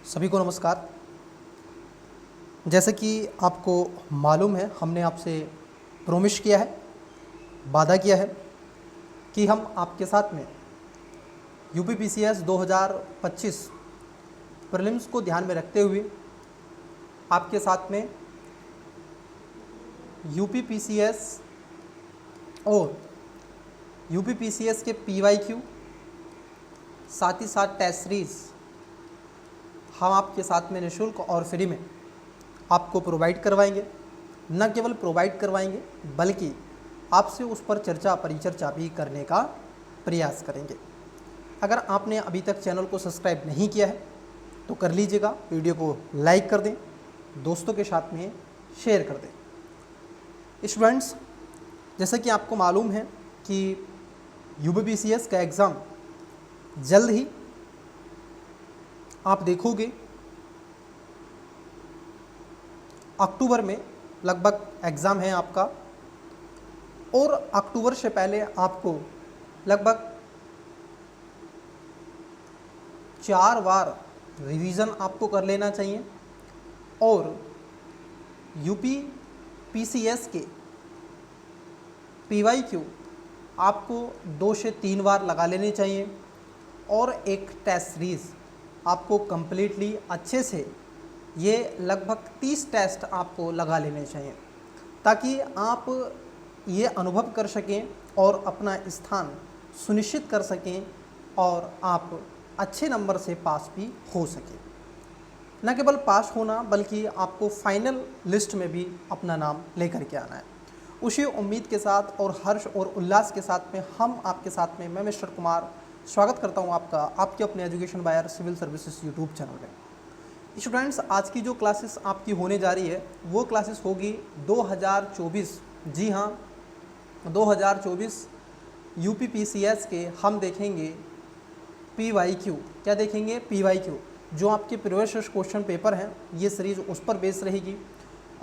सभी को नमस्कार। जैसे कि आपको मालूम है, हमने आपसे प्रॉमिस किया है, वादा किया है कि हम आपके साथ में यूपीपीसीएस 2025 प्रीलिम्स को ध्यान में रखते हुए आपके साथ में यूपीपीसीएस और यूपीपीसीएस के पीवाईक्यू साथ ही साथ टेस्ट सीरीज़ हम आपके साथ में निःशुल्क और फ्री में आपको प्रोवाइड करवाएंगे। न केवल प्रोवाइड करवाएंगे बल्कि आपसे उस पर चर्चा परिचर्चा भी करने का प्रयास करेंगे। अगर आपने अभी तक चैनल को सब्सक्राइब नहीं किया है तो कर लीजिएगा, वीडियो को लाइक कर दें, दोस्तों के साथ में शेयर कर दें। स्टूडेंट्स, जैसा कि आपको मालूम है कि यूपीपीसीएस का एग्ज़ाम जल्द ही आप देखोगे अक्टूबर में लगभग एग्ज़ाम है आपका, और अक्टूबर से पहले आपको लगभग 4 बार रिवीज़न आपको कर लेना चाहिए और यूपीपीसीएस के पीवाईक्यू आपको 2 से 3 बार लगा लेने चाहिए और एक टेस्ट सीरीज़ आपको कम्प्लीटली अच्छे से ये लगभग 30 टेस्ट आपको लगा लेने चाहिए ताकि आप ये अनुभव कर सकें और अपना स्थान सुनिश्चित कर सकें और आप अच्छे नंबर से पास भी हो सकें। न केवल पास होना बल्कि आपको फाइनल लिस्ट में भी अपना नाम लेकर के आना है। उसी उम्मीद के साथ और हर्ष और उल्लास के साथ में हम आपके साथ में मैं मिस्टर कुमार स्वागत करता हूं आपका आपके अपने एजुकेशन बायर सिविल सर्विसेज यूट्यूब चैनल में। स्टूडेंट्स, आज की जो क्लासेस आपकी होने जा रही है वो क्लासेस होगी 2024, जी हाँ 2024 यूपीपीसीएस के हम देखेंगे पीवाईक्यू। क्या देखेंगे? पीवाईक्यू, जो आपके प्रीवियस क्वेश्चन पेपर हैं, ये सीरीज़ उस पर बेस रहेगी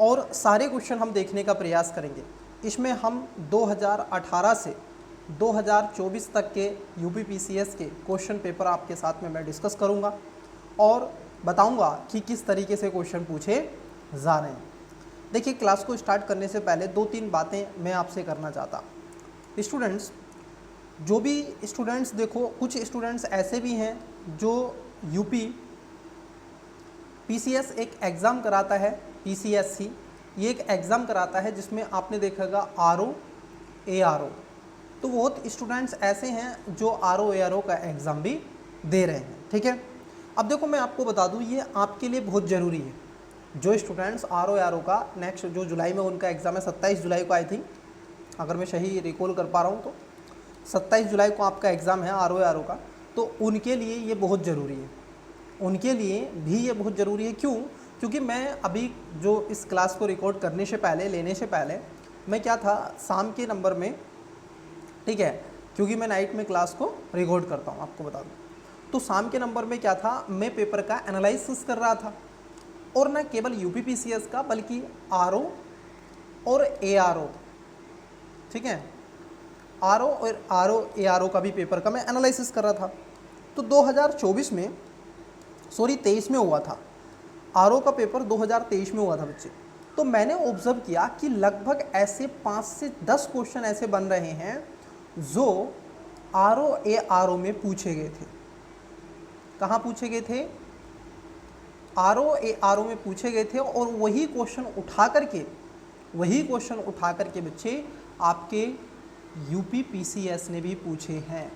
और सारे क्वेश्चन हम देखने का प्रयास करेंगे। इसमें हम 2018 से 2024 तक के यूपीपीसीएस के क्वेश्चन पेपर आपके साथ में मैं डिस्कस करूंगा और बताऊंगा कि किस तरीके से क्वेश्चन पूछे जा रहे हैं। देखिए, क्लास को स्टार्ट करने से पहले 2-3 बातें मैं आपसे करना चाहता। स्टूडेंट्स, जो भी स्टूडेंट्स, देखो कुछ स्टूडेंट्स ऐसे भी हैं जो यूपीपीसीएस एक एग्ज़ाम कराता है, पीसीएससी ये एक एग्ज़ाम कराता है जिसमें आपने देखा आरओ एआरओ। तो बहुत स्टूडेंट्स ऐसे हैं जो आरओ एआरओ का एग्ज़ाम भी दे रहे हैं, ठीक है। अब देखो, मैं आपको बता दूं ये आपके लिए बहुत ज़रूरी है। जो स्टूडेंट्स आरओ एआरओ का नेक्स्ट जो जुलाई में उनका एग्ज़ाम है, 27 जुलाई को आई थिंक, अगर मैं सही रिकॉल कर पा रहा हूं तो 27 जुलाई को आपका एग्ज़ाम है आरओ एआरओ का, तो उनके लिए ये बहुत ज़रूरी है। उनके लिए भी ये बहुत ज़रूरी है। क्यों? क्योंकि मैं अभी जो इस क्लास को रिकॉर्ड करने से पहले, लेने से पहले मैं क्या था, शाम के नंबर में, ठीक है, क्योंकि मैं नाइट में क्लास को रिकॉर्ड करता हूँ आपको बता दूँ, तो शाम के नंबर में क्या था, मैं पेपर का एनालिसिस कर रहा था और न केवल यूपीपीसीएस का बल्कि आरओ और एआरओ, ठीक है, आरओ और एआरओ का भी पेपर का मैं एनालिसिस कर रहा था। तो 2024 में, सॉरी 23 में हुआ था, आरओ का पेपर 2023 में हुआ था बच्चे। तो मैंने ऑब्जर्व किया कि लगभग ऐसे 5 से 10 क्वेश्चन ऐसे बन रहे हैं जो आरओ एआरओ में पूछे गए थे। कहाँ पूछे गए थे? आरओ एआरओ में पूछे गए थे और वही क्वेश्चन उठा करके बच्चे आपके यूपीपीसीएस ने भी पूछे हैं।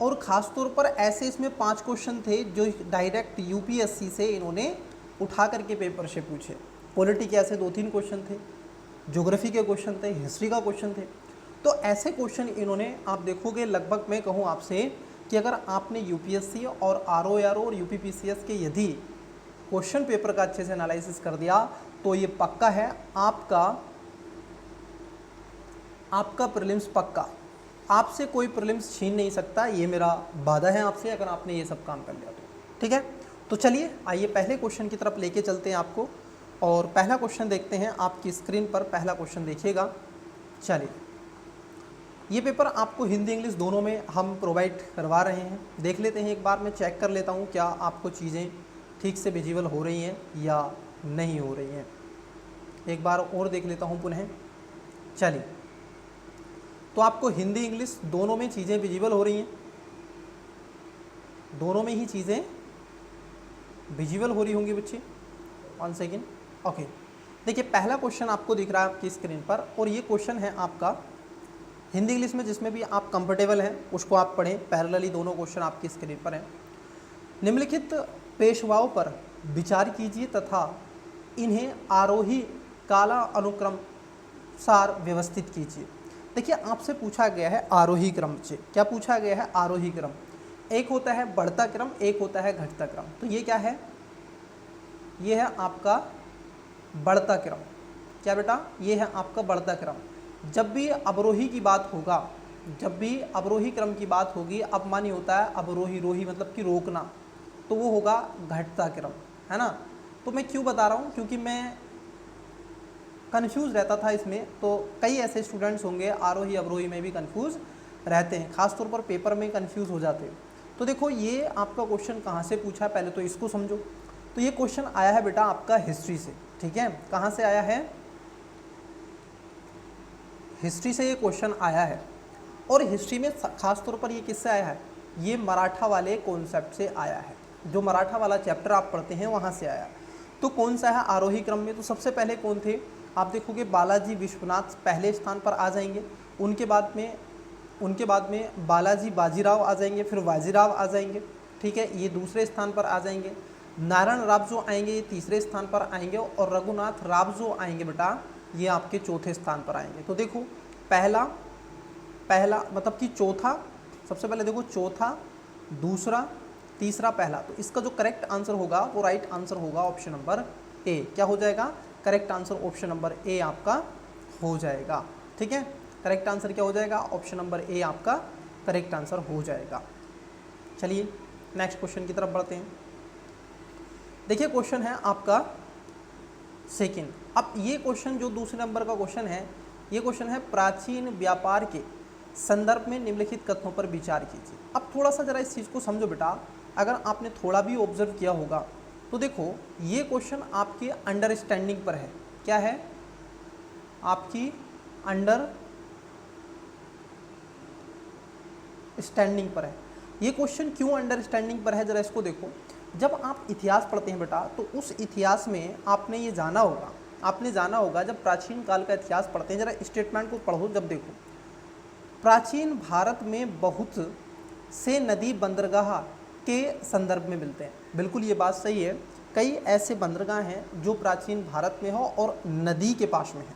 और ख़ास तौर पर ऐसे इसमें 5 क्वेश्चन थे जो डायरेक्ट यूपीएससी से इन्होंने उठा करके पेपर से पूछे। पॉलिटी के ऐसे 2-3 क्वेश्चन थे, ज्योग्राफी के क्वेश्चन थे, हिस्ट्री का क्वेश्चन थे। तो ऐसे क्वेश्चन इन्होंने, आप देखोगे लगभग मैं कहूँ आपसे कि अगर आपने यूपीएससी और आरओ एआरओ और यूपीपीसीएस के यदि क्वेश्चन पेपर का अच्छे से एनालिसिस कर दिया तो ये पक्का है आपका प्रीलिम्स पक्का, आपसे कोई प्रीलिम्स छीन नहीं सकता। ये मेरा वादा है आपसे, अगर आपने ये सब काम कर लिया तो, ठीक है। तो चलिए आइए पहले क्वेश्चन की तरफ लेके चलते हैं आपको, और पहला क्वेश्चन देखते हैं। आपकी स्क्रीन पर पहला क्वेश्चन देखिएगा। चलिए, ये पेपर आपको हिंदी इंग्लिश दोनों में हम प्रोवाइड करवा रहे हैं। देख लेते हैं, एक बार मैं चेक कर लेता हूँ क्या आपको चीज़ें ठीक से विजिबल हो रही हैं या नहीं हो रही हैं। एक बार और देख लेता हूँ पुनः। चलिए, तो आपको हिंदी इंग्लिश दोनों में चीज़ें विजिबल हो रही हैं, दोनों में ही चीज़ें विजिबल हो रही होंगी बच्चे। 1 सेकेंड। ओके, देखिए पहला क्वेश्चन आपको दिख रहा है आपकी स्क्रीन पर, और ये क्वेश्चन है आपका हिंदी इंग्लिश में, जिसमें भी आप कंफर्टेबल हैं उसको आप पढ़ें। पैरेलली दोनों क्वेश्चन आपकी स्क्रीन पर हैं। निम्नलिखित पेशवाओं पर विचार कीजिए तथा इन्हें आरोही काला अनुक्रम सार व्यवस्थित कीजिए। देखिए आपसे पूछा गया है आरोही क्रम से, क्या पूछा गया है? आरोही क्रम। एक होता है बढ़ता क्रम, एक होता है घटता क्रम। तो ये क्या है? ये है आपका बढ़ता क्रम। क्या बेटा? ये है आपका बढ़ता क्रम। जब भी अवरोही की बात होगा, जब भी अवरोही क्रम की बात होगी, अपमानी होता है अवरोही, रोही मतलब कि रोकना, तो वो होगा घटता क्रम, है ना। तो मैं क्यों बता रहा हूँ? क्योंकि मैं कंफ्यूज रहता था इसमें, तो कई ऐसे स्टूडेंट्स होंगे आरोही अवरोही में भी कंफ्यूज रहते हैं, खासतौर पर पेपर में कंफ्यूज हो जाते हैं। तो देखो ये आपका क्वेश्चन कहाँ से पूछा है, पहले तो इसको समझो। तो ये क्वेश्चन आया है बेटा आपका हिस्ट्री से, ठीक है। कहाँ से आया है? हिस्ट्री से ये क्वेश्चन आया है। और हिस्ट्री में खास तौर पर ये किससे आया है? ये मराठा वाले कॉन्सेप्ट से आया है। जो मराठा वाला चैप्टर आप पढ़ते हैं वहाँ से आया। तो कौन सा है आरोही क्रम में? तो सबसे पहले कौन थे? आप देखोगे बालाजी विश्वनाथ पहले स्थान पर आ जाएंगे, उनके बाद में बालाजी बाजीराव आ जाएंगे, फिर बाजीराव आ जाएंगे, ठीक है, ये दूसरे स्थान पर आ जाएंगे। नारायण राव जो आएंगे ये तीसरे स्थान पर आएंगे, और रघुनाथ राव जो आएंगे बेटा ये आपके चौथे स्थान पर आएंगे। तो देखो पहला मतलब कि चौथा, सबसे पहले देखो चौथा, दूसरा, तीसरा, पहला। तो इसका जो करेक्ट आंसर होगा वो राइट आंसर होगा ऑप्शन नंबर ए। क्या हो जाएगा? करेक्ट आंसर ऑप्शन नंबर ए आपका हो जाएगा, ठीक है। करेक्ट आंसर क्या हो जाएगा? ऑप्शन नंबर ए आपका करेक्ट आंसर हो जाएगा। चलिए नेक्स्ट क्वेश्चन की तरफ बढ़ते हैं। देखिए क्वेश्चन है आपका सेकंड। अब ये क्वेश्चन जो दूसरे नंबर का क्वेश्चन है, ये क्वेश्चन है प्राचीन व्यापार के संदर्भ में निम्नलिखित कथनों पर विचार कीजिए। अब थोड़ा सा जरा इस चीज़ को समझो बेटा। अगर आपने थोड़ा भी ऑब्जर्व किया होगा तो देखो ये क्वेश्चन आपके अंडरस्टैंडिंग पर है। क्या है? आपकी अंडरस्टैंडिंग पर है। ये क्वेश्चन क्यों अंडरस्टैंडिंग पर है, जरा इसको देखो। जब आप इतिहास पढ़ते हैं बेटा तो उस इतिहास में आपने ये जाना होगा, जब प्राचीन काल का इतिहास पढ़ते हैं, जरा स्टेटमेंट को पढ़ो। जब देखो प्राचीन भारत में बहुत से नदी बंदरगाह के संदर्भ में मिलते हैं। बिल्कुल ये बात सही है। कई ऐसे बंदरगाह हैं जो प्राचीन भारत में हो और नदी के पास में है।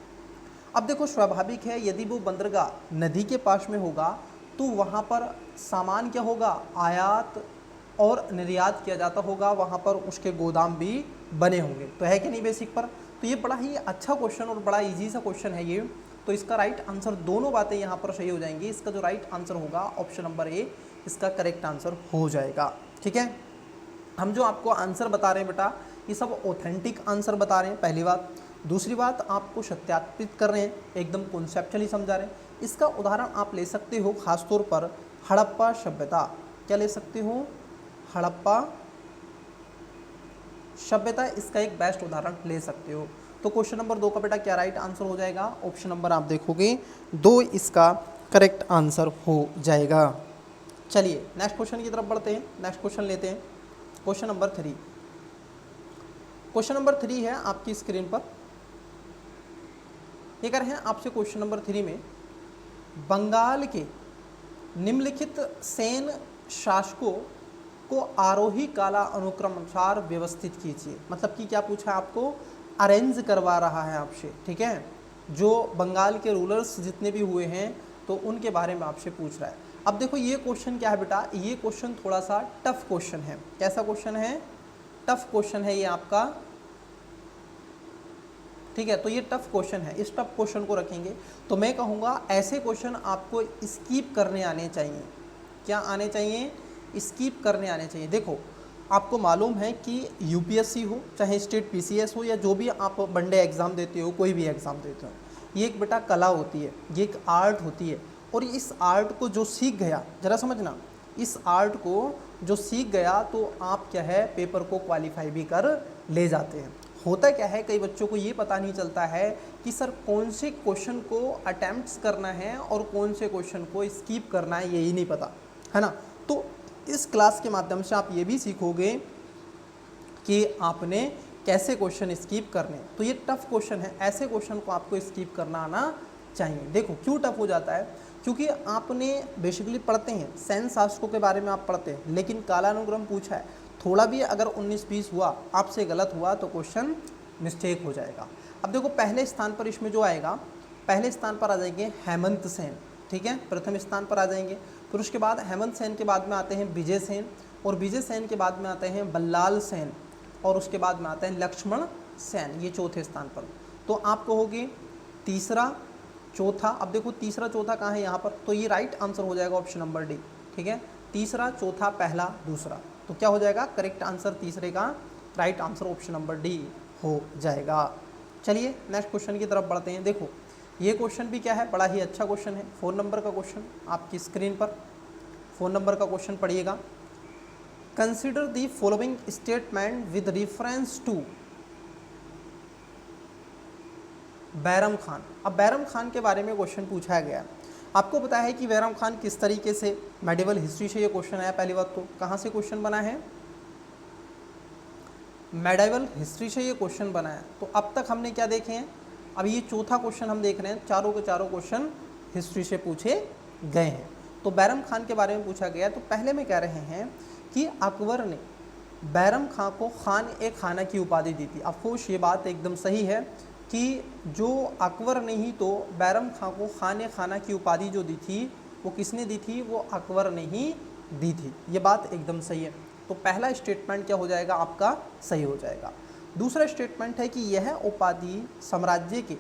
अब देखो स्वाभाविक है, यदि वो बंदरगाह नदी के पास में होगा तो वहाँ पर सामान क्या होगा? आयात और निर्यात किया जाता होगा, वहाँ पर उसके गोदाम भी बने होंगे। तो है कि नहीं बेसिक पर? तो ये बड़ा ही अच्छा क्वेश्चन और बड़ा इजी सा क्वेश्चन है ये। तो इसका राइट आंसर, दोनों बातें यहाँ पर सही हो जाएंगी। इसका जो राइट आंसर होगा ऑप्शन नंबर ए इसका करेक्ट आंसर हो जाएगा, ठीक है। हम जो आपको आंसर बता रहे हैं बेटा ये सब ऑथेंटिक आंसर बता रहे हैं, पहली बात। दूसरी बात आपको सत्यापित कर रहे हैं, एकदम कॉन्सेप्चुअली समझा रहे हैं। इसका उदाहरण आप ले सकते हो खासतौर पर हड़प्पा सभ्यता। क्या ले सकते हो? हड़प्पा सभ्यता, इसका एक बेस्ट उदाहरण ले सकते हो। तो क्वेश्चन नंबर 2 का बेटा क्या राइट आंसर हो जाएगा? ऑप्शन नंबर आप देखोगे 2 इसका करेक्ट आंसर हो जाएगा। चलिए नेक्स्ट क्वेश्चन की तरफ बढ़ते हैं। नेक्स्ट क्वेश्चन लेते हैं, क्वेश्चन नंबर 3। क्वेश्चन नंबर 3 है आपकी स्क्रीन पर। ये कर हैं आपसे क्वेश्चन नंबर 3 में बंगाल के निम्नलिखित सेन शासकों को आरोही काला अनुक्रम अनुसार व्यवस्थित कीजिए। मतलब कि क्या पूछा है आपको? अरेंज करवा रहा है आपसे, ठीक है। जो बंगाल के रूलर्स जितने भी हुए हैं तो उनके बारे में आपसे पूछ रहा है। अब देखो ये क्वेश्चन क्या है बेटा, ये क्वेश्चन थोड़ा सा टफ क्वेश्चन है। कैसा क्वेश्चन है? टफ क्वेश्चन है ये आपका, ठीक है। तो ये टफ क्वेश्चन है, इस टफ क्वेश्चन को रखेंगे तो मैं कहूँगा ऐसे क्वेश्चन आपको स्किप करने आने चाहिए। क्या आने चाहिए? स्किप करने आने चाहिए। देखो आपको मालूम है कि यूपीएससी हो चाहे स्टेट पीसीएस हो या जो भी आप वनडे एग्ज़ाम देते हो, कोई भी एग्ज़ाम देते हो, ये एक बेटा कला होती है, ये एक आर्ट होती है। और इस आर्ट को जो सीख गया, जरा समझना, इस आर्ट को जो सीख गया तो आप क्या है पेपर को क्वालिफाई भी कर ले जाते हैं। होता क्या है, कई बच्चों को ये पता नहीं चलता है कि सर कौन से क्वेश्चन को अटेम्प्ट्स करना है और कौन से क्वेश्चन को स्किप करना है, यही नहीं पता है ना। तो इस क्लास के माध्यम से आप ये भी सीखोगे कि आपने कैसे क्वेश्चन स्किप करने। तो ये टफ क्वेश्चन है, ऐसे क्वेश्चन को आपको स्किप करना आना चाहिए। देखो क्यों टफ हो जाता है, क्योंकि आपने बेसिकली पढ़ते हैं सेंस शास्त्रों के बारे में आप पढ़ते हैं, लेकिन कालानुक्रम पूछा है, थोड़ा भी अगर 19-20 हुआ आपसे गलत हुआ तो क्वेश्चन मिस्टेक हो जाएगा। अब देखो पहले स्थान पर इसमें जो आएगा, पहले स्थान पर आ जाएंगे हेमंत सेन, ठीक है, प्रथम स्थान पर आ जाएंगे। फिर उसके बाद हेमंत सेन के बाद में आते हैं विजय सेन, और विजय सेन के बाद में आते हैं बल्लाल सेन, और उसके बाद में आते हैं लक्ष्मण सेन, ये चौथे स्थान पर। तो आप कहोगे तीसरा चौथा, अब देखो तीसरा चौथा कहाँ है यहाँ पर, तो ये राइट आंसर हो जाएगा ऑप्शन नंबर डी, ठीक है, तीसरा चौथा पहला दूसरा, तो क्या हो जाएगा करेक्ट आंसर तीसरे का right answer option number D हो जाएगा। चलिए नेक्स्ट क्वेश्चन की तरफ बढ़ते हैं। देखो ये क्वेश्चन भी क्या है, बड़ा ही अच्छा क्वेश्चन है, 4 नंबर का क्वेश्चन आपकी स्क्रीन पर 4 नंबर का क्वेश्चन पढ़िएगा। Consider the following statement with reference to Bairam Khan. अब बैरम खान के बारे में क्वेश्चन पूछा गया है। आपको पता है कि बैरम खान किस तरीके से, मेडिवल हिस्ट्री से ये क्वेश्चन आया। पहली बात तो कहाँ से क्वेश्चन बना है, मेडिवल हिस्ट्री से ये क्वेश्चन बना है। तो अब तक हमने क्या देखे हैं, अब ये चौथा क्वेश्चन हम देख रहे हैं, चारों के चारों क्वेश्चन हिस्ट्री से पूछे गए हैं। तो बैरम खान के बारे में पूछा गया। तो पहले में कह रहे हैं कि अकबर ने बैरम खान को खान ए खाना की उपाधि दी थी। अफकोर्स ये बात एकदम सही है कि जो अकबर ने ही तो बैरम खान को खान ए खाना की उपाधि जो दी थी वो किसने दी थी, वो अकबर ने ही दी थी। ये बात एकदम सही है। तो पहला स्टेटमेंट क्या हो जाएगा आपका, सही हो जाएगा। दूसरा स्टेटमेंट है कि यह उपाधि साम्राज्य के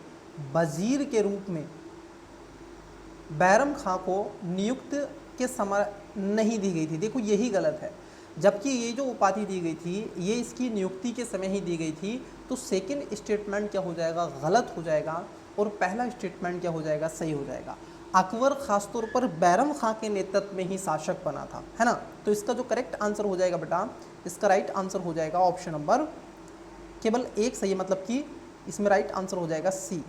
वजीर के रूप में बैरम खां को नियुक्त के समय नहीं दी गई थी। देखो यही गलत है, जबकि ये जो उपाधि दी गई थी ये इसकी नियुक्ति के समय ही दी गई थी। तो सेकंड स्टेटमेंट क्या हो जाएगा, गलत हो जाएगा, और पहला स्टेटमेंट क्या हो जाएगा, सही हो जाएगा। अकबर खासतौर पर बैरम खां के नेतृत्व में ही शासक बना था, है ना। तो इसका जो करेक्ट आंसर हो जाएगा बेटा, इसका राइट आंसर हो जाएगा ऑप्शन नंबर, केवल एक सही है, मतलब कि इसमें राइट आंसर हो जाएगा सी।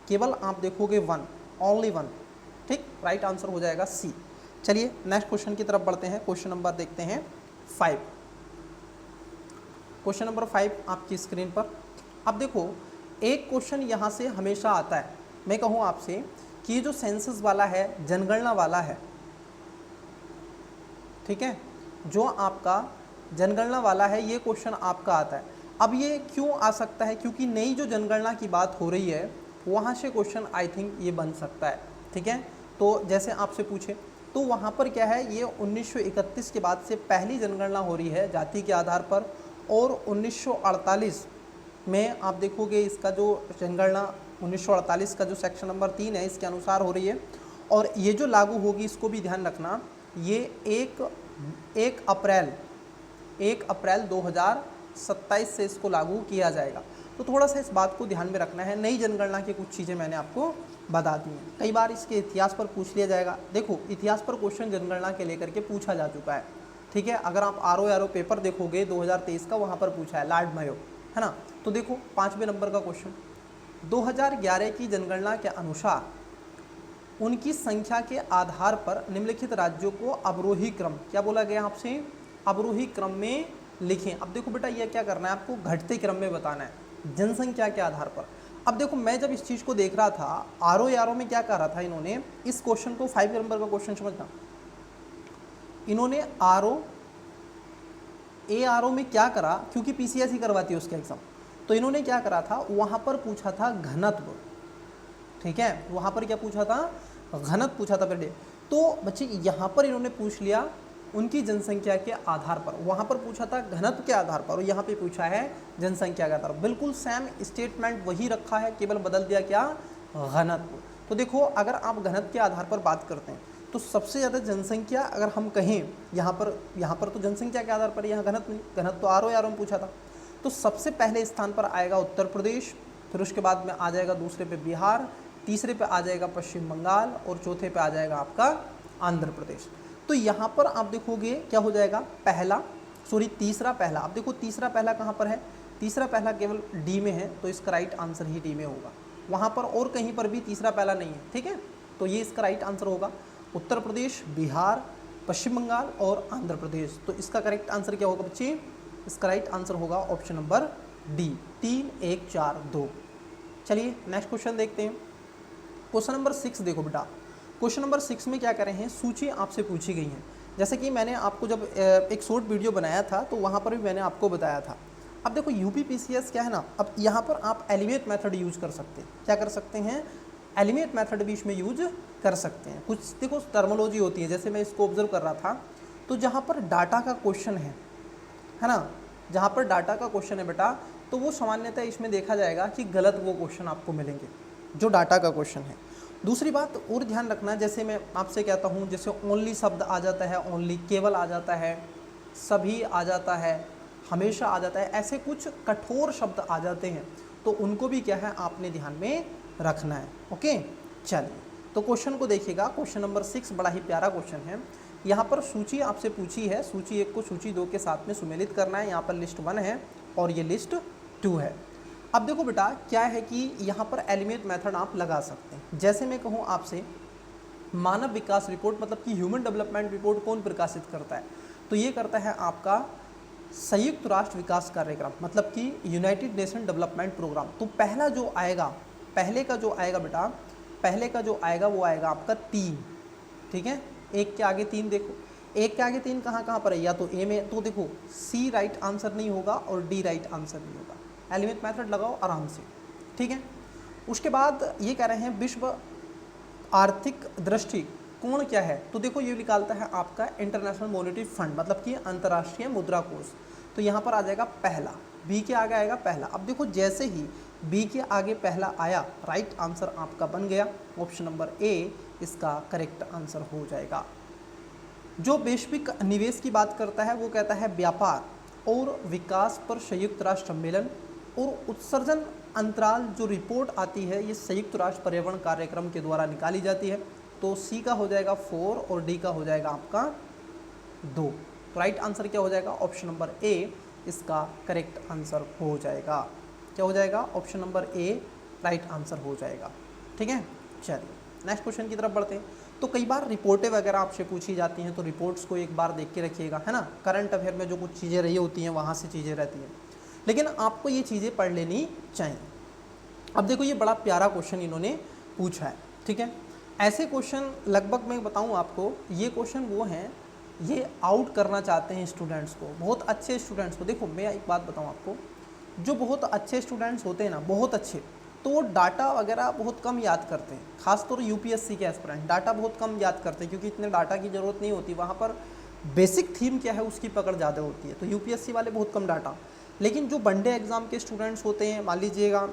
केवल आप देखोगे 1, ओनली 1, ठीक, राइट आंसर हो जाएगा सी। चलिए नेक्स्ट क्वेश्चन की तरफ बढ़ते हैं। क्वेश्चन नंबर देखते हैं 5। क्वेश्चन नंबर 5 आपकी स्क्रीन पर। अब देखो एक क्वेश्चन यहाँ से हमेशा आता है, मैं कहूँ आपसे कि ये जो सेंसस वाला है, जनगणना वाला है, ठीक है, जो आपका जनगणना वाला है, ये क्वेश्चन आपका आता है। अब ये क्यों आ सकता है, क्योंकि नई जो जनगणना की बात हो रही है वहाँ से क्वेश्चन आई थिंक ये बन सकता है, ठीक है। तो जैसे आपसे पूछे तो वहाँ पर क्या है, ये 1931 के बाद से पहली जनगणना हो रही है जाति के आधार पर, और 1948 में आप देखोगे इसका जो जनगणना 1948 का जो सेक्शन नंबर 3 है इसके अनुसार हो रही है। और ये जो लागू होगी इसको भी ध्यान रखना, ये 1 अप्रैल 2027 से इसको लागू किया जाएगा। तो थोड़ा सा इस बात को ध्यान में रखना है। नई जनगणना की कुछ चीज़ें मैंने आपको बता दी हैं। कई बार इसके इतिहास पर पूछ लिया जाएगा। देखो इतिहास पर क्वेश्चन जनगणना के लेकर के पूछा जा चुका है, ठीक है। अगर आप आरओ पेपर देखोगे 2023 का, वहाँ पर पूछा है लॉर्ड मायो, है ना। तो देखो 5वें नंबर का क्वेश्चन, 2011 की जनगणना के अनुसार उनकी संख्या के आधार पर निम्नलिखित राज्यों को अवरोही क्रम, क्या बोला गया आपसे, अवरोही क्रम में लिखें। अब देखो बेटा ये क्या करना है, आपको घटते क्रम में बताना है जनसंख्या के आधार पर। अब देखो मैं जब इस चीज़ को देख रहा था, आरओ में क्या कहा था इन्होंने, इस क्वेश्चन को 5 नंबर का क्वेश्चन समझना, इन्होंने आरओ में क्या करा, क्योंकि पीसीएस ही करवाती है उसके एग्जाम, तो इन्होंने क्या करा था, वहाँ पर पूछा था घनत्व, ठीक है, वहाँ पर क्या पूछा था, घनत्व पूछा था बेटे। तो बच्चे यहाँ पर इन्होंने पूछ लिया उनकी जनसंख्या के आधार पर, वहाँ पर पूछा था घनत्व के आधार पर, और यहाँ पे पूछा है जनसंख्या के आधार पर। बिल्कुल सेम स्टेटमेंट वही रखा है, केवल बदल दिया क्या, घनत्व। तो देखो अगर आप घनत्व के आधार पर बात करते हैं तो सबसे ज़्यादा जनसंख्या अगर हम कहें यहाँ पर तो जनसंख्या के आधार पर, यहाँ घनत्व नहीं, घनत्व तो आरओ में पूछा था। तो सबसे पहले स्थान पर आएगा उत्तर प्रदेश, फिर उसके बाद में आ जाएगा दूसरे पे बिहार, तीसरे पे आ जाएगा पश्चिम बंगाल, और चौथे पे आ जाएगा आपका आंध्र प्रदेश। तो यहाँ पर आप देखोगे क्या हो जाएगा, पहला, सॉरी तीसरा पहला। अब देखो तीसरा पहला कहाँ पर है, तीसरा पहला केवल डी में है, तो इसका राइट आंसर ही डी में होगा। वहाँ पर और कहीं पर भी तीसरा पहला नहीं है, ठीक है। तो ये इसका राइट आंसर होगा। उत्तर प्रदेश, बिहार, पश्चिम बंगाल और आंध्र प्रदेश। तो इसका करेक्ट आंसर क्या होगा बच्चे, इसका राइट आंसर होगा ऑप्शन नंबर डी, 3, 1, 4, 2। चलिए नेक्स्ट क्वेश्चन देखते हैं। क्वेश्चन नंबर 6 देखो बेटा। क्वेश्चन नंबर 6 में क्या करें हैं, सूची आपसे पूछी गई है। जैसे कि मैंने आपको जब एक शॉर्ट वीडियो बनाया था तो वहाँ पर भी मैंने आपको बताया था। अब देखो यूपीपीसीएस क्या है ना, अब यहाँ पर आप एलिमेट मेथड यूज कर सकते हैं। क्या कर सकते हैं, एलिमेट मेथड भी इसमें यूज कर सकते हैं। कुछ देखो टर्मोलॉजी होती है, जैसे मैं इसको ऑब्जर्व कर रहा था, तो जहाँ पर डाटा का क्वेश्चन है ना, जहाँ पर डाटा का क्वेश्चन है बेटा, तो वो सामान्यतः इसमें देखा जाएगा कि गलत वो क्वेश्चन आपको मिलेंगे जो डाटा का क्वेश्चन है। दूसरी बात और ध्यान रखना, जैसे मैं आपसे कहता हूँ, जैसे ओनली शब्द आ जाता है, ओनली केवल आ जाता है, सभी आ जाता है, हमेशा आ जाता है, ऐसे कुछ कठोर शब्द आ जाते हैं, तो उनको भी क्या है आपने ध्यान में रखना है। ओके, चलिए तो क्वेश्चन को देखिएगा। क्वेश्चन नंबर 6 बड़ा ही प्यारा क्वेश्चन है। यहाँ पर सूची आपसे पूछी है, सूची 1 को सूची 2 के साथ में सुमेलित करना है। यहाँ पर लिस्ट 1 है और ये लिस्ट 2 है। अब देखो बेटा क्या है कि यहाँ पर एलिमेट मेथड आप लगा सकते हैं। जैसे मैं कहूँ आपसे मानव विकास रिपोर्ट, मतलब कि ह्यूमन डेवलपमेंट रिपोर्ट कौन प्रकाशित करता है, तो ये करता है आपका संयुक्त राष्ट्र विकास कार्यक्रम, मतलब कि यूनाइटेड नेशन डेवलपमेंट प्रोग्राम। तो पहला जो आएगा, पहले का जो आएगा बेटा, पहले का जो आएगा वो आएगा आपका 3, ठीक है। 1 के आगे 3 देखो, 1 के आगे 3 कहाँ कहाँ पर है, या तो ए में, तो देखो सी राइट आंसर नहीं होगा और डी राइट आंसर नहीं होगा। एलिमेंट मेथड लगाओ आराम से, ठीक है। उसके बाद ये कह रहे हैं विश्व आर्थिक दृष्टिकोण क्या है, तो देखो ये निकालता है आपका इंटरनेशनल मॉनेटरी फंड, मतलब कि अंतर्राष्ट्रीय मुद्रा कोष। तो यहाँ पर आ जाएगा पहला, बी के आगे आएगा पहला। अब देखो जैसे ही बी के आगे पहला आया, राइट आंसर आपका बन गया ऑप्शन नंबर ए, इसका करेक्ट आंसर हो जाएगा। जो वैश्विक निवेश की बात करता है वो कहता है व्यापार और विकास पर संयुक्त राष्ट्र सम्मेलन और उत्सर्जन अंतराल जो रिपोर्ट आती है, ये संयुक्त राष्ट्र पर्यावरण कार्यक्रम के द्वारा निकाली जाती है। तो सी का हो जाएगा 4 और डी का हो जाएगा आपका 2। राइट आंसर क्या हो जाएगा, ऑप्शन नंबर ए, इसका करेक्ट आंसर हो जाएगा। क्या हो जाएगा, ऑप्शन नंबर ए राइट आंसर हो जाएगा, ठीक है। चलिए नेक्स्ट क्वेश्चन की तरफ बढ़ते हैं। तो कई बार रिपोर्टें वगैरह आपसे पूछी जाती हैं, तो रिपोर्ट्स को एक बार देख के रखिएगा, है ना। करंट अफेयर में जो कुछ चीज़ें रही होती हैं वहाँ से चीज़ें रहती हैं, लेकिन आपको ये चीज़ें पढ़ लेनी चाहिए। अब देखो ये बड़ा प्यारा क्वेश्चन इन्होंने पूछा है, ठीक है। ऐसे क्वेश्चन लगभग मैं बताऊं आपको, ये क्वेश्चन वो हैं, ये आउट करना चाहते हैं स्टूडेंट्स को, बहुत अच्छे स्टूडेंट्स को। देखो मैं एक बात बताऊं आपको, जो बहुत अच्छे स्टूडेंट्स होते हैं ना, बहुत अच्छे, तो वो डाटा वगैरह बहुत कम याद करते हैं। खासतौर यूपीएससी के एस्पिरेंट डाटा बहुत कम याद करते हैं, क्योंकि इतने डाटा की ज़रूरत नहीं होती, वहाँ पर बेसिक थीम क्या है उसकी पकड़ ज़्यादा होती है। तो यूपीएससी वाले बहुत कम डाटा, लेकिन जो वनडे एग्ज़ाम के स्टूडेंट्स होते हैं, मान लीजिएगा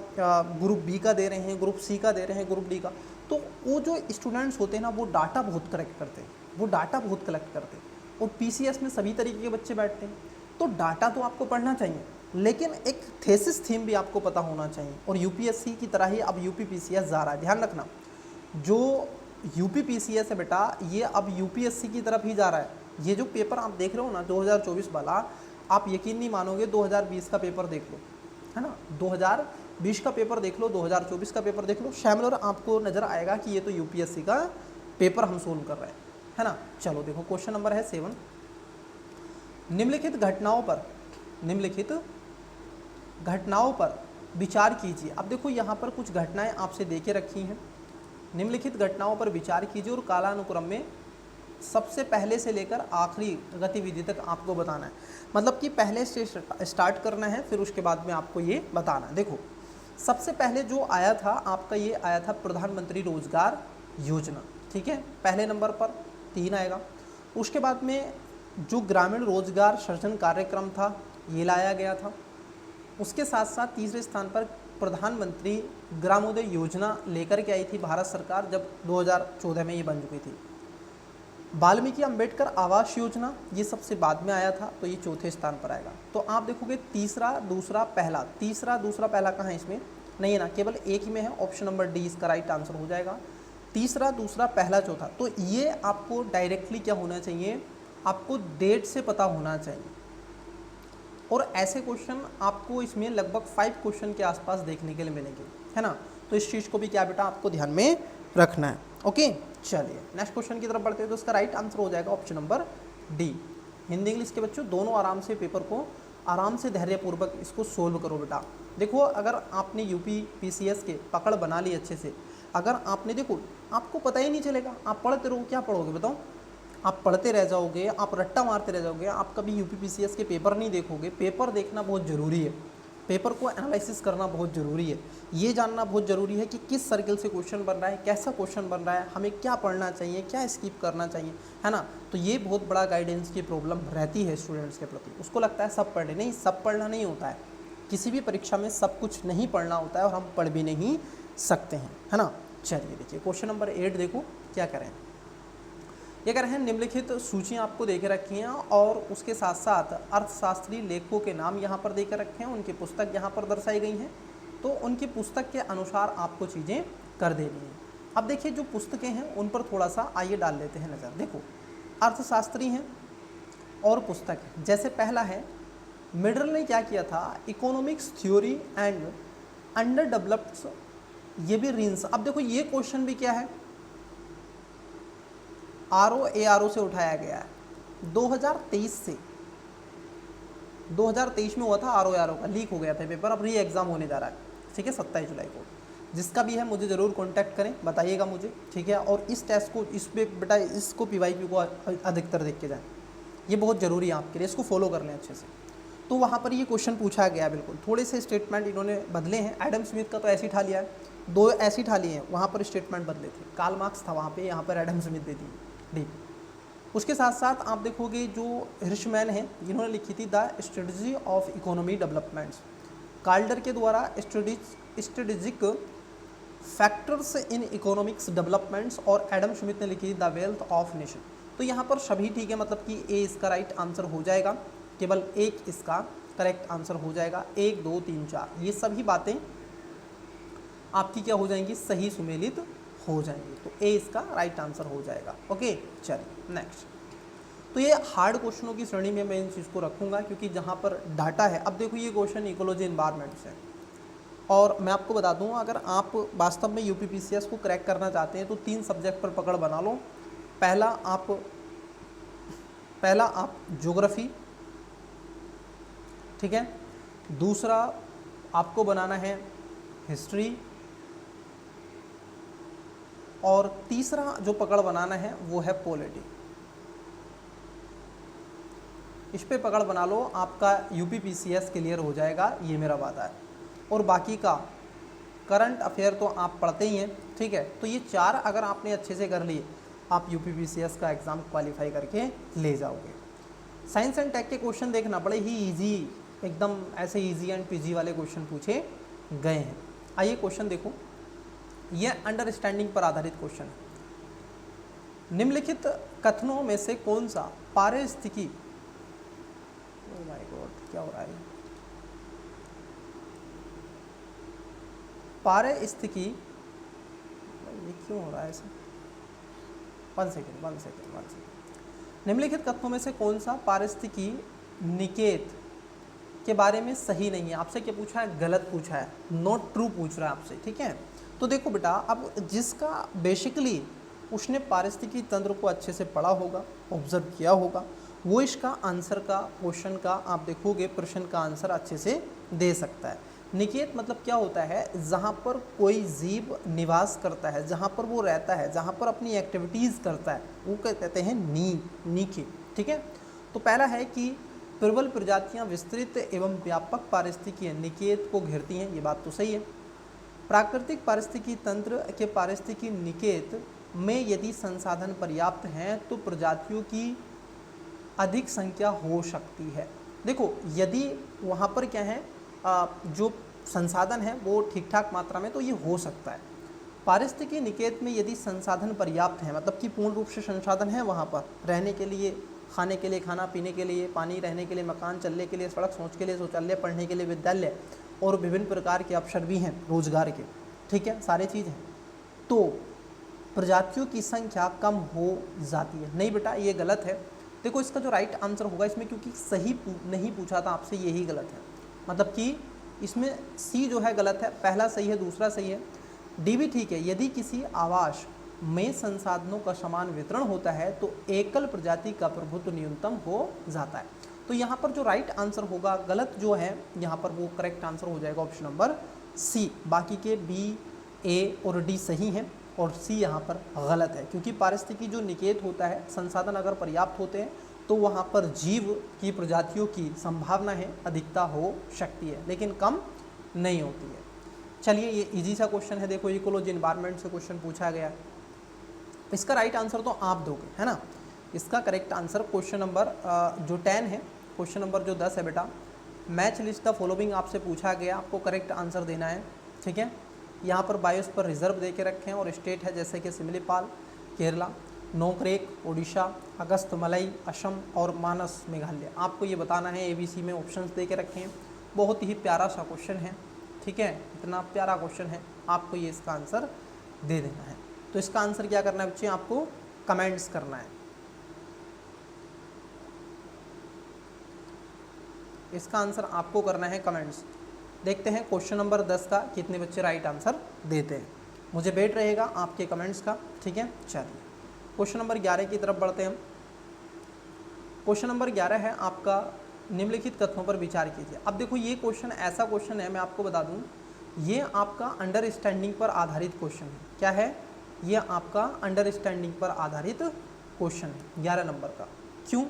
ग्रुप बी का दे रहे हैं, ग्रुप सी का दे रहे हैं, ग्रुप डी का, तो वो जो स्टूडेंट्स होते हैं ना, वो डाटा बहुत कलेक्ट करते हैं, वो डाटा बहुत कलेक्ट करते हैं। और पीसीएस में सभी तरीके के बच्चे बैठते हैं, तो डाटा तो आपको पढ़ना चाहिए, लेकिन एक थेसिस थीम भी आपको पता होना चाहिए। और यूपीएससी की तरह ही अब यूपीपीसीएस जा रहा है, ध्यान रखना, जो यूपीपीसीएस है बेटा, ये अब यूपीएससी की तरफ ही जा रहा है। ये जो पेपर आप देख रहे हो ना 2024 वाला, आप यकीन नहीं मानोगे, 2020 का पेपर देख लो, है ना, 2020 का पेपर देख लो, 2024 का पेपर देख लो, शामिल, आपको नज़र आएगा कि ये तो यूपीएससी का पेपर हम सोल्व कर रहे हैं, है ना। चलो देखो क्वेश्चन नंबर है 7, निम्नलिखित घटनाओं पर विचार कीजिए। अब देखो यहाँ पर कुछ घटनाएं आपसे दे के रखी हैं, निम्नलिखित घटनाओं पर विचार कीजिए और कालानुक्रम में सबसे पहले से लेकर आखिरी गतिविधि तक आपको बताना है। मतलब कि पहले से स्टार्ट करना है, फिर उसके बाद में आपको ये बताना है। देखो सबसे पहले जो आया था आपका, ये आया था प्रधानमंत्री रोजगार योजना, ठीक है, पहले नंबर पर 3 आएगा। उसके बाद में जो ग्रामीण रोजगार सृजन कार्यक्रम था, ये लाया गया था। उसके साथ साथ तीसरे स्थान पर प्रधानमंत्री ग्रामोदय योजना लेकर के आई थी भारत सरकार, जब 2014 में ये बन चुकी थी। वाल्मीकि अंबेडकर आवास योजना, ये सबसे बाद में आया था, तो ये चौथे स्थान पर आएगा। तो आप देखोगे तीसरा दूसरा पहला, तीसरा दूसरा पहला कहाँ है, इसमें नहीं है ना, केवल एक ही में है, ऑप्शन नंबर डी इसका राइट आंसर हो जाएगा। तीसरा, दूसरा, पहला, चौथा। तो ये आपको डायरेक्टली क्या होना चाहिए, आपको डेट से पता होना चाहिए। और ऐसे क्वेश्चन आपको इसमें लगभग 5 क्वेश्चन के आसपास देखने के लिए मिलेंगे, है ना। तो इस चीज़ को भी क्या बेटा आपको ध्यान में रखना है। ओके, चलिए नेक्स्ट क्वेश्चन की तरफ बढ़ते हैं। तो इसका राइट आंसर हो जाएगा option number D. Hindi English के बच्चों दोनों आराम से पेपर को आराम से धैर्यपूर्वक इसको सोल्व करो बेटा। देखो अगर आपने यूपी पीसीएस के पकड़ बना ली अच्छे से, अगर आपने, देखो आपको पता ही नहीं चलेगा, आप पढ़ते रहो, क्या पढ़ोगे बताओ, आप पढ़ते रह जाओगे, आप रट्टा मारते रह जाओगे, आप कभी यूपी पीसीएस के पेपर नहीं देखोगे। पेपर देखना बहुत ज़रूरी है, पेपर को एनालिसिस करना बहुत ज़रूरी है, ये जानना बहुत ज़रूरी है कि किस सर्कल से क्वेश्चन बन रहा है, कैसा क्वेश्चन बन रहा है, हमें क्या पढ़ना चाहिए, क्या स्किप करना चाहिए, है ना। तो ये बहुत बड़ा गाइडेंस की प्रॉब्लम रहती है स्टूडेंट्स के प्रति। उसको लगता है सब पढ़े, नहीं, सब पढ़ना नहीं होता है, किसी भी परीक्षा में सब कुछ नहीं पढ़ना होता है और हम पढ़ भी नहीं सकते हैं, है ना। चलिए देखिए क्वेश्चन नंबर 8 देखो क्या करें। ये कह रहे हैं निम्नलिखित सूचियाँ आपको दे के रखी हैं और उसके साथ साथ अर्थशास्त्री लेखकों के नाम यहाँ पर दे कर रखे हैं, उनकी पुस्तक यहाँ पर दर्शाई गई हैं। तो उनकी पुस्तक के अनुसार आपको चीज़ें कर देनी है। अब देखिए जो पुस्तकें हैं उन पर थोड़ा सा आइए डाल लेते हैं नज़र। देखो अर्थशास्त्री हैं और पुस्तक है। जैसे पहला है, मिडल ने क्या किया था, economics theory and under developed, ये भी रिंस। अब देखो ये क्वेश्चन भी क्या है, आरओ से उठाया गया है 2023 से। 2023 में हुआ था आरओ का, लीक हो गया था पेपर, अब री एग्ज़ाम होने जा रहा है, ठीक है, 27 जुलाई को। जिसका भी है मुझे ज़रूर कांटेक्ट करें, बताइएगा मुझे, ठीक है। और इस टेस्ट को, इस पे बेटा इसको पीवाईक्यू को अधिकतर देख के जाएँ, ये बहुत ज़रूरी है आपके लिए, इसको फॉलो कर लें अच्छे से। तो वहाँ पर ये क्वेश्चन पूछा गया, बिल्कुल थोड़े से स्टेटमेंट इन्होंने बदले हैं। एडम स्मिथ का तो ऐसे ही ठा लिया है, 2 ऐसे ही ठा लिए हैं, वहाँ पर स्टेटमेंट बदले थे। कार्ल मार्क्स था वहाँ पे, यहाँ पर एडम स्मिथ दे दी डी। उसके साथ साथ आप देखोगे जो हिर्शमैन है, जिन्होंने लिखी थी the strategy of economy developments, Kaldor के द्वारा strategic factors in economics developments, और एडम स्मिथ ने लिखी द वेल्थ ऑफ नेशन। तो यहाँ पर सभी ठीक है, मतलब कि ए इसका राइट आंसर हो जाएगा, केवल एक इसका करेक्ट आंसर हो जाएगा। 1 2 3 4 ये सभी बातें आपकी क्या हो जाएंगी, सही सुमेलित हो जाएंगी। तो ए इसका राइट आंसर हो जाएगा। ओके, चलिए नेक्स्ट। तो ये हार्ड क्वेश्चनों की श्रेणी में मैं इन चीज़ को रखूँगा, क्योंकि जहाँ पर डाटा है। अब देखो ये क्वेश्चन इकोलॉजी एनवायरनमेंट से, और मैं आपको बता दूँ अगर आप वास्तव में यूपी पीसीएस को क्रैक करना चाहते हैं तो 3 सब्जेक्ट पर पकड़ बना लो। पहला आप ज्योग्राफी, ठीक है, दूसरा आपको बनाना है हिस्ट्री, और तीसरा जो पकड़ बनाना है वो है पॉलिटी। इस पे पकड़ बना लो, आपका यूपी पीसीएस क्लियर हो जाएगा, ये मेरा वादा है। और बाकी का करंट अफेयर तो आप पढ़ते ही हैं, ठीक है। तो ये 4 अगर आपने अच्छे से कर लिए, आप यूपी पीसीएस का एग्ज़ाम क्वालिफाई करके ले जाओगे। साइंस एंड टेक के क्वेश्चन देखना, बड़े ही ईजी, एकदम ऐसे ईजी एंड पीजी वाले क्वेश्चन पूछे गए हैं। आइए क्वेश्चन देखो, यह अंडरस्टैंडिंग पर आधारित क्वेश्चन है। निम्नलिखित कथनों में से कौन सा पारिस्थितिकी, ओह माय गॉड क्या हो रहा है, पारिस्थितिकी, ये क्यों हो रहा है ऐसा, 1 सेकेंड। निम्नलिखित कथनों में से कौन सा पारिस्थितिकी निकेत के बारे में सही नहीं है। आपसे क्या पूछा है, गलत पूछा है, नॉट ट्रू पूछ रहा है आपसे, ठीक है। तो देखो बेटा, अब जिसका बेसिकली उसने पारिस्थितिकी तंत्र को अच्छे से पढ़ा होगा, ऑब्जर्व किया होगा, वो इसका आंसर का, क्वेश्चन का आप देखोगे प्रश्न का आंसर अच्छे से दे सकता है। निकेत मतलब क्या होता है, जहाँ पर कोई जीव निवास करता है, जहाँ पर वो रहता है, जहाँ पर अपनी एक्टिविटीज़ करता है, वो कहते हैं नीके, ठीक है। तो पहला है कि प्रबल प्रजातियाँ विस्तृत एवं व्यापक पारिस्थितिकी निकेत को घेरती हैं, ये बात तो सही है। प्राकृतिक पारिस्थितिकी तंत्र के पारिस्थितिकी निकेत में यदि संसाधन पर्याप्त हैं तो प्रजातियों की अधिक संख्या हो सकती है। देखो यदि वहाँ पर क्या है, जो संसाधन है वो ठीक ठाक मात्रा में, तो ये हो सकता है। पारिस्थितिकी निकेत में यदि संसाधन पर्याप्त हैं, मतलब कि पूर्ण रूप से संसाधन है वहाँ पर रहने के लिए, खाने के लिए खाना, पीने के लिए पानी, रहने के लिए मकान, चलने के लिए सड़क, सोच के लिए शौचालय, पढ़ने के लिए विद्यालय, और विभिन्न प्रकार के अवसर भी हैं रोजगार के, ठीक है, सारी चीज़ हैं। तो प्रजातियों की संख्या कम हो जाती है। नहीं बेटा, ये गलत है। देखो इसका जो राइट आंसर होगा इसमें, क्योंकि सही नहीं पूछा था आपसे, यही गलत है। मतलब कि इसमें सी जो है गलत है, पहला सही है, दूसरा सही है, डी भी ठीक है। यदि किसी आवास में संसाधनों का समान वितरण होता है तो एकल प्रजाति का प्रभुत्व न्यूनतम हो जाता है। तो यहाँ पर जो राइट आंसर होगा, गलत जो है यहाँ पर, वो करेक्ट आंसर हो जाएगा ऑप्शन नंबर सी। बाकी के बी, ए और डी सही हैं और सी यहाँ पर गलत है, क्योंकि पारिस्थितिकी जो निकेत होता है, संसाधन अगर पर्याप्त होते हैं तो वहाँ पर जीव की प्रजातियों की संभावना है, अधिकता हो सकती है, लेकिन कम नहीं होती है। चलिए ये इजी सा क्वेश्चन है, देखो इकोलॉजी एनवायरनमेंट से क्वेश्चन पूछा गया। इसका राइट आंसर तो आप दोगे, है ना। इसका करेक्ट आंसर क्वेश्चन नंबर जो 10 है, क्वेश्चन नंबर जो 10 है बेटा, मैच लिस्ट द फॉलोइंग आपसे पूछा गया, आपको करेक्ट आंसर देना है, ठीक है। यहाँ पर बायोस पर रिजर्व दे के रखे हैं और स्टेट है जैसे कि सिमलीपाल केरला, नोकरेक उड़ीसा, अगस्त मलई असम और मानस मेघालय। आपको ये बताना है, ABC में ऑप्शंस दे के रखे हैं। बहुत ही प्यारा सा क्वेश्चन है, ठीक है, इतना प्यारा क्वेश्चन है, आपको ये इसका आंसर दे देना है। तो इसका आंसर क्या करना है बच्चे, आपको कमेंट्स करना है। इसका आंसर आपको करना है कमेंट्स। देखते हैं क्वेश्चन नंबर 10 का कितने बच्चे राइट आंसर देते हैं, मुझे वेट रहेगा आपके कमेंट्स का, ठीक है। चलिए क्वेश्चन नंबर 11 की तरफ बढ़ते हैं हम। क्वेश्चन नंबर 11 है आपका, निम्नलिखित कथनों पर विचार कीजिए। अब देखो ये क्वेश्चन ऐसा क्वेश्चन है, मैं आपको बता दूं, ये आपका अंडरस्टैंडिंग पर आधारित क्वेश्चन है। क्या है ये? आपका अंडरस्टैंडिंग पर आधारित क्वेश्चन है 11 नंबर का। क्यों?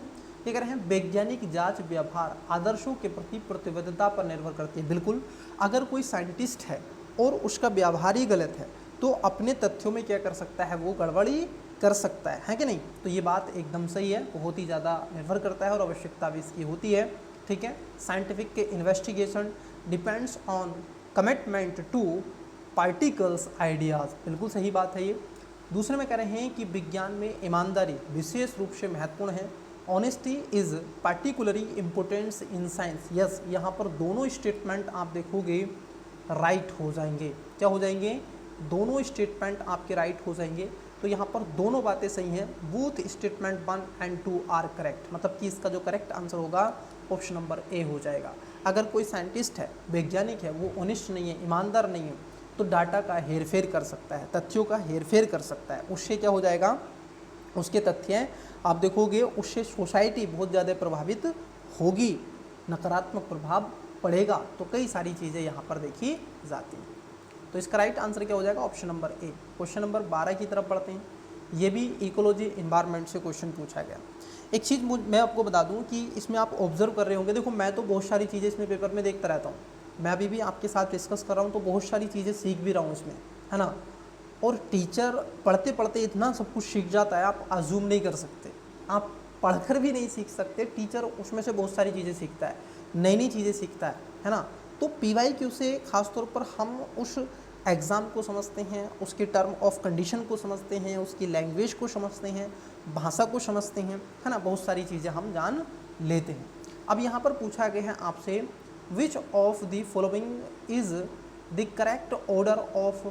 ये कह रहे हैं वैज्ञानिक जांच व्यवहार आदर्शों के प्रति प्रतिबद्धता पर निर्भर करती है। बिल्कुल, अगर कोई साइंटिस्ट है और उसका व्यवहार ही गलत है तो अपने तथ्यों में क्या कर सकता है, वो गड़बड़ी कर सकता है कि नहीं। तो ये बात एकदम सही है, बहुत ही ज़्यादा निर्भर करता है और आवश्यकता भी इसकी होती है, ठीक है। साइंटिफिक के investigation depends on commitment two particles ideas, बिल्कुल सही बात है ये। दूसरे में कह रहे हैं कि विज्ञान में ईमानदारी विशेष रूप से महत्वपूर्ण है। Honesty is particularly importance in science. Yes, यहाँ पर दोनों स्टेटमेंट आप देखोगे राइट हो जाएंगे। क्या हो जाएंगे? दोनों स्टेटमेंट आपके राइट हो जाएंगे। तो यहाँ पर दोनों बातें सही हैं। Both statement 1 and 2 are correct, मतलब कि इसका जो करेक्ट आंसर होगा ऑप्शन नंबर ए हो जाएगा। अगर कोई साइंटिस्ट है, वैज्ञानिक है, वो ऑनेस्ट नहीं है, ईमानदार नहीं है, तो डाटा का हेरफेर कर सकता है, तथ्यों का हेरफेर कर सकता है। उससे क्या हो जाएगा, उसके तथ्य आप देखोगे, उससे सोसाइटी बहुत ज़्यादा प्रभावित होगी, नकारात्मक प्रभाव पड़ेगा। तो कई सारी चीज़ें यहाँ पर देखी जाती हैं। तो इसका राइट आंसर क्या हो जाएगा? ऑप्शन नंबर ए। क्वेश्चन नंबर 12 की तरफ बढ़ते हैं। ये भी इकोलॉजी इन्वायरमेंट से क्वेश्चन पूछा गया। एक चीज़ मैं आपको बता दूं कि इसमें आप ऑब्जर्व कर रहे होंगे, देखो मैं तो बहुत सारी चीज़ें इसमें पेपर में देखता रहता हूँ, मैं अभी भी आपके साथ डिस्कस कर रहा हूँ तो बहुत सारी चीज़ें सीख भी रहा हूँ इसमें, है ना। और टीचर पढ़ते पढ़ते इतना सब कुछ सीख जाता है, आप अज्यूम नहीं कर सकते, आप पढ़कर भी नहीं सीख सकते। टीचर उसमें से बहुत सारी चीज़ें सीखता है, नई नई चीज़ें सीखता है ना। तो PYQ से ख़ासतौर पर हम उस एग्ज़ाम को समझते हैं, उसके टर्म ऑफ कंडीशन को समझते हैं, उसकी लैंग्वेज को समझते हैं, भाषा को समझते हैं, है ना। बहुत सारी चीज़ें हम जान लेते हैं। अब यहाँ पर पूछा गया है आपसे, which of the following is the correct order of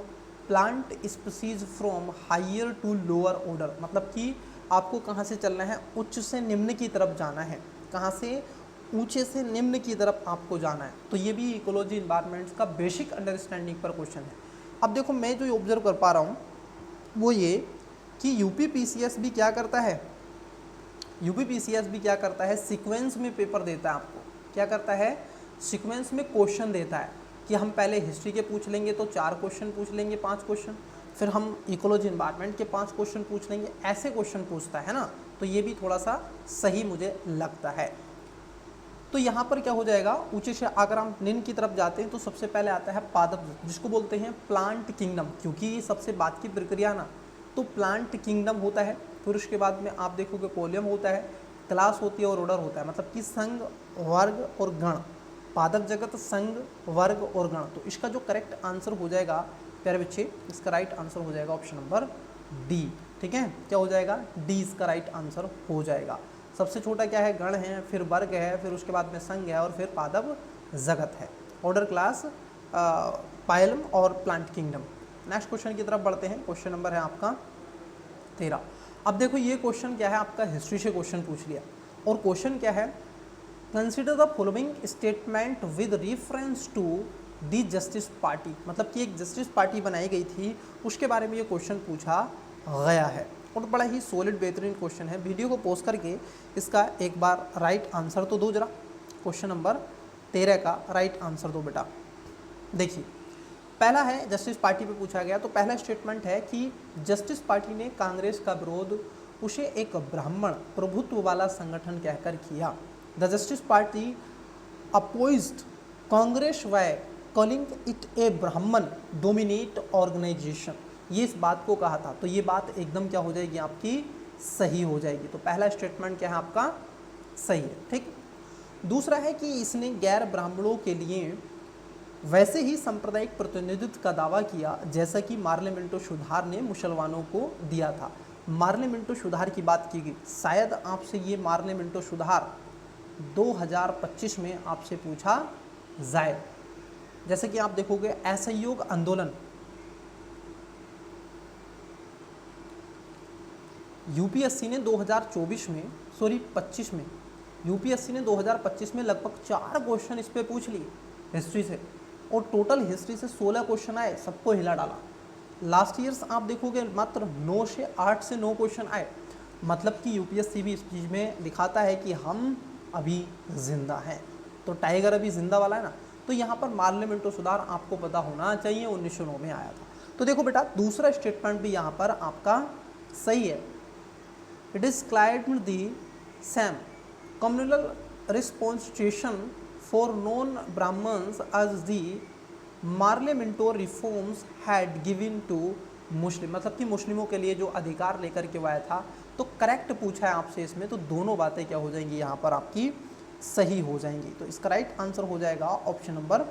plant species from higher to lower order. मतलब कि आपको कहाँ से चलना है, उच्च से निम्न की तरफ जाना है, कहाँ से ऊंचे से निम्न की तरफ आपको जाना है। तो ये भी इकोलॉजी इन्वायरमेंट्स का बेसिक अंडरस्टैंडिंग पर क्वेश्चन है। अब देखो मैं जो ऑब्जर्व कर पा रहा हूँ वो ये कि UPPCS भी क्या करता है, UPPCS भी क्या करता है, सीक्वेंस में पेपर देता है आपको। क्या करता है? सीक्वेंस में क्वेश्चन देता है कि हम पहले हिस्ट्री के पूछ लेंगे तो 4 क्वेश्चन पूछ लेंगे, 5 क्वेश्चन, फिर हम इकोलॉजी इन्वायरमेंट के 5 क्वेश्चन पूछ लेंगे, ऐसे क्वेश्चन पूछता है ना। तो ये भी थोड़ा सा सही मुझे लगता है। तो यहाँ पर क्या हो जाएगा, ऊंचे से अगर हम निम्न की तरफ जाते हैं तो सबसे पहले आता है पादप, जिसको बोलते हैं प्लांट किंगडम, क्योंकि ये सबसे बात की प्रक्रिया ना, तो प्लांट किंगडम होता है। फिर उसके बाद में आप देखोगे कोलियम होता है, क्लास होती है और ऑर्डर होता है, मतलब कि संघ, वर्ग और गण। पादप जगत, संघ, वर्ग और गण। तो इसका जो करेक्ट आंसर हो जाएगा प्यारे बच्चे, इसका राइट आंसर हो जाएगा ऑप्शन नंबर डी। ठीक है, क्या हो जाएगा? डी इसका राइट आंसर हो जाएगा। सबसे छोटा क्या है? गण है, फिर वर्ग है, फिर उसके बाद में संघ है और फिर पादप जगत है। ऑर्डर, क्लास, पाइलम और प्लांट किंगडम। नेक्स्ट क्वेश्चन की तरफ बढ़ते हैं। क्वेश्चन नंबर है आपका 13। अब देखो ये क्वेश्चन क्या है, आपका हिस्ट्री से क्वेश्चन पूछ लिया, और क्वेश्चन क्या है, consider the following statement with reference to the Justice Party, मतलब कि एक जस्टिस पार्टी बनाई गई थी, उसके बारे में ये क्वेश्चन पूछा गया है, और बड़ा ही सॉलिड बेहतरीन क्वेश्चन है। वीडियो को पॉज करके इसका एक बार राइट आंसर तो दो जरा, क्वेश्चन नंबर 13 का राइट आंसर दो बेटा। देखिए पहला है जस्टिस पार्टी पे पूछा गया, तो पहला स्टेटमेंट है कि जस्टिस पार्टी ने कांग्रेस का विरोध उसे एक ब्राह्मण प्रभुत्व वाला संगठन कहकर किया। The Justice Party opposed Congress by calling it a Brahmin dominate organisation, ये इस बात को कहा था, तो ये बात एकदम क्या हो जाएगी आपकी, सही हो जाएगी। तो पहला स्टेटमेंट क्या है आपका, सही है, ठीक। दूसरा है कि इसने गैर ब्राह्मणों के लिए वैसे ही सांप्रदायिक प्रतिनिधित्व का दावा किया जैसा कि मार्लिमेंटो सुधार ने मुसलमानों को दिया था। मार्लिमेंटो सुधार की बात की गई, शायद आपसे ये मार्लिमेंटो सुधार 2025 में आपसे पूछा जाए। जैसे कि आप देखोगे असहयोग आंदोलन यूपीएससी ने 2024 में, सॉरी 25 में, यूपीएससी ने 2025 में लगभग 4 क्वेश्चन इस पे पूछ लिए हिस्ट्री से, और टोटल हिस्ट्री से 16 क्वेश्चन आए, सबको हिला डाला। लास्ट ईयर्स आप देखोगे मात्र 9 से 8 से 9 क्वेश्चन आए, मतलब कि यूपीएससी भी इस चीज़ में दिखाता है कि हम अभी जिंदा हैं, तो टाइगर अभी जिंदा वाला है ना। तो यहाँ पर मार्लिमेंटो सुधार आपको पता होना चाहिए, 1909 में आया था। तो देखो बेटा दूसरा स्टेटमेंट भी यहाँ पर आपका सही है। It is claimed the same communal representation for non-Brahmins as the Parliamentary reforms had given to Muslim, मतलब कि मुस्लिमों के लिए जो अधिकार लेकर के आया था। तो करेक्ट पूछा है आपसे इसमें, तो दोनों बातें क्या हो जाएंगी यहाँ पर आपकी सही हो जाएंगी। तो इसका राइट आंसर हो जाएगा ऑप्शन नंबर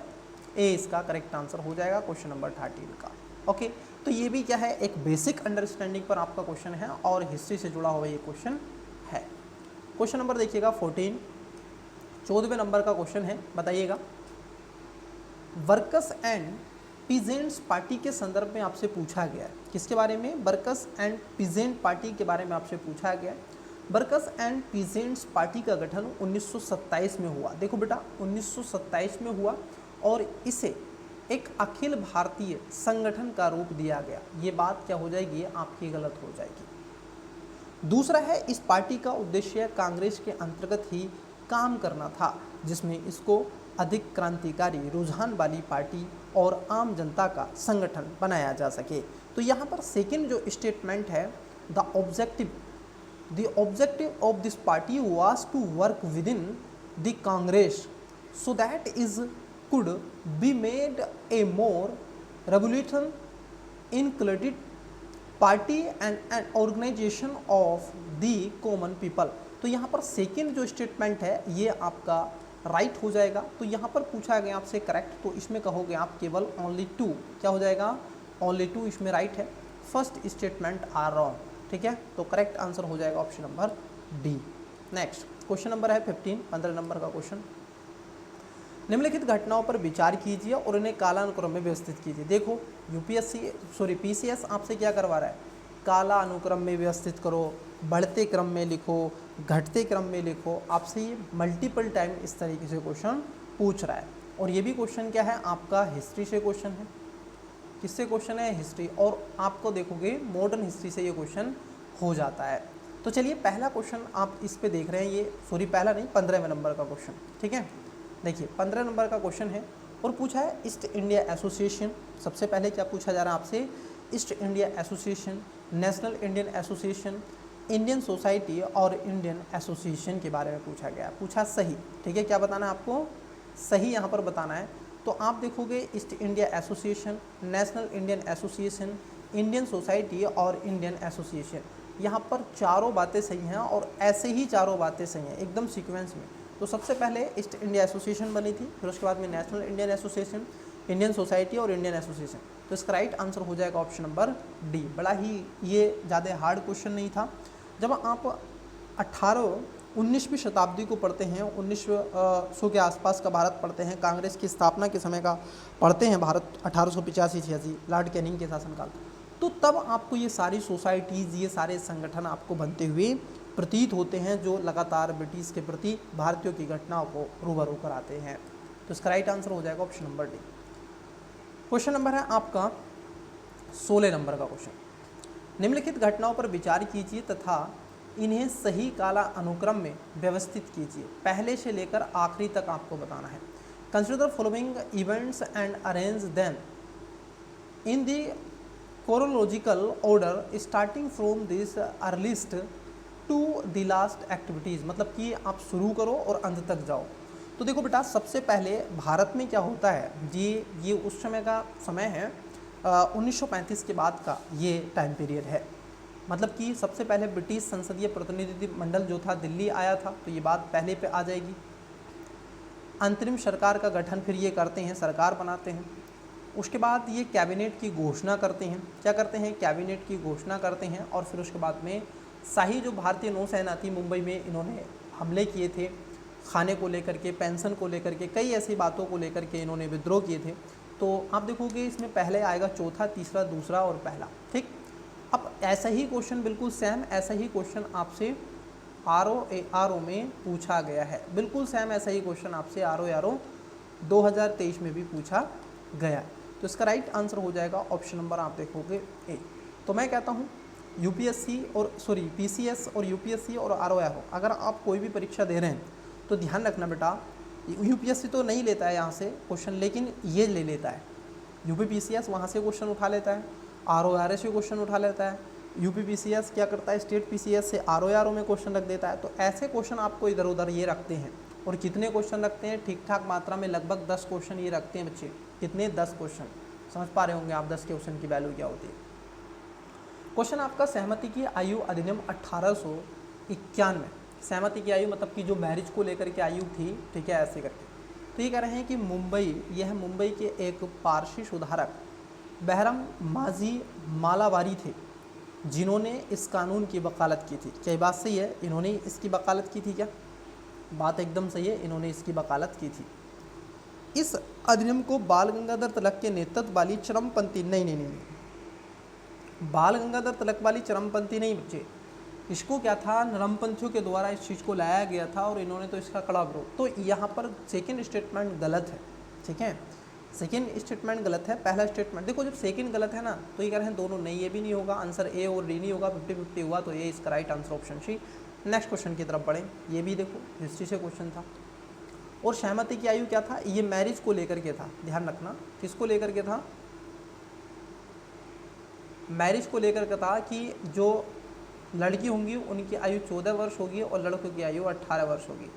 ए, इसका करेक्ट आंसर हो जाएगा क्वेश्चन नंबर 13 का। ओके, तो ये भी क्या है, एक बेसिक अंडरस्टैंडिंग पर आपका क्वेश्चन है और हिस्ट्री से जुड़ा हुआ ये क्वेश्चन है। क्वेश्चन नंबर देखिएगा 14, 14वें नंबर का क्वेश्चन है, बताइएगा। वर्कर्स एंड पीजेंट्स पार्टी के संदर्भ में आपसे पूछा गया है, किसके बारे में, वर्कर्स एंड पीजेंट पार्टी के बारे में आपसे पूछा गया है। वर्कर्स एंड पीजेंट्स पार्टी का गठन 1927 में हुआ। देखो बेटा 1927 में हुआ और इसे एक अखिल भारतीय संगठन का रूप दिया गया। ये बात क्या हो जाएगी, आपकी गलत हो जाएगी। दूसरा है, इस पार्टी का उद्देश्य कांग्रेस के अंतर्गत ही काम करना था, जिसमें इसको अधिक क्रांतिकारी रुझान वाली पार्टी और आम जनता का संगठन बनाया जा सके। तो यहाँ पर सेकंड जो स्टेटमेंट है, the objective of this party was to work with in the Congress so that is could be made a more revolution included party and an organisation of the common people. तो यहाँ पर second जो statement है ये आपका right हो जाएगा। तो यहाँ पर पूछा गया आपसे करेक्ट, तो इसमें कहोगे आप केवल ओनली 2, क्या हो जाएगा, ओनली 2 इसमें राइट है। फर्स्ट स्टेटमेंट आर रॉन्ग, ठीक है, तो करेक्ट आंसर हो जाएगा option number D. Next question number है 15, 15 नंबर का क्वेश्चन। निम्नलिखित घटनाओं पर विचार कीजिए और उन्हें कालानुक्रम में व्यवस्थित कीजिए। देखो पीसीएस आपसे क्या करवा रहा है, काला अनुक्रम में व्यवस्थित करो, बढ़ते क्रम में लिखो, घटते क्रम में लिखो। आपसे ये मल्टीपल टाइम इस तरीके से क्वेश्चन पूछ रहा है। और ये भी क्वेश्चन क्या है आपका, हिस्ट्री से क्वेश्चन है। किससे क्वेश्चन है, हिस्ट्री, और आपको देखोगे मॉडर्न हिस्ट्री से ये क्वेश्चन हो जाता है। तो चलिए पहला क्वेश्चन आप इस पे देख रहे हैं, ये सॉरी पहला नहीं 15वें नंबर का क्वेश्चन, ठीक है। देखिए 15 नंबर का क्वेश्चन है और पूछा है ईस्ट इंडिया एसोसिएशन। सबसे पहले क्या पूछा जा रहा है आपसे, east India association, national Indian association, Indian society और इंडियन एसोसिएशन के बारे में पूछा गया। पूछा सही, ठीक है, क्या बताना है आपको, सही यहाँ पर बताना है। तो आप देखोगे east India association, national Indian association, Indian society और इंडियन एसोसिएशन, यहाँ पर चारों बातें सही हैं और ऐसे ही चारों बातें सही हैं एकदम सीक्वेंस में। तो सबसे पहले ईस्ट इंडिया एसोसिएशन बनी थी, फिर उसके बाद में national Indian association, Indian society और इंडियन एसोसिएशन। तो इसका राइट आंसर हो जाएगा ऑप्शन नंबर डी। बड़ा ही ये ज़्यादा हार्ड क्वेश्चन नहीं था। जब आप 19वीं शताब्दी को पढ़ते हैं, 1900 के आसपास का भारत पढ़ते हैं, कांग्रेस की स्थापना के समय का पढ़ते हैं भारत 1885-86 लॉर्ड कैनिंग के शासनकाल, तो तब आपको ये सारी सोसाइटीज़, ये सारे संगठन आपको बनते हुए प्रतीत होते हैं, जो लगातार ब्रिटिश के प्रति भारतीयों की घटनाओं को रूबरू कराते हैं। तो इसका राइट आंसर हो जाएगा option number D. Question number है आपका 16 नंबर का क्वेश्चन। निम्नलिखित घटनाओं पर विचार कीजिए तथा इन्हें सही काला अनुक्रम में व्यवस्थित कीजिए। पहले से लेकर आखिरी तक आपको बताना है। Consider following events and arrange them in the chronological order starting from this earliest to the last activities। मतलब कि आप शुरू करो और अंत तक जाओ। तो देखो बेटा, सबसे पहले भारत में क्या होता है जी, ये उस समय का समय है 1935 के बाद का ये टाइम पीरियड है। मतलब कि सबसे पहले ब्रिटिश संसदीय प्रतिनिधिमंडल जो था दिल्ली आया था, तो ये बात पहले पे आ जाएगी। अंतरिम सरकार का गठन फिर ये करते हैं, सरकार बनाते हैं। उसके बाद ये कैबिनेट की घोषणा करते हैं। क्या करते हैं? कैबिनेट की घोषणा करते हैं। और फिर उसके बाद में शाही जो भारतीय नौसेना थी मुंबई में, इन्होंने हमले किए थे खाने को लेकर के, पेंशन को लेकर के, कई ऐसी बातों को लेकर के इन्होंने विद्रोह किए थे। तो आप देखोगे इसमें पहले आएगा चौथा, तीसरा, दूसरा और पहला। ठीक, अब ऐसा ही क्वेश्चन, बिल्कुल सेम ऐसा ही क्वेश्चन आपसे RO में पूछा गया है। बिल्कुल सेम ऐसा ही क्वेश्चन आपसे RO 2023 में भी पूछा गया है। तो इसका राइट आंसर हो जाएगा ऑप्शन नंबर आप देखोगे ए। तो मैं कहता हूँ PCS और UPSC और RO अगर आप कोई भी परीक्षा दे रहे हैं तो ध्यान रखना बेटा, UPSC तो नहीं लेता है यहाँ से क्वेश्चन, लेकिन ये ले लेता है। UPPCS वहाँ से क्वेश्चन उठा लेता है, RO से क्वेश्चन उठा लेता है। UPPCS क्या करता है, स्टेट PCS से RO में क्वेश्चन रख देता है। तो ऐसे क्वेश्चन आपको इधर उधर ये रखते हैं। और कितने क्वेश्चन रखते हैं? ठीक ठाक मात्रा में लगभग 10 क्वेश्चन ये रखते हैं बच्चे। कितने? 10 क्वेश्चन। समझ पा रहे होंगे आप 10 क्वेश्चन की वैल्यू क्या होती है। क्वेश्चन आपका, सहमति की आयु अधिनियम 1891। सहमति की आयु मतलब कि जो मैरिज को लेकर के आयु थी, ठीक है, ऐसे करके। तो ये कह रहे हैं कि मुंबई के एक पारसी सुधारक बहरम माजी मालावारी थे जिन्होंने इस कानून की वकालत की थी। क्या बात सही है? इन्होंने इसकी वकालत की थी क्या? बात एकदम सही है, इन्होंने इसकी वकालत की थी। इस अधिनियम को बाल गंगाधर तिलक के नेतृत्व वाली चरमपंथी नहीं, बाल गंगाधर तिलक वाली चरमपंथी नहीं बच्चे, इसको क्या था, नरमपंथियों के द्वारा इस चीज़ को लाया गया था और इन्होंने तो इसका कड़ा विरोध। तो यहाँ पर सेकेंड स्टेटमेंट गलत है। ठीक है, सेकेंड स्टेटमेंट गलत है। पहला स्टेटमेंट देखो, जब सेकेंड गलत है ना, तो ये कह रहे हैं दोनों नहीं, ये भी नहीं होगा, आंसर ए और डी नहीं होगा, 50-50 हुआ, तो ये इसका right answer option C. Next question की तरफ बढ़ें। ये भी देखो हिस्ट्री से क्वेश्चन था। और सहमति की आयु क्या था? ये मैरिज को लेकर के था। ध्यान रखना, किसको लेकर के था? मैरिज को लेकर के था कि जो लड़की होंगी उनकी आयु 14 वर्ष होगी और लड़कों की आयु 18 वर्ष होगी।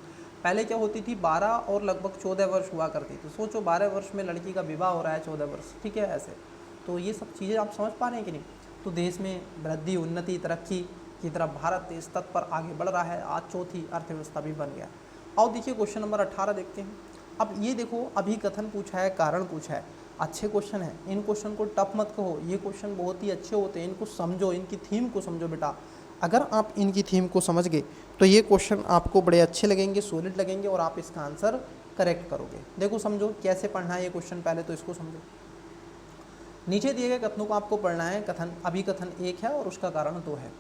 पहले क्या होती थी, 12 और लगभग 14 वर्ष हुआ करती थी। सोचो 12 वर्ष में लड़की का विवाह हो रहा है, 14 वर्ष, ठीक है ऐसे। तो ये सब चीज़ें आप समझ पा रहे हैं कि नहीं? तो देश में वृद्धि, उन्नति, तरक्की की तरफ भारत इस तट पर आगे बढ़ रहा है। आज चौथी अर्थव्यवस्था भी बन गया। आओ देखिए क्वेश्चन नंबर 18 देखते हैं। अब ये देखो, अभिकथन पूछा है, कारण पूछा है, अच्छे क्वेश्चन है। इन क्वेश्चन को टफ मत कहो, ये क्वेश्चन बहुत ही अच्छे होते हैं। इनको समझो, इनकी थीम को समझो बेटा। अगर आप इनकी थीम को समझ गए तो ये क्वेश्चन आपको बड़े अच्छे लगेंगे, सॉलिड लगेंगे और आप इसका आंसर करेक्ट करोगे। देखो समझो कैसे पढ़ना है ये क्वेश्चन, पहले तो इसको समझो। नीचे दिए गए कथनों को आपको पढ़ना है। कथन, अभिकथन 1 है और उसका कारण 2 है।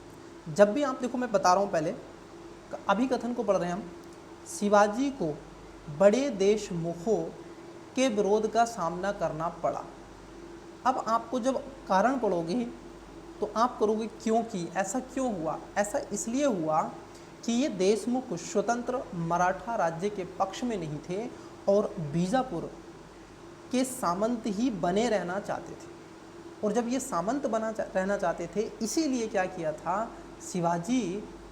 जब भी आप देखो, मैं बता रहा हूँ, पहले अभिकथन को पढ़ रहे हैं हम। शिवाजी को बड़े देशमुखों के विरोध का सामना करना पड़ा। अब आपको जब कारण पढ़ोगे तो आप करोगे क्योंकि, ऐसा क्यों हुआ? ऐसा इसलिए हुआ कि ये देशमुख स्वतंत्र मराठा राज्य के पक्ष में नहीं थे और बीजापुर के सामंत ही बने रहना चाहते थे। और जब ये सामंत रहना चाहते थे, इसीलिए क्या किया था, शिवाजी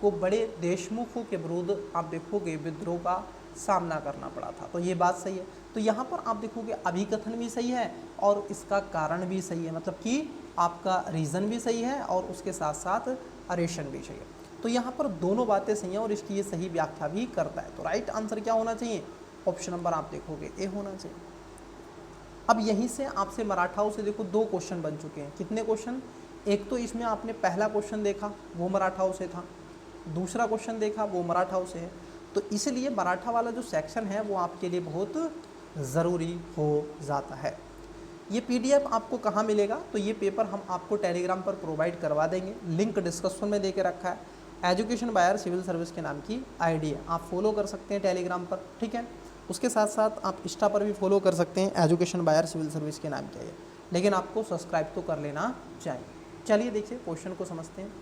को बड़े देशमुखों के विरुद्ध आप देखोगे विद्रोह का सामना करना पड़ा था। तो ये बात सही है। तो यहाँ पर आप देखोगे अभिकथन भी सही है और इसका कारण भी सही है, मतलब कि आपका रीज़न भी सही है और उसके साथ साथ अरेशन भी सही है। तो यहाँ पर दोनों बातें सही हैं और इसकी ये सही व्याख्या भी करता है। तो राइट आंसर क्या होना चाहिए? ऑप्शन नंबर आप देखोगे ए होना चाहिए। अब यहीं से आपसे मराठाओं से देखो 2 क्वेश्चन बन चुके हैं। कितने क्वेश्चन? एक तो इसमें आपने पहला क्वेश्चन देखा, वो मराठाओं से था। दूसरा क्वेश्चन देखा, वो मराठाओं से है। तो इसलिए मराठा वाला जो सेक्शन है वो आपके लिए बहुत ज़रूरी हो जाता है। ये पीडीएफ आपको कहाँ मिलेगा, तो ये पेपर हम आपको टेलीग्राम पर प्रोवाइड करवा देंगे, लिंक डिस्क्रिप्शन में देके रखा है। एजुकेशन बायर सिविल सर्विस के नाम की आईडी है, आप फॉलो कर सकते हैं टेलीग्राम पर, ठीक है। उसके साथ साथ आप इंस्टा पर भी फॉलो कर सकते हैं, एजुकेशन बायर सिविल सर्विस के नाम के है, लेकिन आपको सब्सक्राइब तो कर लेना चाहिए। चलिए देखिए क्वेश्चन को समझते हैं।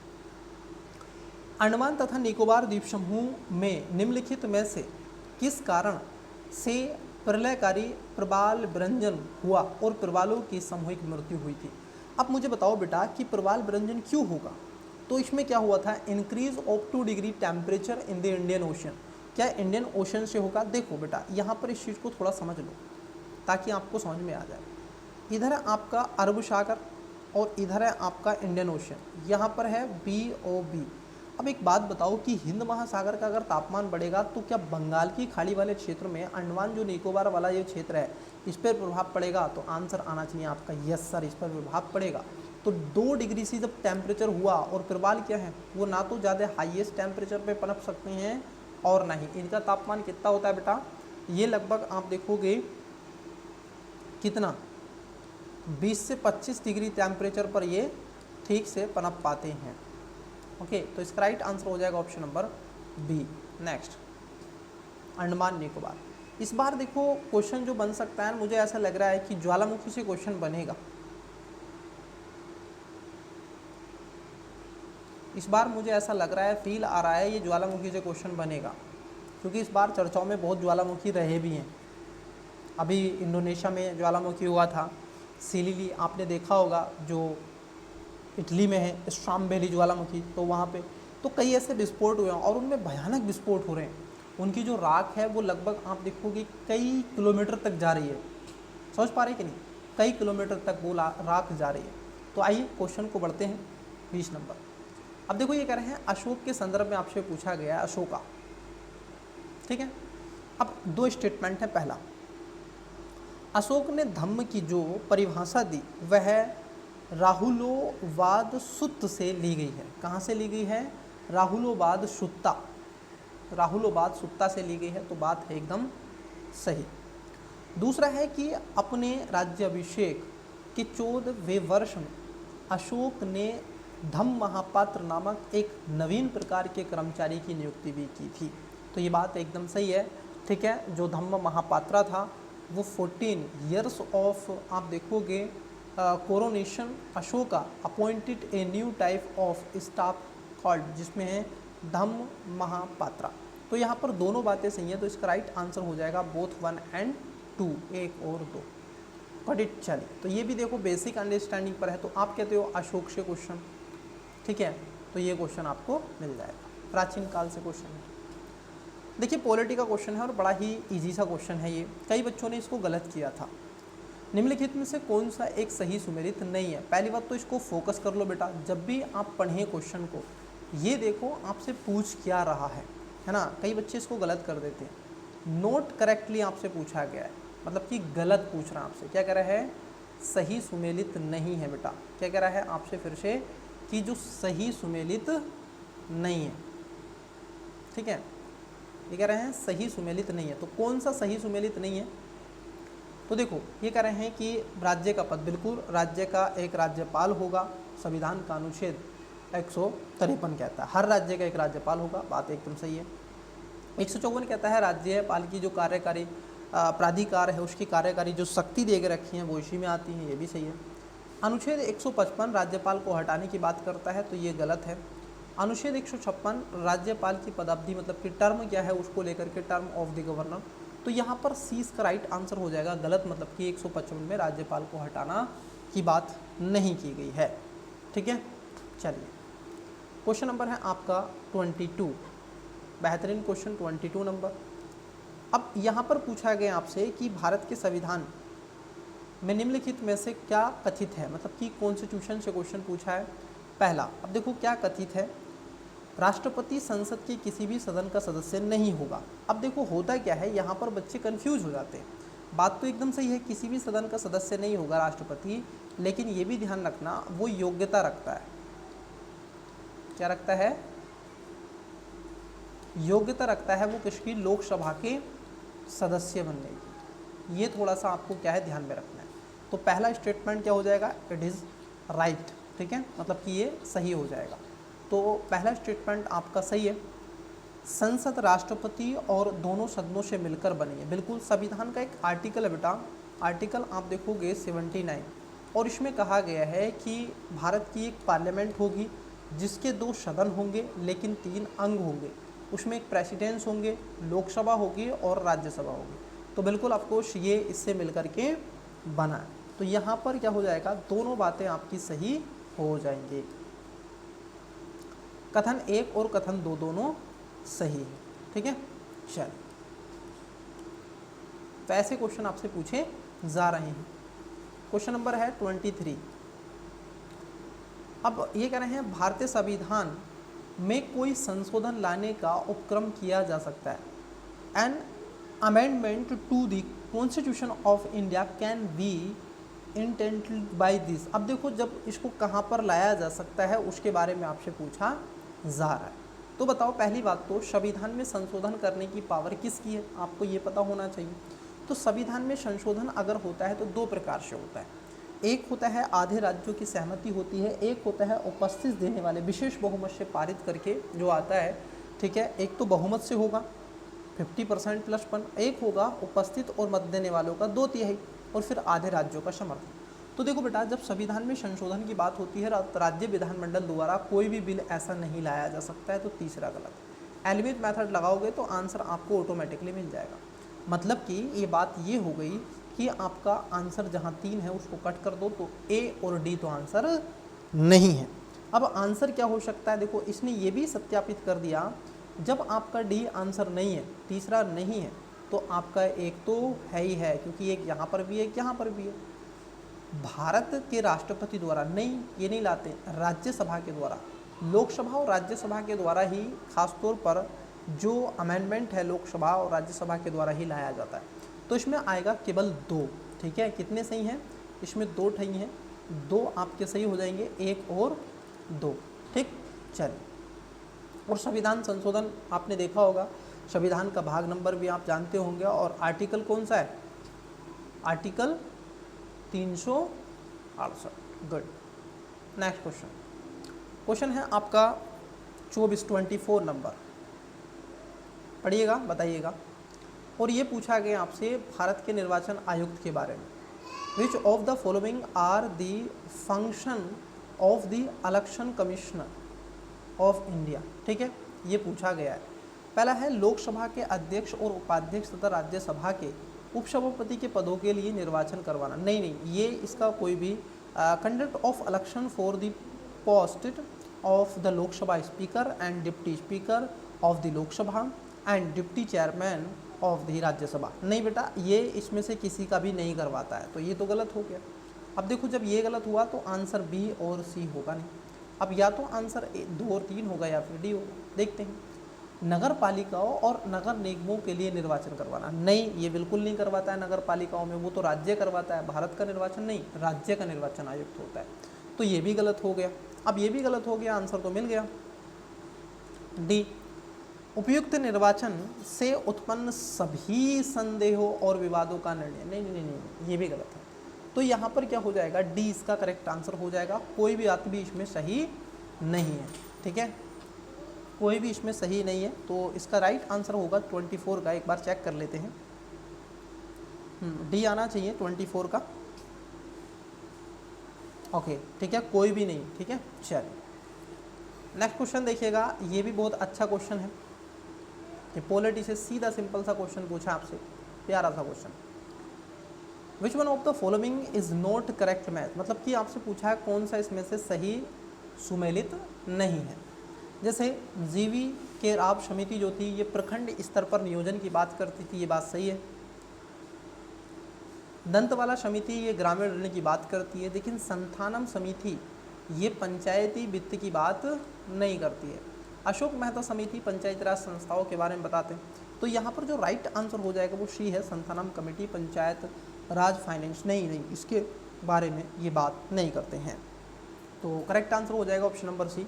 अंडमान तथा निकोबार द्वीप समूह में निम्नलिखित में से किस कारण से प्रलयकारी प्रवाल विरंजन हुआ और प्रवालों की सामूहिक मृत्यु हुई थी। अब मुझे बताओ बेटा कि प्रवाल विरंजन क्यों होगा, तो इसमें क्या हुआ था, increase of 2 degree temperature in the Indian ocean. क्या इंडियन ओशन से होगा? देखो बेटा यहाँ पर इस चीज़ को थोड़ा समझ लो ताकि आपको समझ में आ जाए। इधर है आपका अरब सागर और इधर है आपका इंडियन ओशन, यहाँ पर है BOB। अब एक बात बताओ कि हिंद महासागर का अगर तापमान बढ़ेगा तो क्या बंगाल की खाड़ी वाले क्षेत्र में अंडमान जो निकोबार वाला ये क्षेत्र है इस पर प्रभाव पड़ेगा? तो आंसर आना चाहिए आपका यस सर, इस पर प्रभाव पड़ेगा। तो 2 डिग्री से जब टेम्परेचर हुआ, और प्रवाल क्या है वो ना तो ज़्यादा हाईएस्ट टेम्परेचर पे पनप सकते हैं और ना ही इनका तापमान कितना होता है बेटा, ये लगभग आप देखोगे कितना 20 से 25 डिग्री टेम्परेचर पर ये ठीक से पनप पाते हैं। ओके, तो इसका राइट आंसर हो जाएगा option number B. Next Andaman Nicobar. इस बार देखो क्वेश्चन जो बन सकता है, मुझे ऐसा लग रहा है कि ज्वालामुखी से क्वेश्चन बनेगा। इस बार मुझे ऐसा लग रहा है, फील आ रहा है ये ज्वालामुखी से क्वेश्चन बनेगा, क्योंकि इस बार चर्चाओं में बहुत ज्वालामुखी रहे भी हैं। अभी इंडोनेशिया में ज्वालामुखी हुआ था, सिलिली आपने देखा होगा जो इटली में है स्ट्राम वैली ज्वालामुखी, तो वहाँ पे तो कई ऐसे विस्फोट हुए हैं और उनमें भयानक विस्फोट हो रहे हैं। उनकी जो राख है वो लगभग आप देखोगे कई किलोमीटर तक जा रही है, समझ पा रहे हैं कि नहीं, कई किलोमीटर तक वो राख जा रही है। तो आइए क्वेश्चन को बढ़ते हैं 20 नंबर। अब देखो ये कह रहे हैं अशोक के संदर्भ में आपसे पूछा गया है अशोका, ठीक है। अब 2 स्टेटमेंट है। पहला, अशोक ने धम्म की जो परिभाषा दी वह राहुलोवाद सुत्त से ली गई है। कहाँ से ली गई है? राहुलोवाद सुत्ता, राहुलोवाद सुत्ता से ली गई है, तो बात है एकदम सही। दूसरा है कि अपने राज्याभिषेक के 14वें वर्ष में अशोक ने धम्म महापात्र नामक एक नवीन प्रकार के कर्मचारी की नियुक्ति भी की थी, तो ये बात एकदम सही है, ठीक है। जो धम्म महापात्रा था वो 14 ईयर्स ऑफ आप देखोगे coronation Ashoka appointed a new type of staff called, जिसमें है धम्म महापात्रा। तो यहाँ पर दोनों बातें सही हैं, तो इसका राइट आंसर हो जाएगा बोथ 1 और 2, 1 और 2। Got it. चलिए, तो ये भी देखो बेसिक अंडरस्टैंडिंग पर है, तो आप कहते हो अशोक से क्वेश्चन, ठीक है, तो ये क्वेश्चन आपको मिल जाएगा। प्राचीन काल से क्वेश्चन है। देखिए पॉलिटी का क्वेश्चन है और बड़ा ही ईजी सा क्वेश्चन है ये, कई बच्चों ने इसको गलत किया था। निम्नलिखित में से कौन सा एक सही सुमेलित नहीं है? पहली बात तो इसको फोकस कर लो बेटा, जब भी आप पढ़ें क्वेश्चन को ये देखो आपसे पूछ क्या रहा है ना। कई बच्चे इसको गलत कर देते हैं। नोट करेक्टली आपसे पूछा गया है, मतलब कि गलत पूछ रहा है आपसे। क्या कह रहा है? सही सुमेलित नहीं है बेटा। क्या कह रहा है आपसे फिर से कि जो सही सुमेलित नहीं है, ठीक है, ये कह रहे हैं सही सुमेलित नहीं है। तो कौन सा सही सुमेलित नहीं है? तो देखो ये कह रहे हैं कि राज्य का पद, बिल्कुल राज्य का एक राज्यपाल होगा, संविधान का अनुच्छेद 153 कहता है हर राज्य का एक राज्यपाल होगा, बात एकदम सही है। 154 कहता है राज्यपाल की जो कार्यकारी प्राधिकार है उसकी कार्यकारी जो शक्ति दे के रखी है वो इसी में आती है, ये भी सही है। अनुच्छेद 155 राज्यपाल को हटाने की बात करता है, तो ये गलत है। अनुच्छेद 156 राज्यपाल की पदावधि मतलब कि टर्म क्या है उसको लेकर के, टर्म ऑफ द गवर्नर, तो यहाँ पर सी इसका राइट आंसर हो जाएगा गलत, मतलब कि 155 में राज्यपाल को हटाना की बात नहीं की गई है, ठीक है। चलिए क्वेश्चन नंबर है आपका 22, बेहतरीन क्वेश्चन 22 नंबर। अब यहाँ पर पूछा गया आपसे कि भारत के संविधान में निम्नलिखित में से क्या कथित है, मतलब कि कॉन्स्टिट्यूशन से क्वेश्चन पूछा है। पहला, अब देखो क्या कथित है, राष्ट्रपति संसद के किसी भी सदन का सदस्य नहीं होगा। अब देखो होता क्या है, यहाँ पर बच्चे कंफ्यूज हो जाते हैं। बात तो एकदम सही है, किसी भी सदन का सदस्य नहीं होगा राष्ट्रपति, लेकिन ये भी ध्यान रखना वो योग्यता रखता है। क्या रखता है? योग्यता रखता है वो किसकी? लोकसभा के सदस्य बनने की। ये थोड़ा सा आपको क्या है ध्यान में रखना है। तो पहला स्टेटमेंट क्या हो जाएगा, इट इज़ राइट, ठीक है, मतलब कि ये सही हो जाएगा। तो पहला स्टेटमेंट आपका सही है। संसद राष्ट्रपति और दोनों सदनों से मिलकर बनी है, बिल्कुल। संविधान का एक आर्टिकल है बेटा, आर्टिकल आप देखोगे 79, और इसमें कहा गया है कि भारत की एक पार्लियामेंट होगी जिसके 2 सदन होंगे लेकिन 3 अंग होंगे। उसमें एक प्रेसिडेंस होंगे, लोकसभा होगी और राज्यसभा होगी। तो बिल्कुल आपको ये इससे मिलकर के बना है। तो यहाँ पर क्या हो जाएगा, दोनों बातें आपकी सही हो जाएंगी। कथन 1 और कथन 2 दोनों सही है, ठीक है। चलिए, तो ऐसे क्वेश्चन आपसे पूछे जा रहे हैं। क्वेश्चन नंबर है 23। अब ये कह रहे हैं भारतीय संविधान में कोई संशोधन लाने का उपक्रम किया जा सकता है। An amendment to the constitution of India can be intended by this. अब देखो, जब इसको कहाँ पर लाया जा सकता है उसके बारे में आपसे पूछा जा रहा है। तो बताओ, पहली बात तो संविधान में संशोधन करने की पावर किसकी है, आपको ये पता होना चाहिए। तो संविधान में संशोधन अगर होता है तो 2 प्रकार से होता है। एक होता है आधे राज्यों की सहमति होती है, एक होता है उपस्थित देने वाले विशेष बहुमत से पारित करके जो आता है, ठीक है। एक तो बहुमत से होगा 50% प्लस 1, एक होगा उपस्थित और मत देने वालों का 2/3, और फिर आधे राज्यों का समर्थन। तो देखो बेटा, जब संविधान में संशोधन की बात होती है राज्य विधानमंडल द्वारा कोई भी बिल ऐसा नहीं लाया जा सकता है, तो तीसरा गलत। एलिमेंट मेथड लगाओगे तो आंसर आपको ऑटोमेटिकली मिल जाएगा। मतलब कि ये बात ये हो गई कि आपका आंसर जहाँ 3 है उसको कट कर दो, तो ए और डी तो आंसर नहीं है। अब आंसर क्या हो सकता है, देखो इसने ये भी सत्यापित कर दिया, जब आपका डी आंसर नहीं है, तीसरा नहीं है, तो आपका एक तो है ही है, क्योंकि एक यहाँ पर भी है, एक यहाँ पर भी है। भारत के राष्ट्रपति द्वारा नहीं, ये नहीं लाते, राज्यसभा के द्वारा, लोकसभा और राज्यसभा के द्वारा ही खासतौर पर जो अमेंडमेंट है लोकसभा और राज्यसभा के द्वारा ही लाया जाता है। तो इसमें आएगा केवल 2, ठीक है। कितने सही हैं, इसमें 2 सही हैं, 2 आपके सही हो जाएंगे, 1 और 2, ठीक। चलिए, और संविधान संशोधन आपने देखा होगा, संविधान का भाग नंबर भी आप जानते होंगे, और आर्टिकल कौन सा है, article 368। Good. Next question, question है आपका 24 नंबर, पढ़िएगा, बताइएगा। और ये पूछा गया आपसे भारत के निर्वाचन आयुक्त के बारे में। Which of the following are the function of the election commissioner of India, ठीक है, ये पूछा गया है। पहला है लोकसभा के अध्यक्ष और उपाध्यक्ष तथा राज्यसभा के उपसभापति के पदों के लिए निर्वाचन करवाना। नहीं, ये इसका कोई भी conduct of election for the post of the Lok Sabha speaker and deputy speaker of the Lok Sabha and deputy chairman of the Rajya Sabha. नहीं बेटा, ये इसमें से किसी का भी नहीं करवाता है, तो ये तो गलत हो गया। अब देखो, जब ये गलत हुआ तो आंसर बी और सी होगा नहीं। अब या तो आंसर 2 और 3 होगा या फिर डी होगा। देखते हैं, नगर पालिकाओं और नगर निगमों के लिए निर्वाचन करवाना। नहीं, ये बिल्कुल नहीं करवाता है नगर पालिकाओं में, वो तो राज्य करवाता है, भारत का निर्वाचन नहीं, राज्य का निर्वाचन आयुक्त होता है। तो ये भी गलत हो गया। अब ये भी गलत हो गया, आंसर तो मिल गया डी। उपयुक्त निर्वाचन से उत्पन्न सभी संदेहों और विवादों का निर्णय। नहीं नहीं नहीं, ये भी गलत है। तो यहाँ पर क्या हो जाएगा, डी इसका करेक्ट आंसर हो जाएगा। कोई भी बात भी इसमें सही नहीं है, ठीक है, कोई भी इसमें सही नहीं है। तो इसका राइट आंसर होगा 24 का। एक बार चेक कर लेते हैं, डी आना चाहिए 24 का। ओके, ठीक है, कोई भी नहीं, ठीक है। चलिए, नेक्स्ट क्वेश्चन देखिएगा, ये भी बहुत अच्छा क्वेश्चन है। ये पॉलिटी से सीधा सिंपल सा क्वेश्चन पूछा आपसे, प्यारा सा question. Which one of the following is not correct match, मतलब कि आपसे पूछा है कौन सा इसमें से सही सुमेलित नहीं है। जैसे जीवी के राव समिति जो थी ये प्रखंड स्तर पर नियोजन की बात करती थी, ये बात सही है। दंतवाला समिति ये ग्रामीण ऋण की बात करती है, लेकिन संथानम समिति ये पंचायती वित्त की बात नहीं करती है। अशोक मेहता समिति पंचायती राज संस्थाओं के बारे में बताते हैं। तो यहाँ पर जो राइट आंसर हो जाएगा वो सी है, संथानम कमेटी पंचायत राज फाइनेंस। नहीं, इसके बारे में ये बात नहीं करते हैं। तो करेक्ट आंसर हो जाएगा option number C.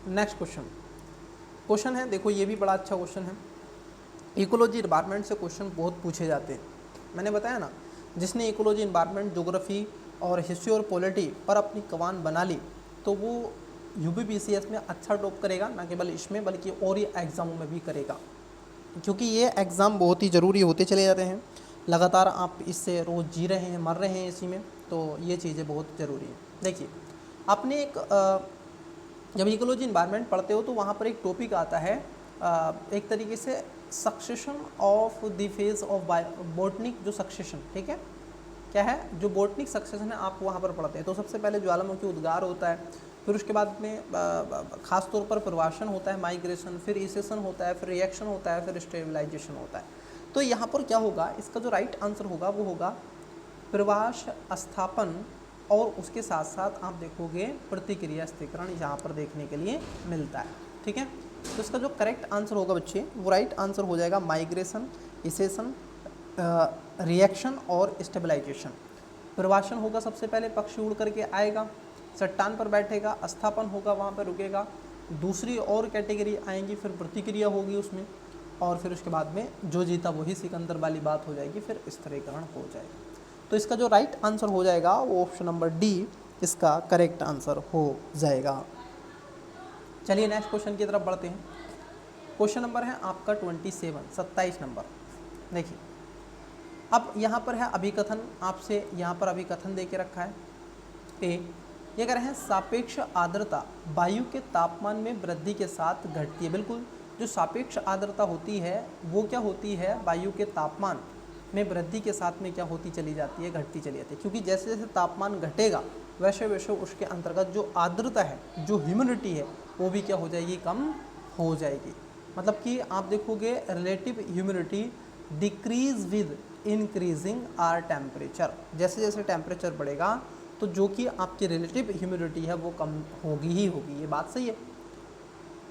Next question, question है, देखो ये भी बड़ा अच्छा क्वेश्चन है। इकोलॉजी इन्वायरमेंट से क्वेश्चन बहुत पूछे जाते हैं। मैंने बताया ना, जिसने इकोलॉजी इन्वायरमेंट ज्योग्राफी और हिस्ट्री और पॉलिटी पर अपनी कमान बना ली तो वो यूपीपीसीएस में अच्छा टॉप करेगा, ना केवल इसमें बल्कि और ये एग्ज़ामों में भी करेगा, क्योंकि ये एग्ज़ाम बहुत ही ज़रूरी होते चले जाते हैं। लगातार आप इससे रोज़ जी रहे हैं, मर रहे हैं इसी में, तो ये चीज़ें बहुत ज़रूरी हैं। देखिए, आपने जब इकोलॉजी इन्वायरमेंट पढ़ते हो तो वहाँ पर एक टॉपिक आता है एक तरीके से succession of the phase of botanic, जो सक्सेशन, ठीक है, क्या है, जो बोटनिक सक्सेशन है आप वहाँ पर पढ़ते हैं। तो सबसे पहले ज्वालामुखी उद्गार होता है, फिर उसके बाद में खास तौर पर प्रवासन होता है, माइग्रेशन, फिर इसेशन होता है, फिर रिएक्शन होता है, फिर स्टेबलाइजेशन होता है। तो यहाँ पर क्या होगा, इसका जो राइट आंसर होगा वो होगा प्रवास स्थापन, और उसके साथ साथ आप देखोगे प्रतिक्रिया स्थिरीकरण यहाँ पर देखने के लिए मिलता है, ठीक है। तो इसका जो करेक्ट आंसर होगा बच्चे, वो राइट आंसर हो जाएगा माइग्रेशन, इसेशन, रिएक्शन और स्टेबलाइजेशन। प्रवासन होगा सबसे पहले, पक्षी उड़ करके आएगा, चट्टान पर बैठेगा, स्थापन होगा, वहाँ पर रुकेगा, दूसरी और कैटेगरी आएंगी, फिर प्रतिक्रिया होगी उसमें, और फिर उसके बाद में जो जीता वही सिकंदर वाली बात हो जाएगी, फिर स्थिरीकरण हो जाएगा। तो इसका जो राइट आंसर हो जाएगा वो ऑप्शन नंबर डी इसका करेक्ट आंसर हो जाएगा। चलिए नेक्स्ट क्वेश्चन की तरफ बढ़ते हैं। क्वेश्चन नंबर है आपका 27 नंबर। देखिए, अब यहाँ पर है अभिकथन, आपसे यहाँ पर अभिकथन दे के रखा है। ये कह रहे हैं सापेक्ष आर्द्रता वायु के तापमान में वृद्धि के साथ घटती है। बिल्कुल, जो सापेक्ष आर्द्रता होती है वो क्या होती है, वायु के तापमान में वृद्धि के साथ में क्या होती चली जाती है, घटती चली जाती है, क्योंकि जैसे जैसे तापमान घटेगा वैसे वैसे उसके अंतर्गत जो आर्द्रता है, जो ह्यूमिडिटी है, वो भी क्या हो जाएगी, कम हो जाएगी। मतलब कि आप देखोगे relative humidity decrease with increasing air temperature, जैसे जैसे टेम्परेचर बढ़ेगा तो जो कि आपकी रिलेटिव ह्यूमिडिटी है वो कम होगी ही होगी। ये बात सही है।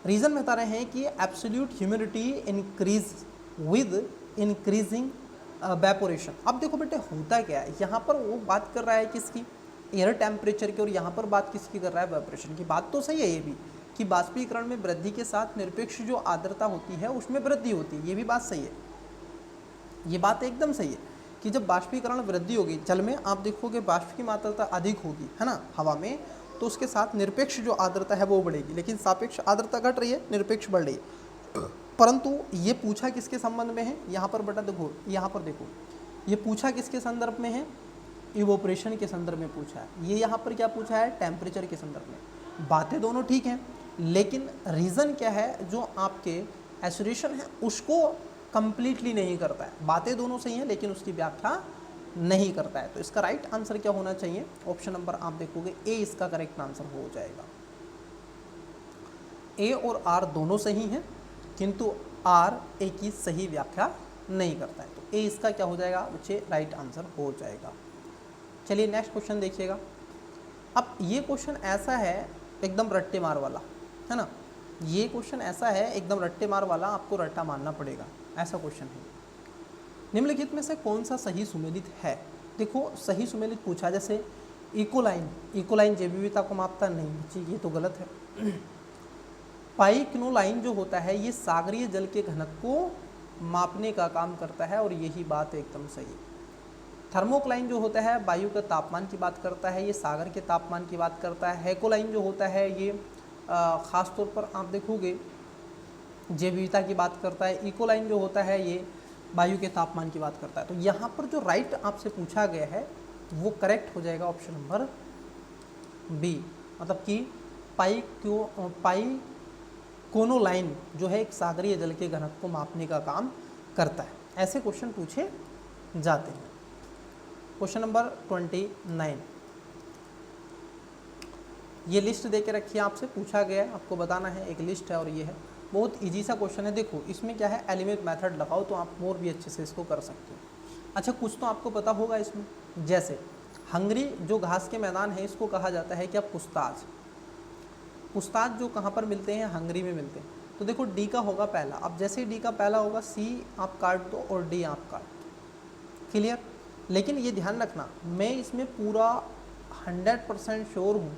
रीज़न बता रहे हैं कि absolute humidity increase with increasing evaporation. अब देखो बेटे होता क्या है, यहाँ पर वो बात कर रहा है किसकी, एयर टेम्परेचर की, और यहाँ पर बात किसकी कर रहा है, वेपोरेशन की। बात तो सही है ये भी कि बाष्पीकरण में वृद्धि के साथ निरपेक्ष जो आर्द्रता होती है उसमें वृद्धि होती है, ये भी बात सही है। ये बात एकदम सही है कि जब बाष्पीकरण वृद्धि होगी, जल में आप देखोगे बाष्प की मात्रा अधिक होगी, है ना, हवा में, तो उसके साथ निरपेक्ष जो आर्द्रता है वो बढ़ेगी। लेकिन सापेक्ष आर्द्रता घट रही है, निरपेक्ष बढ़ रही है। परंतु ये पूछा किसके संबंध में है, यहाँ पर बेटा देखो, यहाँ पर देखो, ये पूछा किसके संदर्भ में है, इवोपरेशन के संदर्भ में पूछा है। ये यहाँ पर क्या पूछा है, टेम्परेचर के संदर्भ में। बातें दोनों ठीक हैं, लेकिन रीज़न क्या है, जो आपके एसोरेशन है उसको कंप्लीटली नहीं करता है। बातें दोनों सही हैं लेकिन उसकी व्याख्या नहीं करता है। तो इसका राइट आंसर क्या होना चाहिए, ऑप्शन नंबर आप देखोगे ए इसका करेक्ट आंसर हो जाएगा। ए और आर दोनों सही हैं, किंतु आर ए की सही व्याख्या नहीं करता है। तो ए इसका क्या हो जाएगा बच्चे, राइट आंसर हो जाएगा। चलिए नेक्स्ट क्वेश्चन देखिएगा। अब ये क्वेश्चन ऐसा है एकदम रट्टे मार वाला, है ना, ये क्वेश्चन ऐसा है एकदम रट्टे मार वाला, आपको रट्टा मारना पड़ेगा, ऐसा क्वेश्चन है। निम्नलिखित में से कौन सा सही सुमेलित है। देखो सही सुमेलित पूछा, जैसे इकोलाइन जैव विविधता को मापता नहीं बच्ची, ये तो गलत है। पाइक्नोलाइन जो होता है ये सागरीय जल के घनत्व को मापने का काम करता है, और यही बात एकदम सही है। थर्मोक्लाइन जो होता है वायु के तापमान की बात करता है, ये सागर के तापमान की बात करता है। हेकोलाइन जो होता है ये ख़ास तौर पर आप देखोगे जैव विविधता की बात करता है। इकोलाइन जो होता है ये वायु के तापमान की बात करता है। तो यहाँ पर जो राइट आपसे पूछा गया है वो करेक्ट हो जाएगा ऑप्शन नंबर बी, मतलब कि पाइकोनोलाइन जो है एक सागरीय जल के घनत्व को मापने का काम करता है। ऐसे क्वेश्चन पूछे जाते हैं। क्वेश्चन नंबर 29, ये लिस्ट दे के रखिए, आपसे पूछा गया है, आपको बताना है, एक लिस्ट है और ये है। बहुत इजी सा क्वेश्चन है। देखो इसमें क्या है, एलिमेंट मेथड लगाओ तो आप और भी अच्छे से इसको कर सकते हो। अच्छा कुछ तो आपको पता होगा इसमें, जैसे हंगरी जो घास के मैदान है इसको कहा जाता है क्या, पुस्ताज। पुस्ताज जो कहाँ पर मिलते हैं, हंगरी में मिलते हैं। तो देखो डी का होगा पहला, अब जैसे ही डी का पहला होगा सी आप काट दो और डी आप काट दो, क्लियर। लेकिन ये ध्यान रखना, मैं इसमें पूरा 100% श्योर हूँ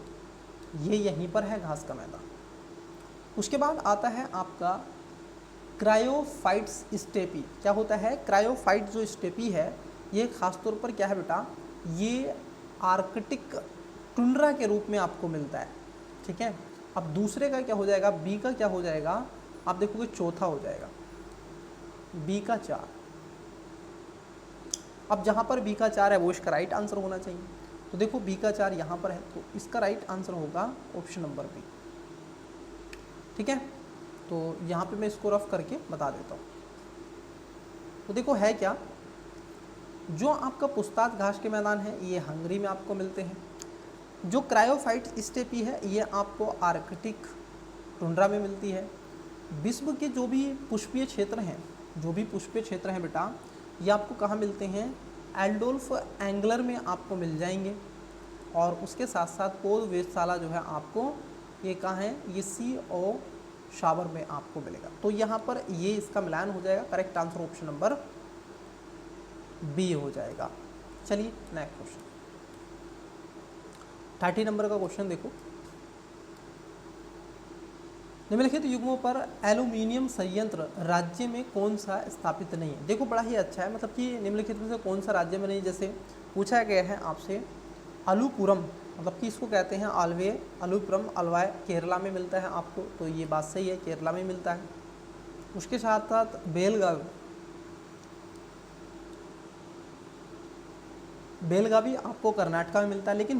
ये यहीं पर है घास का मैदान। उसके बाद आता है आपका क्रायोफाइट्स स्टेपी। क्या होता है? क्रायोफाइट जो स्टेपी है ये खासतौर पर क्या है बेटा, ये आर्कटिक टुंड्रा के रूप में आपको मिलता है, ठीक है। अब दूसरे का क्या हो जाएगा, बी का क्या हो जाएगा, आप देखोगे चौथा हो जाएगा, बी का 4। अब जहाँ पर बी का 4 है वो इसका राइट आंसर होना चाहिए। तो देखो बी का 4 यहाँ पर है, तो इसका राइट आंसर होगा ऑप्शन नंबर बी, ठीक है। तो यहाँ पे मैं इसको रफ करके बता देता हूँ। तो देखो है क्या, जो आपका पुस्तात घास के मैदान है ये हंगरी में आपको मिलते हैं। जो क्रायोफाइट स्टेपी है ये आपको आर्कटिक टुंड्रा में मिलती है। विश्व के जो भी पुष्पीय क्षेत्र हैं, बेटा ये आपको कहाँ मिलते हैं, एल्डोल्फ एंगलर में आपको मिल जाएंगे। और उसके साथ साथ पोल वेधशाला जो है आपको ये कहाँ है, ये CO शावर में आपको मिलेगा। तो यहाँ पर ये इसका मिलान हो जाएगा, correct answer option number B हो जाएगा। चलिए नेक्स्ट क्वेश्चन 30 नंबर का क्वेश्चन देखो। निम्नलिखित युग्मों पर एल्यूमिनियम संयंत्र राज्य में कौन सा स्थापित नहीं है। देखो बड़ा ही अच्छा है, मतलब कि निम्नलिखित में से कौन सा राज्य में नहीं, जैसे पूछा गया है आपसे अलुपुरम, मतलब कि इसको कहते हैं आल्वे, अलुपुरम अलवाय केरला में मिलता है आपको, तो ये बात सही है, केरला में मिलता है। उसके साथ साथ बेलगावी आपको कर्नाटका में मिलता है। लेकिन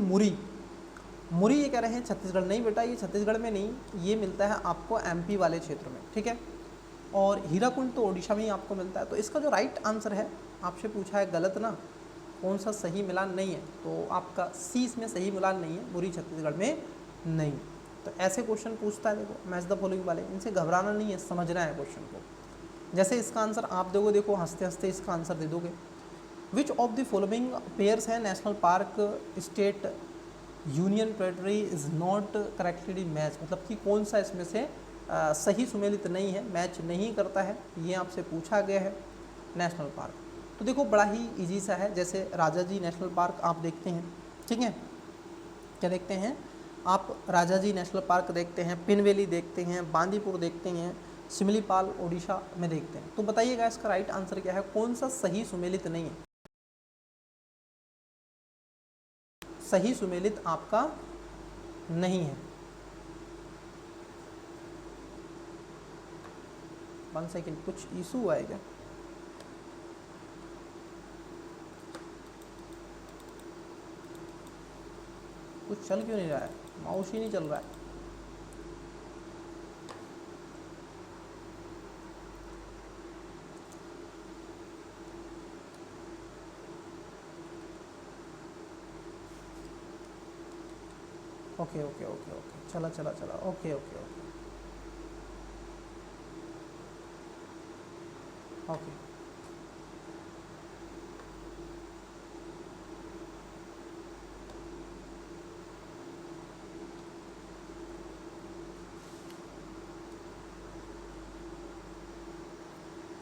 मुरी ये कह रहे हैं छत्तीसगढ़, नहीं बेटा ये छत्तीसगढ़ में नहीं, ये मिलता है आपको MP वाले क्षेत्र में, ठीक है। और हीराकुंड तो ओडिशा में ही आपको मिलता है। तो इसका जो राइट आंसर है, आपसे पूछा है गलत ना, कौन सा सही मिलान नहीं है, तो आपका सी इसमें सही मिलान नहीं है, मुरी छत्तीसगढ़ में नहीं। तो ऐसे क्वेश्चन पूछता है, देखो मैच द फॉलोइंग वाले, इनसे घबराना नहीं है, समझना है क्वेश्चन को। जैसे इसका आंसर आप दोगे, देखो हंसते हंसते इसका आंसर दे दोगे। Which of the following pairs है national park state union territory is not correctly match, मतलब कि कौन सा इसमें से सही सुमेलित नहीं है, मैच नहीं करता है, ये आपसे पूछा गया है नेशनल पार्क। तो देखो बड़ा ही इजी सा है, जैसे राजाजी नेशनल पार्क आप देखते हैं, ठीक है, क्या देखते हैं आप, राजाजी नेशनल पार्क देखते हैं, पिन वैली देखते हैं, बांदीपुर देखते हैं, सिमलीपाल ओडिशा में देखते हैं। तो बताइएगा इसका राइट आंसर क्या है, कौन सा सही सुमेलित नहीं है, सही सुमेलित आपका नहीं है। 1 सेकेंड, कुछ इशू हुआ है क्या? कुछ चल क्यों नहीं रहा है, माउस ही नहीं चल रहा है। ओके ओके ओके ओके, चला चला चला, okay okay okay okay.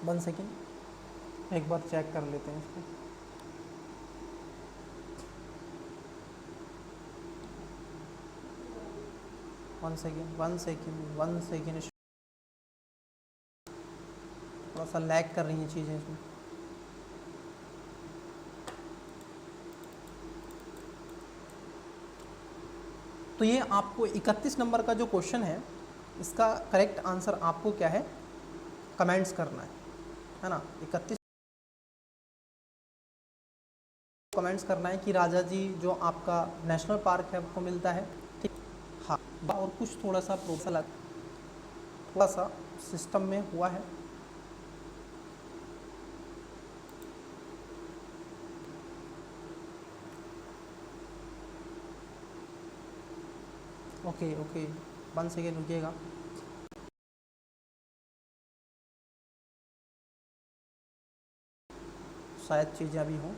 One second, एक बार चेक कर लेते हैं इसको। वन सेकेंड, थोड़ा सा लैग कर रही हैं चीज़ें इसमें। तो ये आपको 31 नंबर का जो क्वेश्चन है, इसका करेक्ट आंसर आपको क्या है, कमेंट्स करना है ना। 31 कमेंट्स करना है कि राजा जी जो आपका नेशनल पार्क है आपको मिलता है, ठीक। हाँ, और कुछ थोड़ा सा प्रोसेस थोड़ा सा सिस्टम में हुआ है। ओके ओके, 1 सेकेंड रुकिएगा। शायद चीज़ें अभी हों।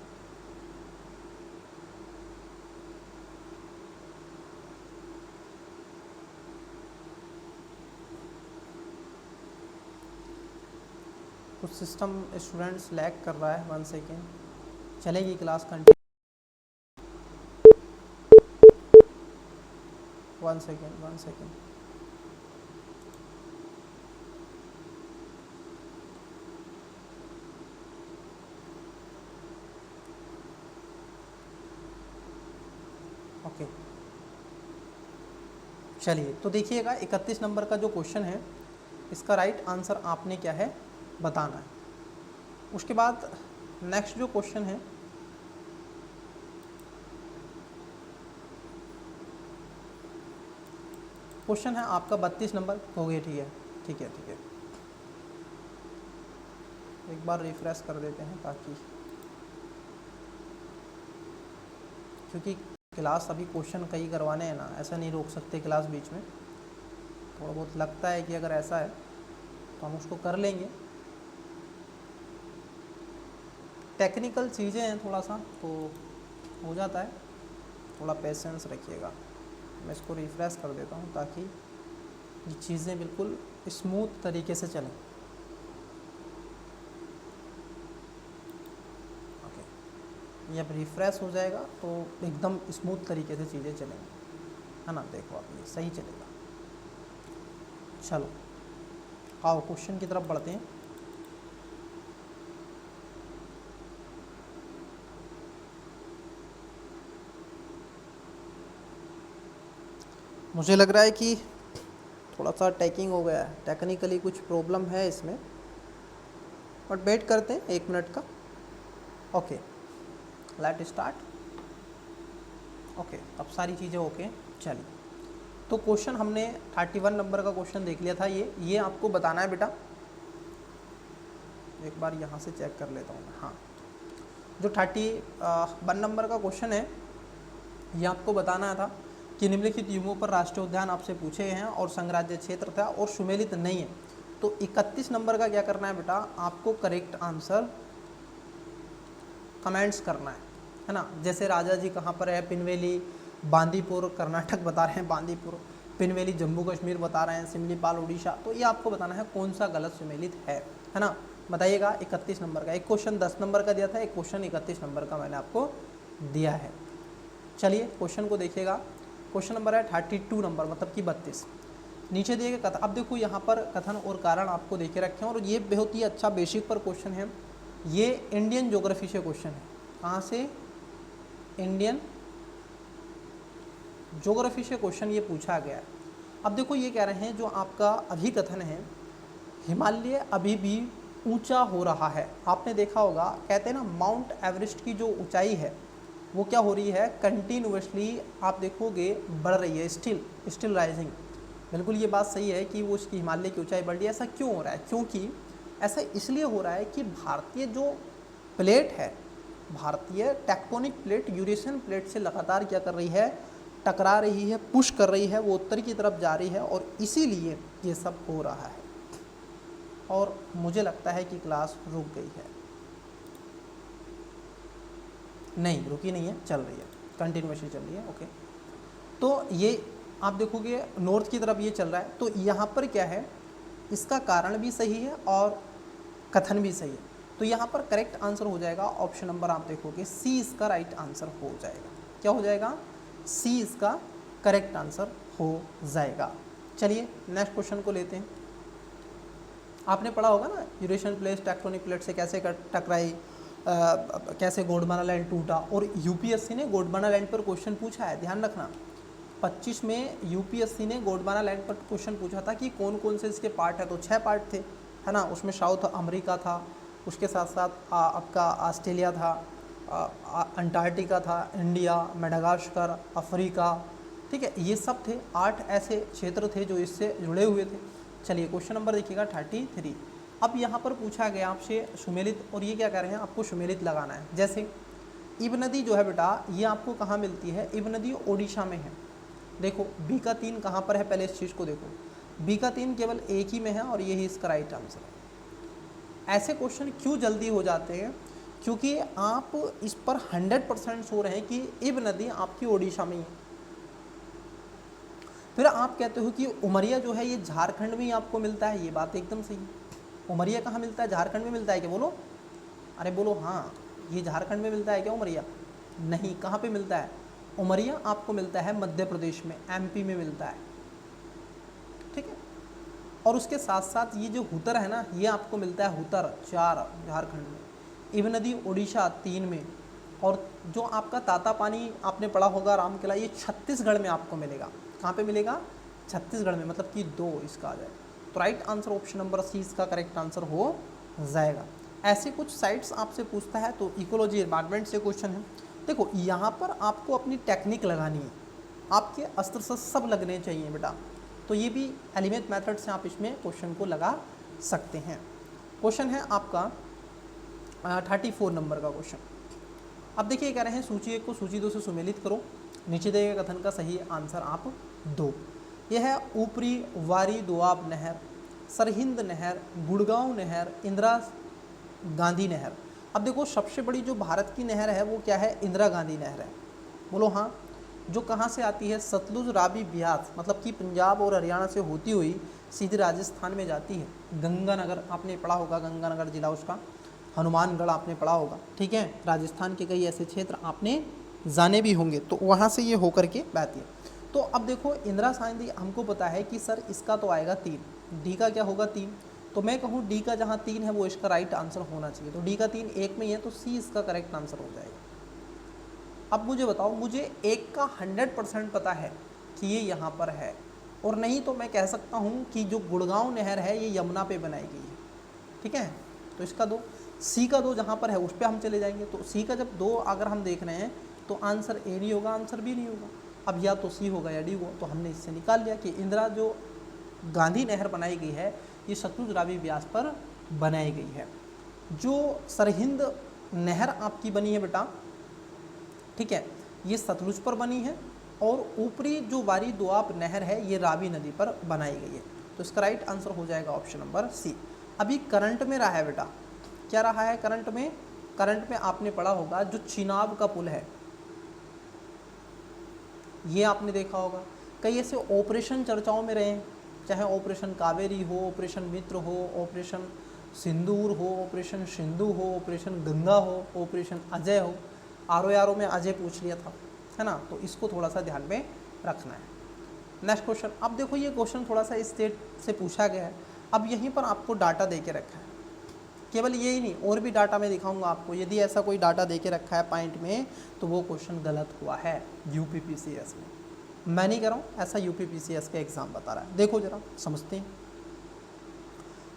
कुछ सिस्टम स्टूडेंट्स लैग कर रहा है, 1 सेकेंड, चलेगी क्लास कंटिन्यू। 1 सेकेंड चलिए तो देखिएगा 31 नंबर का जो क्वेश्चन है इसका राइट आंसर आपने क्या है बताना है। उसके बाद नेक्स्ट जो क्वेश्चन है आपका 32 नंबर हो गया। ठीक है। एक बार रिफ्रेश कर देते हैं ताकि, क्योंकि क्लास अभी क्वेश्चन कई करवाने हैं ना, ऐसा नहीं रोक सकते क्लास बीच में। थोड़ा बहुत लगता है कि अगर ऐसा है तो हम उसको कर लेंगे, टेक्निकल चीज़ें हैं थोड़ा सा तो हो जाता है, थोड़ा पेशेंस रखिएगा। मैं इसको रिफ्रेश कर देता हूँ ताकि ये चीज़ें बिल्कुल स्मूथ तरीके से चलें। ओके, ये अब रिफ्रेश हो जाएगा तो एकदम स्मूथ तरीके से चीज़ें चलेंगी, है ना। देखो आप ये सही चलेगा। चलो आओ क्वेश्चन की तरफ बढ़ते हैं। मुझे लग रहा है कि थोड़ा सा टैकिंग हो गया है, टेक्निकली कुछ प्रॉब्लम है इसमें, बट वेट करते हैं 1 मिनट का। Okay let start. ओके अब सारी चीज़ें ओके। चलिए तो क्वेश्चन हमने 31 नंबर का क्वेश्चन देख लिया था। ये आपको बताना है बेटा, एक बार यहाँ से चेक कर लेता हूँ मैं। हाँ, जो 31 नंबर का क्वेश्चन है ये आपको बताना था कि निम्नलिखित युगों पर राष्ट्रीय उद्यान आपसे पूछे हैं और संघराज्य क्षेत्र था और सुमेलित नहीं है। तो 31 नंबर का क्या करना है बेटा, आपको करेक्ट आंसर कमेंट्स करना है ना। जैसे राजा जी कहाँ पर है, पिनवेली बांदीपुर कर्नाटक बता रहे हैं, बांदीपुर पिनवेली जम्मू कश्मीर बता रहे हैं, सिमलीपाल उड़ीसा। तो ये आपको बताना है कौन सा गलत सुमेलित है ना। बताइएगा 31 नंबर का। एक क्वेश्चन 10 नंबर का दिया था, एक क्वेश्चन 31 नंबर का मैंने आपको दिया है। चलिए क्वेश्चन को देखिएगा। क्वेश्चन नंबर है 32 नंबर, मतलब कि 32। नीचे दिए गए कथन, अब देखो यहाँ पर कथन और कारण आपको देखे रखे हैं और ये बहुत ही अच्छा बेसिक पर क्वेश्चन है। ये इंडियन ज्योग्राफी से क्वेश्चन है। कहाँ से? इंडियन ज्योग्राफी से क्वेश्चन ये पूछा गया है। अब देखो ये कह रहे हैं जो आपका अभी कथन है, हिमालय अभी भी ऊंचा हो रहा है। आपने देखा होगा, कहते हैं ना माउंट एवरेस्ट की जो ऊंचाई है वो क्या हो रही है, कंटिन्यूसली आप देखोगे बढ़ रही है, स्टिल राइजिंग। बिल्कुल ये बात सही है कि वो उसकी हिमालय की ऊंचाई बढ़ रही है। ऐसा क्यों हो रहा है? क्योंकि ऐसा इसलिए हो रहा है कि भारतीय जो प्लेट है, भारतीय टेक्टोनिक प्लेट यूरेशियन प्लेट से लगातार क्या कर रही है, टकरा रही है, पुश कर रही है, वो उत्तर की तरफ जा रही है और इसीलिए ये सब हो रहा है। और मुझे लगता है कि क्लास रुक गई है। नहीं रुकी नहीं है, चल रही है, कंटिन्यूएशन चल रही है। ओके, तो ये आप देखोगे नॉर्थ की तरफ ये चल रहा है। तो यहाँ पर क्या है, इसका कारण भी सही है और कथन भी सही है। तो यहाँ पर करेक्ट आंसर हो जाएगा ऑप्शन नंबर, आप देखोगे सी इसका राइट आंसर हो जाएगा। क्या हो जाएगा? सी इसका करेक्ट आंसर हो जाएगा। चलिए नेक्स्ट क्वेश्चन को लेते हैं। आपने पढ़ा होगा ना, यूरेशियन प्लेट टेक्टोनिक प्लेट से कैसे टकराई, कैसे गोंडवाना लैंड टूटा। और यूपीएससी ने गोंडवाना लैंड पर क्वेश्चन पूछा है, ध्यान रखना। 25 में यूपीएससी ने गोंडवाना लैंड पर क्वेश्चन पूछा था कि कौन कौन से इसके पार्ट है। तो 6 पार्ट थे, है ना। उसमें साउथ अमेरिका था, उसके साथ साथ आपका ऑस्ट्रेलिया था, अंटार्कटिका था, इंडिया, मेडागास्कर, अफ्रीका, ठीक है, ये सब थे। 8 ऐसे क्षेत्र थे जो इससे जुड़े हुए थे। चलिए क्वेश्चन नंबर देखिएगा 33। अब यहाँ पर पूछा गया आपसे सुमेलित, और ये क्या कह रहे हैं, आपको सुमेलित लगाना है। जैसे इब नदी जो है बेटा, ये आपको कहाँ मिलती है? इब नदी ओडिशा में है। देखो बी का 3 कहाँ पर है, पहले इस चीज़ को देखो। बी का 3 केवल एक ही में है और यही इसका राइट आंसर है। ऐसे क्वेश्चन क्यों जल्दी हो जाते हैं? क्योंकि आप इस पर 100% सो रहे हैं कि इब नदी आपकी ओडिशा में ही है। फिर आप कहते हो कि उमरिया जो है ये झारखंड में ही आपको मिलता है। ये बात एकदम सही है। उमरिया कहाँ मिलता है? झारखंड में मिलता है क्या? बोलो, अरे बोलो हाँ, ये झारखंड में मिलता है क्या उमरिया? नहीं, कहाँ पे मिलता है? उमरिया आपको मिलता है मध्य प्रदेश में, एमपी में मिलता है, ठीक है। और उसके साथ साथ ये जो हुतर है ना, ये आपको मिलता है हुतर 4 झारखंड में, इब नदी ओडिशा 3 में, और जो आपका ताता पानी आपने पढ़ा होगा राम किला, ये छत्तीसगढ़ में आपको मिलेगा। कहाँ पे मिलेगा? छत्तीसगढ़ में, मतलब कि 2 इसका आ जाए। तो right answer option number C इसका करेक्ट आंसर हो जाएगा। ऐसे कुछ साइट्स आपसे पूछता है, तो इकोलॉजी डिपार्टमेंट से क्वेश्चन है। देखो यहाँ पर आपको अपनी टेक्निक लगानी है, आपके अस्त्र शस्त्र सब लगने चाहिए बेटा। तो ये भी एलिमेंट मेथड से आप इसमें क्वेश्चन को लगा सकते हैं। क्वेश्चन है आपका 34 नंबर का क्वेश्चन। अब देखिए कह रहे हैं सूची 1 को सूची 2 से सुमेलित करो, नीचे दिए गए कथन का सही आंसर आप दो। यह है ऊपरी वारी दोआब नहर, सरहिंद नहर, गुड़गांव नहर, इंदिरा गांधी नहर। अब देखो सबसे बड़ी जो भारत की नहर है वो क्या है, इंदिरा गांधी नहर है। बोलो हाँ। जो कहाँ से आती है, सतलुज रावी ब्यास, मतलब कि पंजाब और हरियाणा से होती हुई सीधे राजस्थान में जाती है। गंगानगर आपने पढ़ा होगा, गंगानगर जिला उसका, हनुमानगढ़ आपने पढ़ा होगा, ठीक है। राजस्थान के कई ऐसे क्षेत्र आपने जाने भी होंगे, तो वहाँ से ये होकर के बहती है। तो अब देखो इंदिरा गांधी हमको पता है कि सर इसका तो आएगा 3, डी का क्या होगा 3, तो मैं कहूँ डी का जहाँ 3 है वो इसका राइट आंसर होना चाहिए। तो डी का 3 1 में ही है, तो सी इसका करेक्ट आंसर हो जाएगा। अब मुझे बताओ, मुझे 1 का 100% पता है कि ये यहाँ पर है, और नहीं तो मैं कह सकता हूँ कि जो गुड़गांव नहर है ये यमुना पे बनाई गई है, ठीक है। तो इसका 2, सी का 2 जहाँ पर है उस पर हम चले जाएंगे। तो सी का जब 2 अगर हम देख रहे हैं तो आंसर ए नहीं होगा, आंसर बी नहीं होगा। अब या तो सी होगा या डी होगा। तो हमने इससे निकाल लिया कि इंदिरा जो गांधी नहर बनाई गई है ये सतलुज रावी ब्यास पर बनाई गई है। जो सरहिंद नहर आपकी बनी है बेटा, ठीक है, ये सतलुज पर बनी है, और ऊपरी जो वारी दोआब नहर है ये रावी नदी पर बनाई गई है। तो इसका राइट आंसर हो जाएगा ऑप्शन नंबर सी। अभी करंट में रहा है बेटा, क्या रहा है करंट में, करंट में आपने पढ़ा होगा जो चिनाब का पुल है, ये आपने देखा होगा। कई ऐसे ऑपरेशन चर्चाओं में रहे हैं, चाहे ऑपरेशन कावेरी हो, ऑपरेशन मित्र हो, ऑपरेशन सिंदूर हो, ऑपरेशन सिंधु हो, ऑपरेशन गंगा हो, ऑपरेशन अजय हो। आर में अजय पूछ लिया था, है ना, तो इसको थोड़ा सा ध्यान में रखना है। Next question. अब देखो ये क्वेश्चन थोड़ा सा स्टेट से पूछा गया है। अब यहीं पर आपको डाटा दे के रखा है, केवल ये ही नहीं और भी डाटा मैं दिखाऊंगा आपको। यदि ऐसा कोई डाटा दे के रखा है पॉइंट में तो वो क्वेश्चन गलत हुआ है यूपीपीसीएस में। मैं नहीं कह रहा हूँ, ऐसा यूपीपीसीएस का एग्जाम बता रहा है। देखो जरा समझते हैं।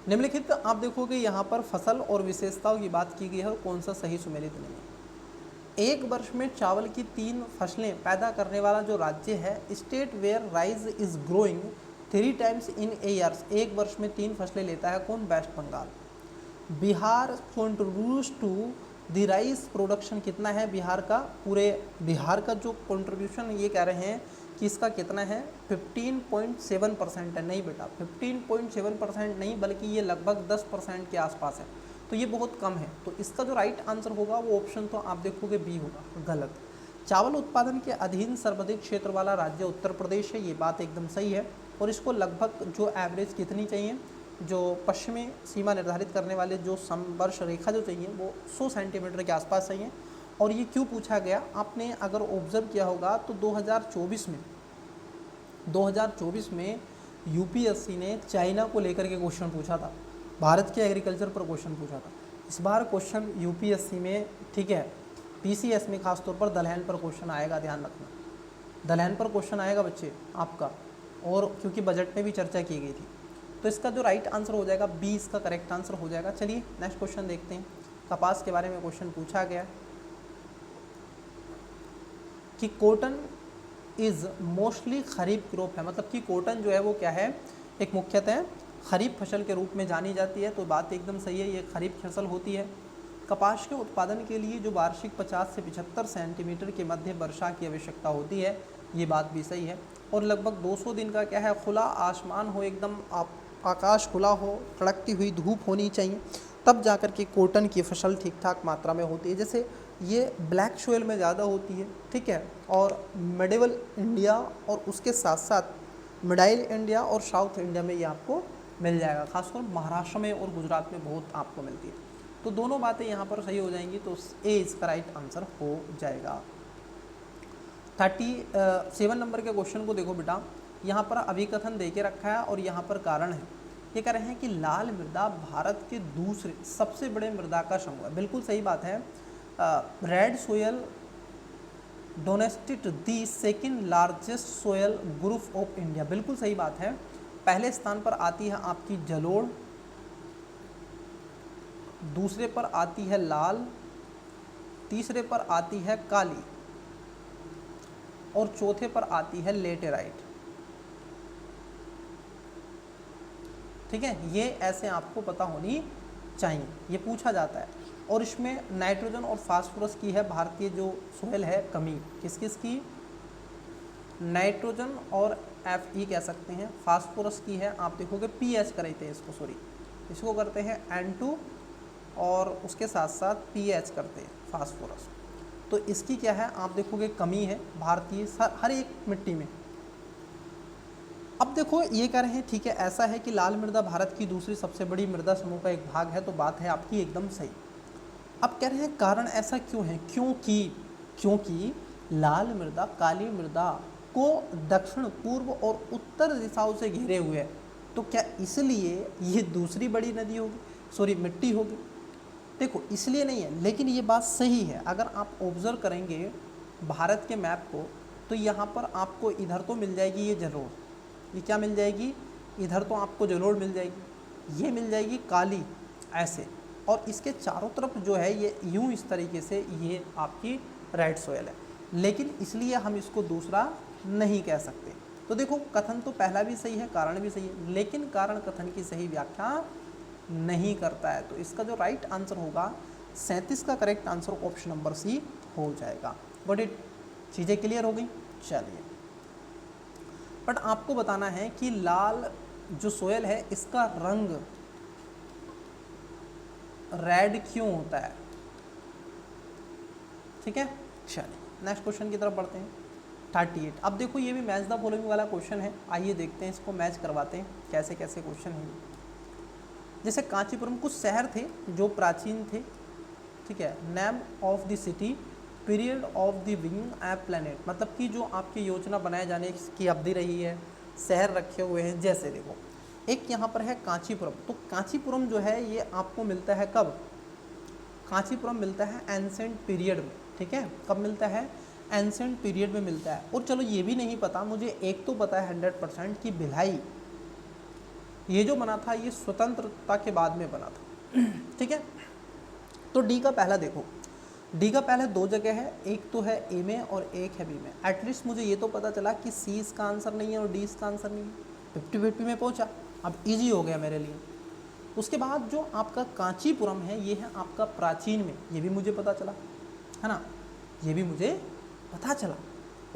निम्नलिखित आप देखोगे यहाँ पर फसल और विशेषताओं की बात की गई है और कौन सा सही सुमेलित नहीं है। एक वर्ष में चावल की 3 फसलें पैदा करने वाला जो राज्य है, state where rice is growing 3 times in a years, एक वर्ष में 3 फसलें लेता है कौन, west Bengal. Bihar contributes to the rice production कितना है बिहार का, पूरे बिहार का जो कंट्रीब्यूशन ये कह रहे हैं कि इसका कितना है 15.7% है। नहीं बेटा 15.7% नहीं, बल्कि ये लगभग 10% के आसपास है, तो ये बहुत कम है। तो इसका जो राइट आंसर होगा वो ऑप्शन तो आप देखोगे बी होगा, गलत। चावल उत्पादन के अधीन सर्वाधिक क्षेत्र वाला राज्य उत्तर प्रदेश है, ये बात एकदम सही है। और इसको लगभग जो एवरेज कितनी चाहिए, जो पश्चिमी सीमा निर्धारित करने वाले जो समवर्ष रेखा जो चाहिए वो 100 सेंटीमीटर के आसपास चाहिए। और ये क्यों पूछा गया, आपने अगर ऑब्जर्व किया होगा तो 2024 में यूपीएससी ने चाइना को लेकर के क्वेश्चन पूछा था, भारत के एग्रीकल्चर पर क्वेश्चन पूछा था। इस बार क्वेश्चन यूपीएससी में, ठीक है, पीसीएस में खासतौर पर दलहन पर क्वेश्चन आएगा, ध्यान रखना, दलहन पर क्वेश्चन आएगा बच्चे आपका, और क्योंकि बजट में भी चर्चा की गई थी। तो इसका जो राइट आंसर हो जाएगा बी इसका करेक्ट आंसर हो जाएगा। चलिए नेक्स्ट क्वेश्चन देखते हैं। कपास के बारे में क्वेश्चन पूछा गया कि cotton is mostly kharif crop है, मतलब कि कॉटन जो है वो क्या है, एक मुख्यतः खरीफ फसल के रूप में जानी जाती है। तो बात एकदम सही है, ये खरीफ फसल होती है। कपास के उत्पादन के लिए जो वार्षिक 50 से 75 सेंटीमीटर के मध्य वर्षा की आवश्यकता होती है, ये बात भी सही है। और लगभग 200 दिन का क्या है, खुला आसमान हो, एकदम आकाश खुला हो, कड़कती हुई धूप होनी चाहिए, तब जाकर के कॉटन की फसल ठीक ठाक मात्रा में होती है। जैसे ये ब्लैक सोइल में ज़्यादा होती है, ठीक है, और मिडिवल इंडिया और उसके साथ साथ मिडाइल इंडिया और साउथ इंडिया में ये आपको मिल जाएगा, खासकर महाराष्ट्र में और गुजरात में बहुत आपको मिलती है। तो दोनों बातें यहाँ पर सही हो जाएंगी, तो ए इसका राइट आंसर हो जाएगा। 37 नंबर के क्वेश्चन को देखो बेटा, यहाँ पर अभिकथन दे के रखा है और यहाँ पर कारण है। ये कह रहे हैं कि लाल मृदा भारत के दूसरे सबसे बड़े मृदा का समूह है। बिल्कुल सही बात है। रेड सोयल डोनेस्टेड the second largest soil group of India. बिल्कुल सही बात है। पहले स्थान पर आती है आपकी जलोढ़, दूसरे पर आती है लाल, तीसरे पर आती है काली और चौथे पर आती है लेटेराइट। ठीक है, ये ऐसे आपको पता होनी चाहिए, ये पूछा जाता है। और इसमें नाइट्रोजन और फास्फोरस की है भारतीय जो सोयल है कमी। किस किस की? नाइट्रोजन और Fe कह सकते हैं, फास्फोरस की है आप देखोगे पीएच करते हैं इसको, सॉरी इसको करते हैं N2 और उसके साथ साथ पीएच करते हैं फास्फोरस। तो इसकी क्या है आप देखोगे कमी है भारतीय हर एक मिट्टी में। अब देखो ये कह रहे हैं ठीक है ऐसा है कि लाल मृदा भारत की दूसरी सबसे बड़ी मृदा समूह का एक भाग है, तो बात है आपकी एकदम सही। अब कह रहे हैं कारण ऐसा क्यों है? क्योंकि लाल मृदा काली मृदा को दक्षिण पूर्व और उत्तर दिशाओं से घेरे हुए है। तो क्या इसलिए ये दूसरी बड़ी नदी होगी, सॉरी मिट्टी होगी? देखो इसलिए नहीं है, लेकिन ये बात सही है। अगर आप ऑब्जर्व करेंगे भारत के मैप को तो यहाँ पर आपको इधर तो मिल जाएगी ये जलोढ़, ये क्या मिल जाएगी? इधर तो आपको जलोढ़ मिल जाएगी, ये मिल जाएगी काली ऐसे, और इसके चारों तरफ जो है ये यूं इस तरीके से ये आपकी रेड सोयल है। लेकिन इसलिए हम इसको दूसरा नहीं कह सकते। तो देखो कथन तो पहला भी सही है, कारण भी सही है, लेकिन कारण कथन की सही व्याख्या नहीं करता है। तो इसका जो राइट आंसर होगा 37 का correct answer option number C हो जाएगा। Got it? चीज़ें क्लियर हो गई? चलिए, बट आपको बताना है कि लाल जो सोयल है इसका रंग रेड क्यों होता है। ठीक है, चलिए नेक्स्ट क्वेश्चन की तरफ बढ़ते हैं। 38। अब देखो ये भी मैच द फॉलोइंग वाला क्वेश्चन है, आइए देखते हैं इसको मैच करवाते हैं कैसे कैसे क्वेश्चन है। जैसे कांचीपुरम कुछ शहर थे जो प्राचीन थे, ठीक है। Name of the city, period of the wing A planet, मतलब कि जो आपकी योजना बनाए जाने की अवधि रही है, शहर रखे हुए हैं। जैसे देखो एक यहाँ पर है कांचीपुरम, तो कांचीपुरम जो है ये आपको मिलता है कब? कांचीपुरम मिलता है एंसेंट पीरियड में, ठीक है। कब मिलता है? एंसेंट पीरियड में मिलता है। और चलो ये भी नहीं पता मुझे, एक तो पता है 100% कि भिलाई ये जो बना था ये स्वतंत्रता के बाद में बना था, ठीक है। तो डी का पहला देखो, डी का पहला दो जगह है, एक तो है ए में और एक है बी में। एटलीस्ट मुझे ये तो पता चला कि सी इसका आंसर नहीं है और डी इसका आंसर नहीं है। 50-50 में पहुंचा, अब इजी हो गया मेरे लिए। उसके बाद जो आपका कांचीपुरम है ये है आपका प्राचीन में, ये भी मुझे पता चला है ना, ये भी मुझे पता चला।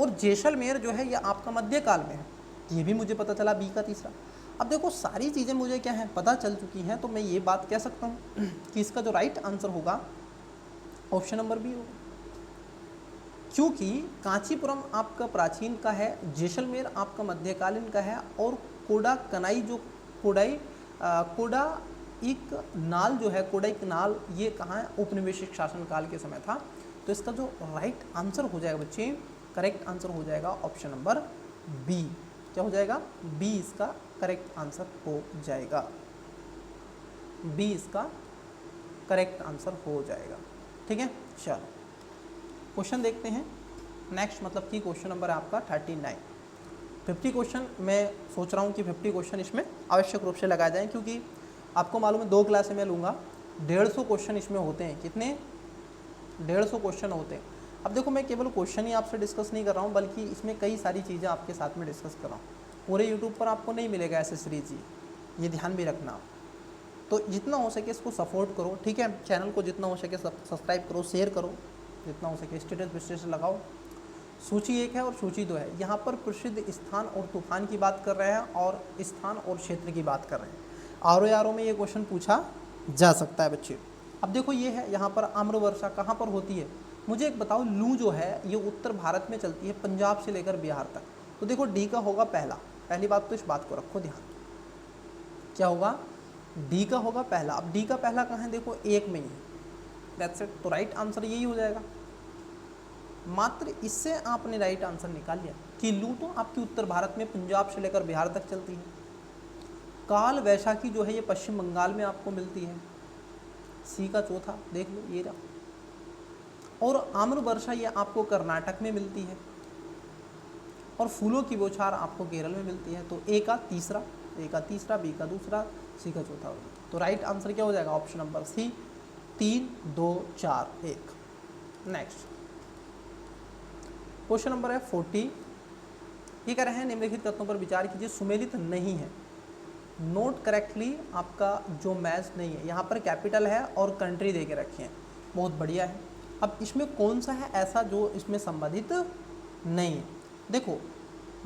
और जैसलमेर जो है ये आपका मध्यकाल में है, ये भी मुझे पता चला, बी का तीसरा। अब देखो सारी चीज़ें मुझे क्या है पता चल चुकी हैं, तो मैं ये बात कह सकता हूँ कि इसका जो राइट आंसर होगा ऑप्शन नंबर बी होगा, क्योंकि कांचीपुरम आपका प्राचीन का है, जैसलमेर आपका मध्यकालीन का है, और कोडा कनाई जो कोडाइक नाल जो है, कोडाइक नाल ये कहाँ है? उपनिवेशिक शासनकाल के समय था। तो इसका जो राइट आंसर हो जाएगा बच्चे, करेक्ट आंसर हो जाएगा ऑप्शन नंबर बी। क्या हो जाएगा? बी इसका करेक्ट आंसर हो जाएगा, बी इसका करेक्ट आंसर हो जाएगा, ठीक है। चलो क्वेश्चन देखते हैं नेक्स्ट, मतलब कि क्वेश्चन नंबर है आपका 39। 50 क्वेश्चन मैं सोच रहा हूँ कि 50 क्वेश्चन इसमें आवश्यक रूप से लगाए जाएँ, क्योंकि आपको मालूम है 2 क्लासें मैं लूँगा, 150 क्वेश्चन इसमें होते हैं। कितने? 150 क्वेश्चन होते हैं। अब देखो मैं केवल क्वेश्चन ही आपसे डिस्कस नहीं कर रहा हूँ, बल्कि इसमें कई सारी चीज़ें आपके साथ में डिस्कस कर रहा हूँ। पूरे यूट्यूब पर आपको नहीं मिलेगा ऐसे सीरीज, ये ध्यान भी रखना। तो जितना हो सके इसको सपोर्ट करो, ठीक है। चैनल को जितना हो सके सब्सक्राइब करो, शेयर करो, जितना हो सके स्टेटस विस्टेटस लगाओ। सूची 1 है और सूची 2 है। यहाँ पर प्रसिद्ध स्थान और तूफान की बात कर रहे हैं, और स्थान और क्षेत्र की बात कर रहे हैं। आर में ये क्वेश्चन पूछा जा सकता है बच्चे। अब देखो ये है यहाँ पर आम्र वर्षा कहाँ पर होती है? मुझे एक बताओ, लू जो है ये उत्तर भारत में चलती है, पंजाब से लेकर बिहार तक। तो देखो डी का होगा पहला, पहली बात तो इस बात को रखो ध्यान, क्या होगा? डी का होगा पहला। अब डी का पहला कहाँ है? देखो 1 में ही है, दैट्स इट। तो राइट आंसर यही हो जाएगा। मात्र इससे आपने राइट आंसर निकाल लिया कि लू तो आपकी उत्तर भारत में पंजाब से लेकर बिहार तक चलती है। काल वैशाखी जो है ये पश्चिम बंगाल में आपको मिलती है। सी का चौथा देख लो, ये रहा। और आम्र वर्षा ये आपको कर्नाटक में मिलती है, और फूलों की बौछार आपको केरल में मिलती है। तो ए का तीसरा, बी का दूसरा, सी का चौथा हो गया। तो राइट आंसर क्या हो जाएगा? Option number C, 3 2 4 1। Next question number है 40। ये कह रहे हैं निम्नलिखित कथनों पर विचार कीजिए, सुमेलित नहीं है। नोट करेक्टली आपका जो मैच नहीं है, यहाँ पर कैपिटल है और कंट्री दे के रखे हैं, बहुत बढ़िया है। अब इसमें कौन सा है ऐसा जो इसमें संबंधित नहीं है? देखो,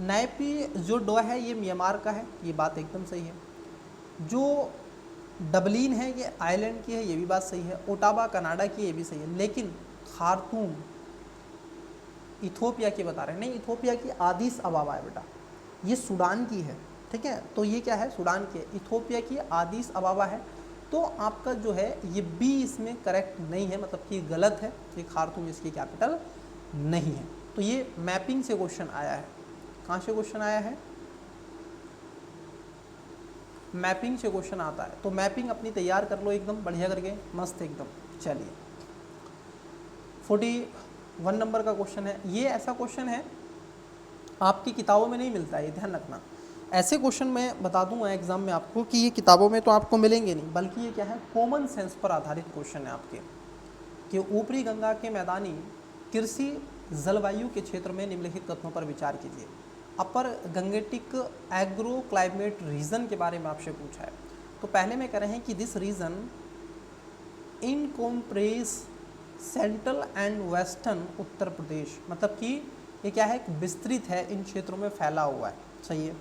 नाइपी जो डो है ये म्यांमार का है, ये बात एकदम सही है। जो डबलिन है ये आयरलैंड की है, ये भी बात सही है। ओटावा कनाडा की, ये भी सही है। लेकिन खार्तूम इथोपिया की बता रहे हैं, नहीं, इथोपिया की आदिस अबाबा है बेटा, ये सूडान की है, ठीक है। तो ये क्या है? सूडान की है। इथोपिया की आदिस अबाबा है। तो आपका जो है ये बी इसमें करेक्ट नहीं है, मतलब कि गलत है, ये खार्तूम इसकी कैपिटल नहीं है। तो ये मैपिंग से क्वेश्चन आया है। कहाँ से क्वेश्चन आया है? मैपिंग से क्वेश्चन आता है। तो मैपिंग अपनी तैयार कर लो एकदम बढ़िया करके, मस्त एकदम। चलिए 41 नंबर का क्वेश्चन है। ये ऐसा क्वेश्चन है आपकी किताबों में नहीं मिलता है, ये ध्यान रखना। ऐसे क्वेश्चन मैं बता दूंगा एग्जाम में आपको कि ये किताबों में तो आपको मिलेंगे नहीं, बल्कि ये क्या है, कॉमन सेंस पर आधारित क्वेश्चन है आपके, कि ऊपरी गंगा के मैदानी कृषि जलवायु के क्षेत्र में निम्नलिखित कथनों पर विचार कीजिए। अपर गंगेटिक एग्रो क्लाइमेट रीजन के बारे में आपसे पूछा है। तो पहले में कह रहे हैं कि this region encompass central and western Uttar Pradesh, मतलब कि ये क्या है, विस्तृत है, इन क्षेत्रों में फैला हुआ है, सही है।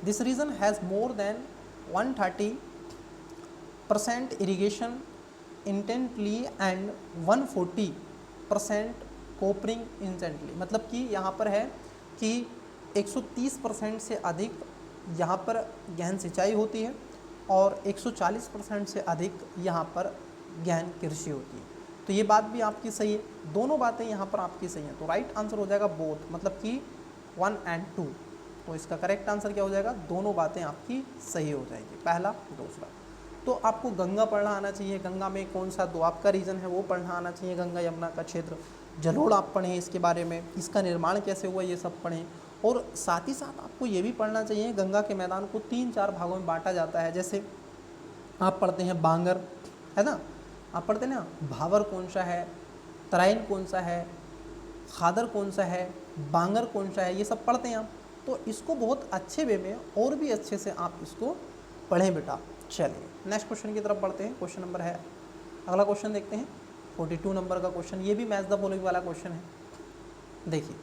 This region has more than 130% irrigation intensity and 140% cropping intensity, मतलब कि यहाँ पर है कि 130% से अधिक यहाँ पर गहन सिंचाई होती है और 140% से अधिक यहाँ पर गहन कृषि होती है। तो ये बात भी आपकी सही है, दोनों बातें यहाँ पर आपकी सही हैं। तो राइट आंसर हो जाएगा बोथ, मतलब कि 1 और 2। तो इसका करेक्ट आंसर क्या हो जाएगा? दोनों बातें आपकी सही हो जाएगी, पहला दूसरा। तो आपको गंगा पढ़ना आना चाहिए, गंगा में कौन सा दोआब का रीजन है वो पढ़ना आना चाहिए, गंगा यमुना का क्षेत्र। जलोढ़ आप पढ़ें इसके बारे में, इसका निर्माण कैसे हुआ ये सब पढ़ें। और साथ ही साथ आपको ये भी पढ़ना चाहिए, गंगा के मैदान को 3-4 भागों में बांटा जाता है। जैसे आप पढ़ते हैं बांगर, है ना, आप पढ़ते हैं ना, भावर कौन सा है, तराइन कौन सा है, खादर कौन सा है, बांगर कौन सा है, ये सब पढ़ते हैं आप। तो इसको बहुत अच्छे वे में और भी अच्छे से आप इसको पढ़ें बेटा। चलिए नेक्स्ट क्वेश्चन की तरफ बढ़ते हैं। क्वेश्चन नंबर है, अगला क्वेश्चन देखते हैं 42 नंबर का क्वेश्चन। ये भी मैच द फॉलोइंग वाला क्वेश्चन है। देखिए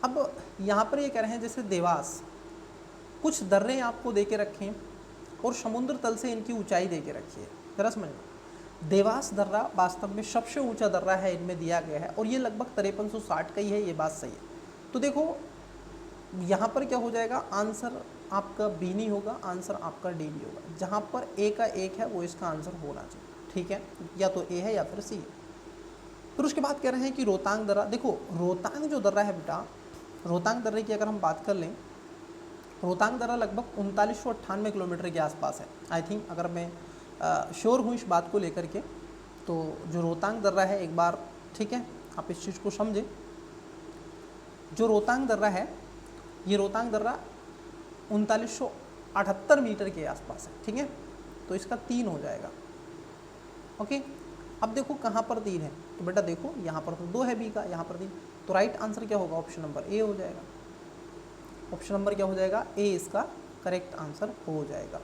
अब यहाँ पर ये कह रहे हैं जैसे देवास, कुछ दर्रे आपको दे के रखें और समुद्र तल से इनकी ऊंचाई दे के रखी है। जरा समझना, देवास दर्रा वास्तव में सबसे ऊंचा दर्रा है, इनमें दिया गया है, और ये लगभग 5360 का ही है, ये बात सही है। तो देखो यहाँ पर क्या हो जाएगा, आंसर आपका बी नहीं होगा, आंसर आपका डी नहीं होगा। जहाँ पर ए का 1 है वो इसका आंसर होना चाहिए, ठीक है, या तो ए है या फिर सी है। फिर उसके बाद कह रहे हैं कि रोहतांग दर्रा, देखो रोहतांग जो दर्रा है बेटा, रोहतांग दर्रे की अगर हम बात कर लें, रोहतांग दर्रा लगभग 3998 किलोमीटर के आसपास है, आई थिंक, अगर मैं श्योर हूँ इस बात को लेकर के। तो जो रोहतांग दर्रा है, एक बार ठीक है आप इस चीज़ को समझें, जो रोहतांग दर्रा है, ये रोहतांग दर्रा 3978 मीटर के आसपास है, ठीक है। तो इसका 3 हो जाएगा, ओके। अब देखो कहाँ पर 3 है, तो बेटा देखो यहाँ पर तो 2 है बी का, यहाँ पर 3। तो राइट आंसर क्या होगा? ऑप्शन नंबर ए हो जाएगा। ऑप्शन नंबर क्या हो जाएगा? ए इसका करेक्ट आंसर हो जाएगा।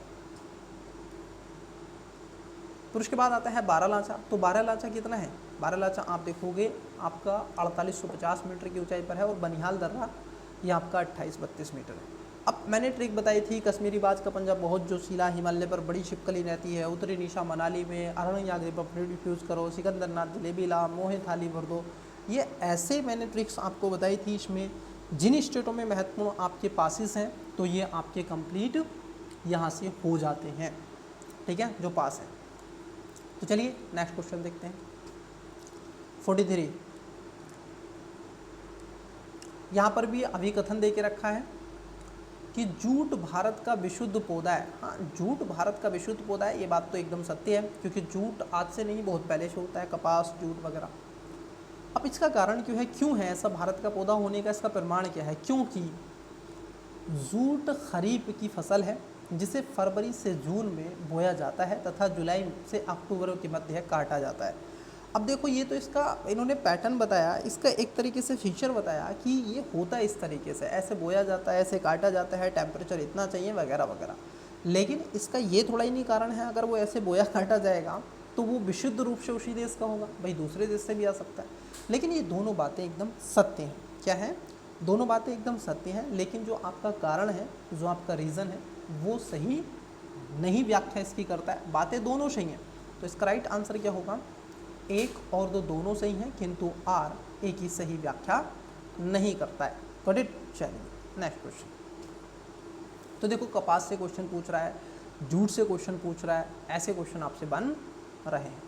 फिर उसके बाद आता है बारालाचा। तो बारालाचा कितना है? बारालाचा आप देखोगे आपका 4850 मीटर की ऊंचाई पर है, और बनिहाल दर्रा ये आपका 2832 मीटर है। अब मैंने ट्रिक बताई थी, कश्मीरी बाज का पंजा बहुत जोशीला, हिमालय पर बड़ी छिपकली रहती है, उत्तरी निशा मनाली में, अरण्य पर डिफ्यूज़ करो, सिकंदरनाथ जलेबी ला, मोहे थाली भर दो। ये ऐसे मैंने ट्रिक्स आपको बताई थी। इसमें जिन स्टेटों में महत्वपूर्ण आपके पासिस हैं तो ये आपके कंप्लीट यहाँ से हो जाते हैं, ठीक है, जो पास है। तो चलिए नेक्स्ट क्वेश्चन देखते हैं 43। यहाँ पर भी अभिकथन दे के रखा है कि जूट भारत का विशुद्ध पौधा है। हाँ, जूट भारत का विशुद्ध पौधा है, ये बात तो एकदम सत्य है, क्योंकि जूट आज से नहीं बहुत पहले से होता है, कपास, जूट वगैरह। अब इसका कारण क्यों है ऐसा भारत का पौधा होने का, इसका प्रमाण क्या है? क्योंकि जूट खरीफ की फसल है जिसे फरवरी से जून में बोया जाता है तथा जुलाई से अक्टूबर के मध्य काटा जाता है। अब देखो, ये तो इसका इन्होंने पैटर्न बताया, इसका एक तरीके से फीचर बताया कि ये होता है इस तरीके से, ऐसे बोया जाता है, ऐसे काटा जाता है, टेम्परेचर इतना चाहिए वगैरह वगैरह। लेकिन इसका ये थोड़ा ही नहीं कारण है, अगर वो ऐसे बोया काटा जाएगा तो वो विशुद्ध रूप से उसी देश का होगा, भाई दूसरे देश से भी आ सकता है। लेकिन ये दोनों बातें एकदम सत्य हैं। क्या है? दोनों बातें एकदम सत्य हैं, लेकिन जो आपका कारण है, जो आपका रीज़न है, वो सही नहीं व्याख्या इसकी करता है। बातें दोनों सही हैं, तो इसका राइट आंसर क्या होगा? एक और दो दोनों सही हैं, किंतु आर एक ही सही व्याख्या नहीं करता है। Got it? चलिए नेक्स्ट क्वेश्चन। तो देखो, कपास से क्वेश्चन पूछ रहा है, जूट से क्वेश्चन पूछ रहा है, ऐसे क्वेश्चन आपसे बन रहे हैं।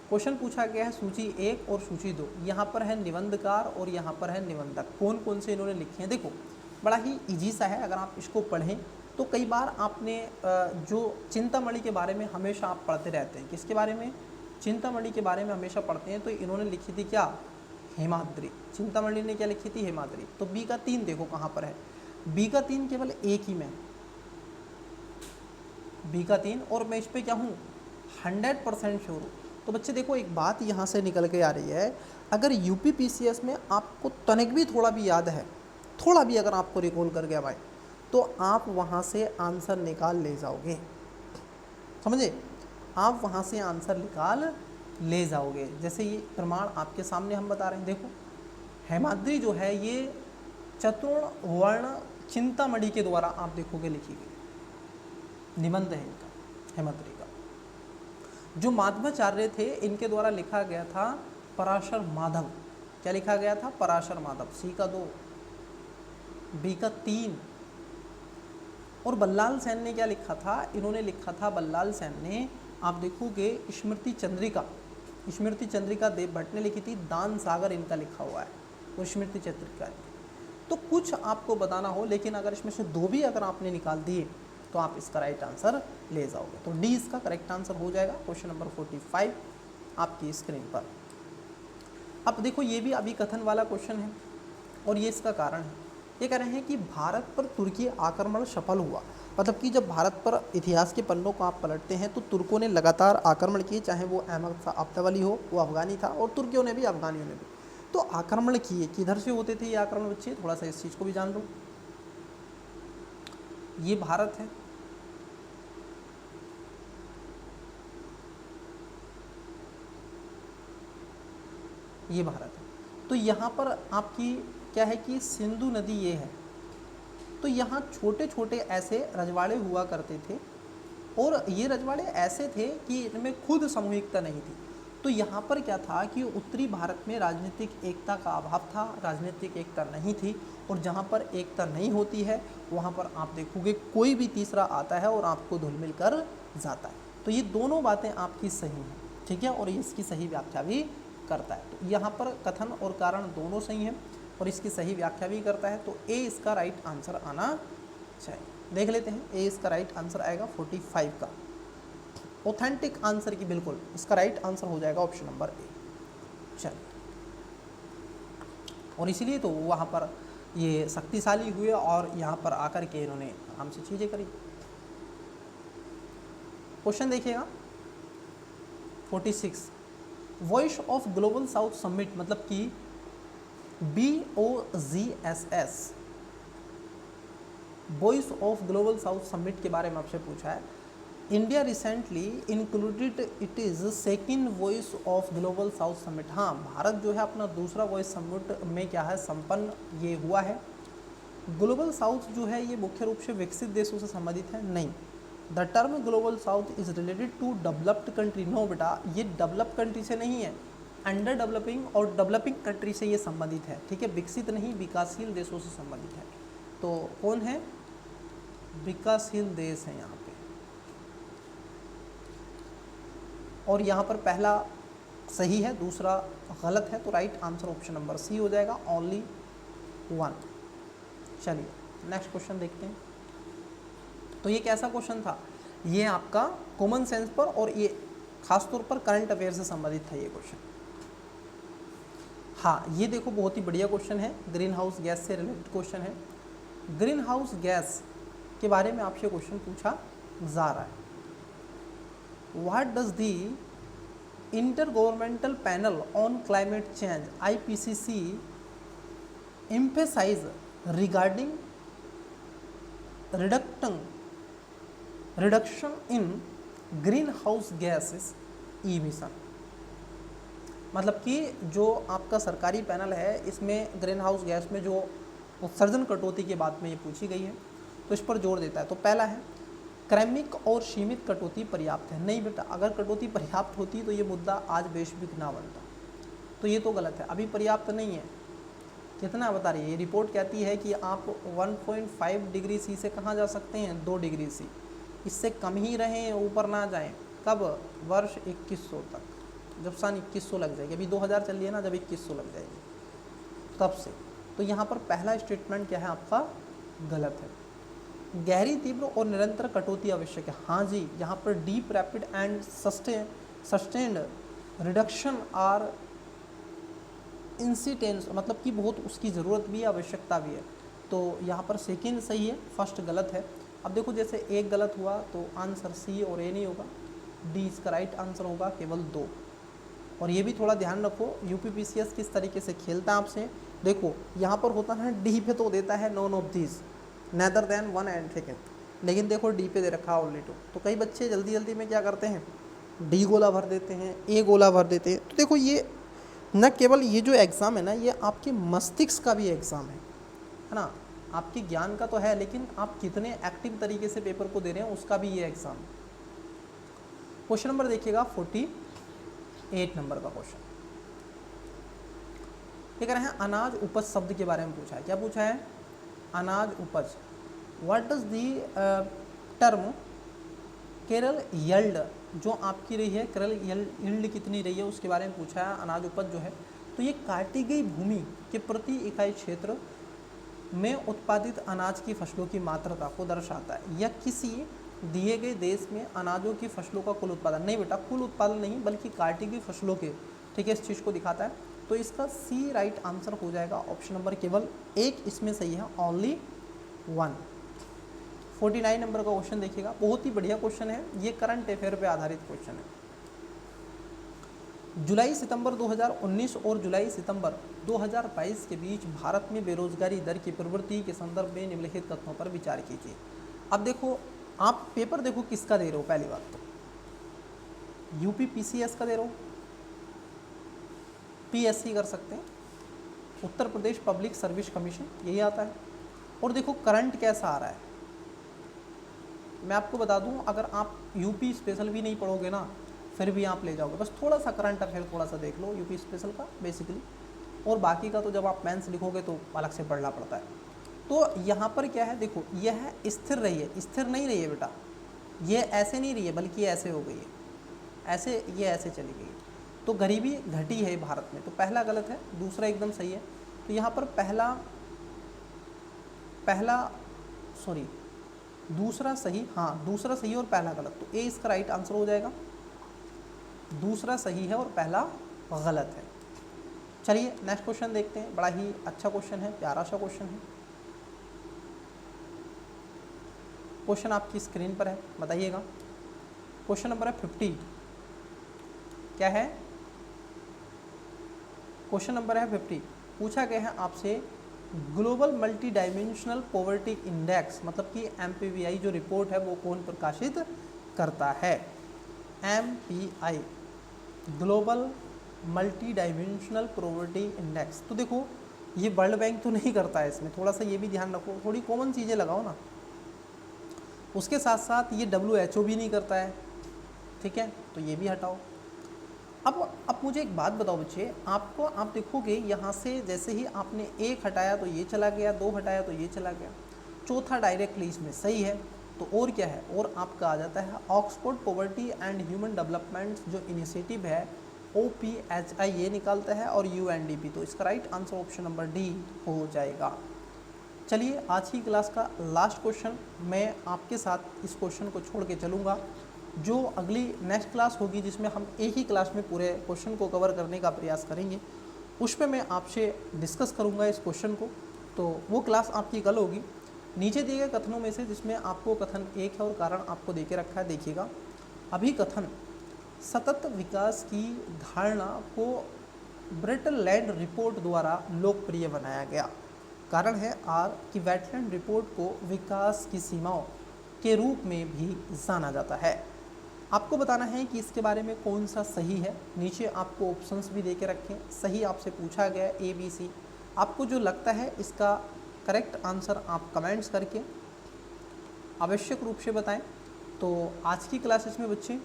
क्वेश्चन पूछा गया है सूची 1 और सूची 2। यहाँ पर है निबंधकार और यहाँ पर है निबंधक। कौन कौन से इन्होंने लिखे हैं? देखो, बड़ा ही इजी सा है, अगर आप इसको पढ़ें तो कई बार आपने जो चिंतामणि के बारे में हमेशा आप पढ़ते रहते हैं। किसके बारे में? चिंतामणि के बारे में हमेशा पढ़ते हैं। तो इन्होंने लिखी थी क्या? हेमाद्रि। चिंतामणि ने क्या लिखी थी? हेमाद्रि। तो बी का 3 देखो कहाँ पर है। बी का 3 केवल एक ही में, बी का 3, और मैं इस पर क्या हूँ 100% श्योर हूँ। तो बच्चे देखो, एक बात यहाँ से निकल के आ रही है, अगर यूपी पीसीएस में आपको तनिक भी थोड़ा भी याद है, थोड़ा भी अगर आपको रिकॉल कर गया भाई, तो आप वहाँ से आंसर निकाल ले जाओगे। समझे? आप वहाँ से आंसर निकाल ले जाओगे। जैसे ये प्रमाण आपके सामने हम बता रहे हैं। देखो, हेमाद्रि जो है ये चतुर्ण वर्ण चिंतामणि के द्वारा आप देखोगे लिखी गई निबंध है इनका, हेमाद्रि का। जो माधवाचार्य थे, इनके द्वारा लिखा गया था पराशर माधव। क्या लिखा गया था? पराशर माधव। सी का 2, बी का 3। और बल्लाल सेन ने क्या लिखा था? इन्होंने लिखा था, बल्लाल सेन ने, आप देखोगे स्मृति चंद्रिका, स्मृति चंद्रिका देव भट्ट ने लिखी थी, दान सागर इनका लिखा हुआ है, वो स्मृति चंद्रिका। तो कुछ आपको बताना हो, लेकिन अगर इसमें से 2 भी अगर आपने निकाल दिए तो आप इसका राइट आंसर ले जाओगे। तो डी इसका करेक्ट आंसर हो जाएगा। क्वेश्चन नंबर 45 आपकी स्क्रीन पर। अब देखो, ये भी अभी कथन वाला क्वेश्चन है और ये इसका कारण है। ये कह रहे हैं कि भारत पर तुर्की आक्रमण सफल हुआ। मतलब कि जब भारत पर इतिहास के पन्नों को आप पलटते हैं तो तुर्कों ने लगातार आक्रमण किए, चाहे वो अहमद शाह अब्दावली हो, वो अफगानी था, और तुर्कियों ने भी, अफगानियों ने भी। तो आक्रमण किए, किधर से होते थे ये आक्रमण बच्चे? थोड़ा सा इस चीज़ को भी जान लो। ये भारत है, ये भारत है। तो यहाँ पर आपकी क्या है कि सिंधु नदी ये है। तो यहाँ छोटे छोटे ऐसे रजवाड़े हुआ करते थे, और ये रजवाड़े ऐसे थे कि इनमें खुद सामूहिकता नहीं थी। तो यहाँ पर क्या था कि उत्तरी भारत में राजनीतिक एकता का अभाव था, राजनीतिक एकता नहीं थी, और जहाँ पर एकता नहीं होती है वहाँ पर आप देखोगे कोई भी तीसरा आता है और आपको धुल मिल कर जाता है। तो ये दोनों बातें आपकी सही हैं, ठीक है, और इसकी सही व्याख्या भी करता है। तो यहाँ पर कथन और कारण दोनों सही हैं और इसकी सही व्याख्या भी करता है। तो ए इसका राइट आंसर आना चाहिए। देख लेते हैं, ए इसका राइट आंसर आएगा 45 का, ऑथेंटिक आंसर की बिल्कुल इसका राइट आंसर हो जाएगा ऑप्शन नंबर ए। चलिए, और इसीलिए तो वहाँ पर ये शक्तिशाली हुए और यहाँ पर आकर के इन्होंने आराम से चीज़ें करी। क्वेश्चन देखिएगा 46, voice of global south summit, मतलब कि BOGSS, voice of global south summit के बारे में आपसे पूछा है। India recently included it is second voice of global south summit. हाँ, भारत जो है अपना दूसरा वॉइस समिट में क्या है संपन्न ये हुआ है। ग्लोबल साउथ जो है ये मुख्य रूप से विकसित देशों से संबंधित है? नहीं। The term global south is related to developed country. No बेटा, ये डेवलप कंट्री से नहीं है, अंडर डेवलपिंग और डेवलपिंग कंट्री से ये संबंधित है, ठीक है, विकसित नहीं, विकासशील देशों से संबंधित है। तो कौन है? विकासशील देश है यहाँ पे। और यहाँ पर पहला सही है, दूसरा गलत है, तो right answer option number C हो जाएगा, ओनली 1। चलिए नेक्स्ट क्वेश्चन देखते हैं। तो ये कैसा क्वेश्चन था, ये आपका कॉमन सेंस पर और ये खासतौर पर करंट अफेयर से संबंधित था ये क्वेश्चन। हाँ, ये देखो बहुत ही बढ़िया क्वेश्चन है, ग्रीन हाउस गैस से रिलेटेड क्वेश्चन है। ग्रीन हाउस गैस के बारे में आपसे क्वेश्चन पूछा जा रहा है। What does the inter governmental panel on climate change IPCC emphasize regarding reduction in greenhouse gases emission। मतलब कि जो आपका सरकारी पैनल है इसमें ग्रीन हाउस गैस में जो उत्सर्जन कटौती की बात में ये पूछी गई है, तो इस पर जोर देता है। तो पहला है क्रमिक और सीमित कटौती पर्याप्त है। नहीं बेटा, अगर कटौती पर्याप्त होती तो ये मुद्दा आज वैश्विक ना बनता, तो ये तो गलत है। अभी पर्याप्त नहीं है। कितना बता रही है ये रिपोर्ट, कहती है कि आप 1.5 डिग्री सी से कहाँ जा सकते हैं, 2 डिग्री सी, इससे कम ही रहें, ऊपर ना जाएं। कब, वर्ष 2100 तक, जब सन 2100 लग जाएगी। अभी 2000 चल रही है ना, जब 2100 लग जाएगी तब से। तो यहाँ पर पहला स्टेटमेंट क्या है आपका, गलत है। गहरी, तीव्र और निरंतर कटौती आवश्यक है। हाँ जी, यहाँ पर deep, rapid and sustained reduction are incidence, मतलब कि बहुत उसकी ज़रूरत भी है, आवश्यकता भी है। तो यहाँ पर सेकेंड सही है, फर्स्ट गलत है। अब देखो जैसे एक गलत हुआ तो आंसर सी और ए नहीं होगा, डी इसका राइट आंसर होगा, केवल 2। और ये भी थोड़ा ध्यान रखो, UPPCS किस तरीके से खेलता है आपसे। देखो यहाँ पर होता है डी पे तो देता है none of this neither then 1 and second, लेकिन देखो डी पे दे रखा है ओनली 2। तो कई बच्चे जल्दी जल्दी में क्या करते हैं, डी गोला भर देते हैं, ए गोला भर देते हैं। तो देखो ये न केवल ये जो एग्ज़ाम है ना, ये आपके मस्तिष्क का भी एग्ज़ाम है ना, आपके ज्ञान का तो है, लेकिन आप कितने एक्टिव तरीके से पेपर को दे रहे हैं उसका भी ये एग्ज़ाम। क्वेश्चन नंबर देखिएगा 48 नंबर का क्वेश्चन। ये कह रहे हैं अनाज उपज शब्द के बारे में पूछा है। क्या पूछा है, अनाज उपज। What does the term Kerala yield, जो आपकी रही है केरल यील्ड कितनी रही है उसके बारे में पूछा है। अनाज उपज जो है, तो ये काटी गई भूमि के प्रति इकाई क्षेत्र में उत्पादित अनाज की फसलों की मात्रा को दर्शाता है। यह किसी दिए गए देश में अनाजों की फसलों का कुल उत्पादन, नहीं बेटा कुल उत्पादन नहीं, बल्कि काटी गई फसलों के, ठीक है, इस चीज़ को दिखाता है। तो इसका सी राइट आंसर हो जाएगा। ऑप्शन नंबर केवल 1 इसमें सही है, ओनली 1। 49 नंबर का क्वेश्चन देखिएगा, बहुत ही बढ़िया क्वेश्चन है, ये करंट अफेयर पे आधारित क्वेश्चन है। जुलाई सितंबर 2019 और जुलाई सितंबर 2022 के बीच भारत में बेरोजगारी दर की प्रवृत्ति के संदर्भ में निम्नलिखित तथ्यों पर विचार कीजिए। अब देखो, आप पेपर देखो किसका दे रहे हो, पहली बात तो UPPCS का दे रहे हो, PSC कर सकते हैं, Uttar Pradesh public service commission, यही आता है। और देखो करंट कैसा आ रहा है, मैं आपको बता दूं, अगर आप UP स्पेशल भी नहीं पढ़ोगे ना, फिर भी आप ले जाओगे। बस थोड़ा सा करंट अफेयर थोड़ा सा देख लो UP स्पेशल का बेसिकली, और बाकी का तो जब आप मेंस लिखोगे तो अलग से पढ़ना पड़ता है। तो यहाँ पर क्या है, देखो यह स्थिर रही है, स्थिर नहीं रही है बेटा, ये ऐसे नहीं रही है, बल्कि ऐसे हो गई है, ऐसे ये ऐसे चली गई है। तो गरीबी घटी है भारत में, तो पहला गलत है, दूसरा एकदम सही है। तो यहाँ पर दूसरा सही, हाँ दूसरा सही और पहला गलत, तो ए इसका राइट आंसर हो जाएगा। दूसरा सही है और पहला गलत है। चलिए नेक्स्ट क्वेश्चन देखते हैं, बड़ा ही अच्छा क्वेश्चन है, प्यारा सा क्वेश्चन है। क्वेश्चन आपकी स्क्रीन पर है, बताइएगा। क्वेश्चन नंबर है 50, क्या है, क्वेश्चन नंबर है 50। पूछा गया है आपसे global multi dimensional poverty index, मतलब कि MPVI जो रिपोर्ट है वो कौन प्रकाशित करता है। MPI global multi dimensional poverty index. तो देखो ये वर्ल्ड बैंक तो नहीं करता है, इसमें थोड़ा सा ये भी ध्यान रखो, थोड़ी कॉमन चीज़ें लगाओ ना। उसके साथ साथ ये WHO भी नहीं करता है, ठीक है, तो ये भी हटाओ। अब मुझे एक बात बताओ बच्चे, आप देखोगे यहाँ से जैसे ही आपने 1 हटाया तो ये चला गया, 2 हटाया तो ये चला गया, चौथा डायरेक्टली इसमें सही है। तो और क्या है, और आपका आ जाता है Oxford poverty and human development जो इनिशिएटिव है OPHI ये निकालता है, और UNDP। तो इसका right answer option number D हो जाएगा। चलिए आज की क्लास का लास्ट क्वेश्चन, मैं आपके साथ इस क्वेश्चन को छोड़ के चलूँगा। जो अगली नेक्स्ट क्लास होगी जिसमें हम एक ही क्लास में पूरे क्वेश्चन को कवर करने का प्रयास करेंगे, उसमें मैं आपसे डिस्कस करूँगा इस क्वेश्चन को। तो वो क्लास आपकी कल होगी। नीचे दिए गए कथनों में से जिसमें आपको कथन एक है और कारण आपको दे के रखा है, देखिएगा। अभी कथन सतत विकास की धारणा को ब्रिटलैंड रिपोर्ट द्वारा लोकप्रिय बनाया गया। कारण है आर कि वेटलैंड रिपोर्ट को विकास की सीमाओं के रूप में भी जाना जाता है। आपको बताना है कि इसके बारे में कौन सा सही है। नीचे आपको ऑप्शंस भी दे के रखें, सही आपसे पूछा गया है ABC। आपको जो लगता है इसका करेक्ट आंसर आप कमेंट्स करके आवश्यक रूप से बताएं। तो आज की क्लासेस में बच्चे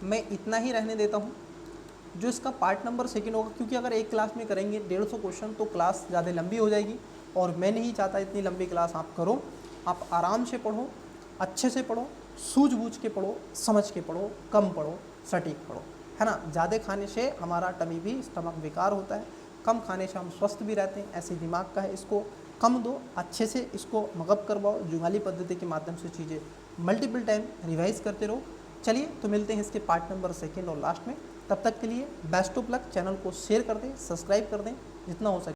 मैं इतना ही रहने देता हूं। जो इसका पार्ट नंबर सेकंड होगा, क्योंकि अगर एक क्लास में करेंगे 150 क्वेश्चन तो क्लास ज़्यादा लंबी हो जाएगी और मैं नहीं चाहता इतनी लंबी क्लास आप करो। आप आराम से पढ़ो, अच्छे से पढ़ो, सूझबूझ के पढ़ो, समझ के पढ़ो, कम पढ़ो, सटीक पढ़ो, है ना। ज़्यादा खाने से हमारा टमी भी स्टमक बेकार होता है, कम खाने से हम स्वस्थ भी रहते हैं। ऐसे दिमाग का है, इसको कम दो, अच्छे से इसको मगअप करवाओ। जुगाली पद्धति के माध्यम से चीज़ें मल्टीपल टाइम रिवाइज करते रहो। चलिए तो मिलते हैं इसके पार्ट नंबर सेकंड और लास्ट में। तब तक के लिए बेस्ट ऑफ लक। चैनल को शेयर कर दें, सब्सक्राइब कर दें जितना हो सके।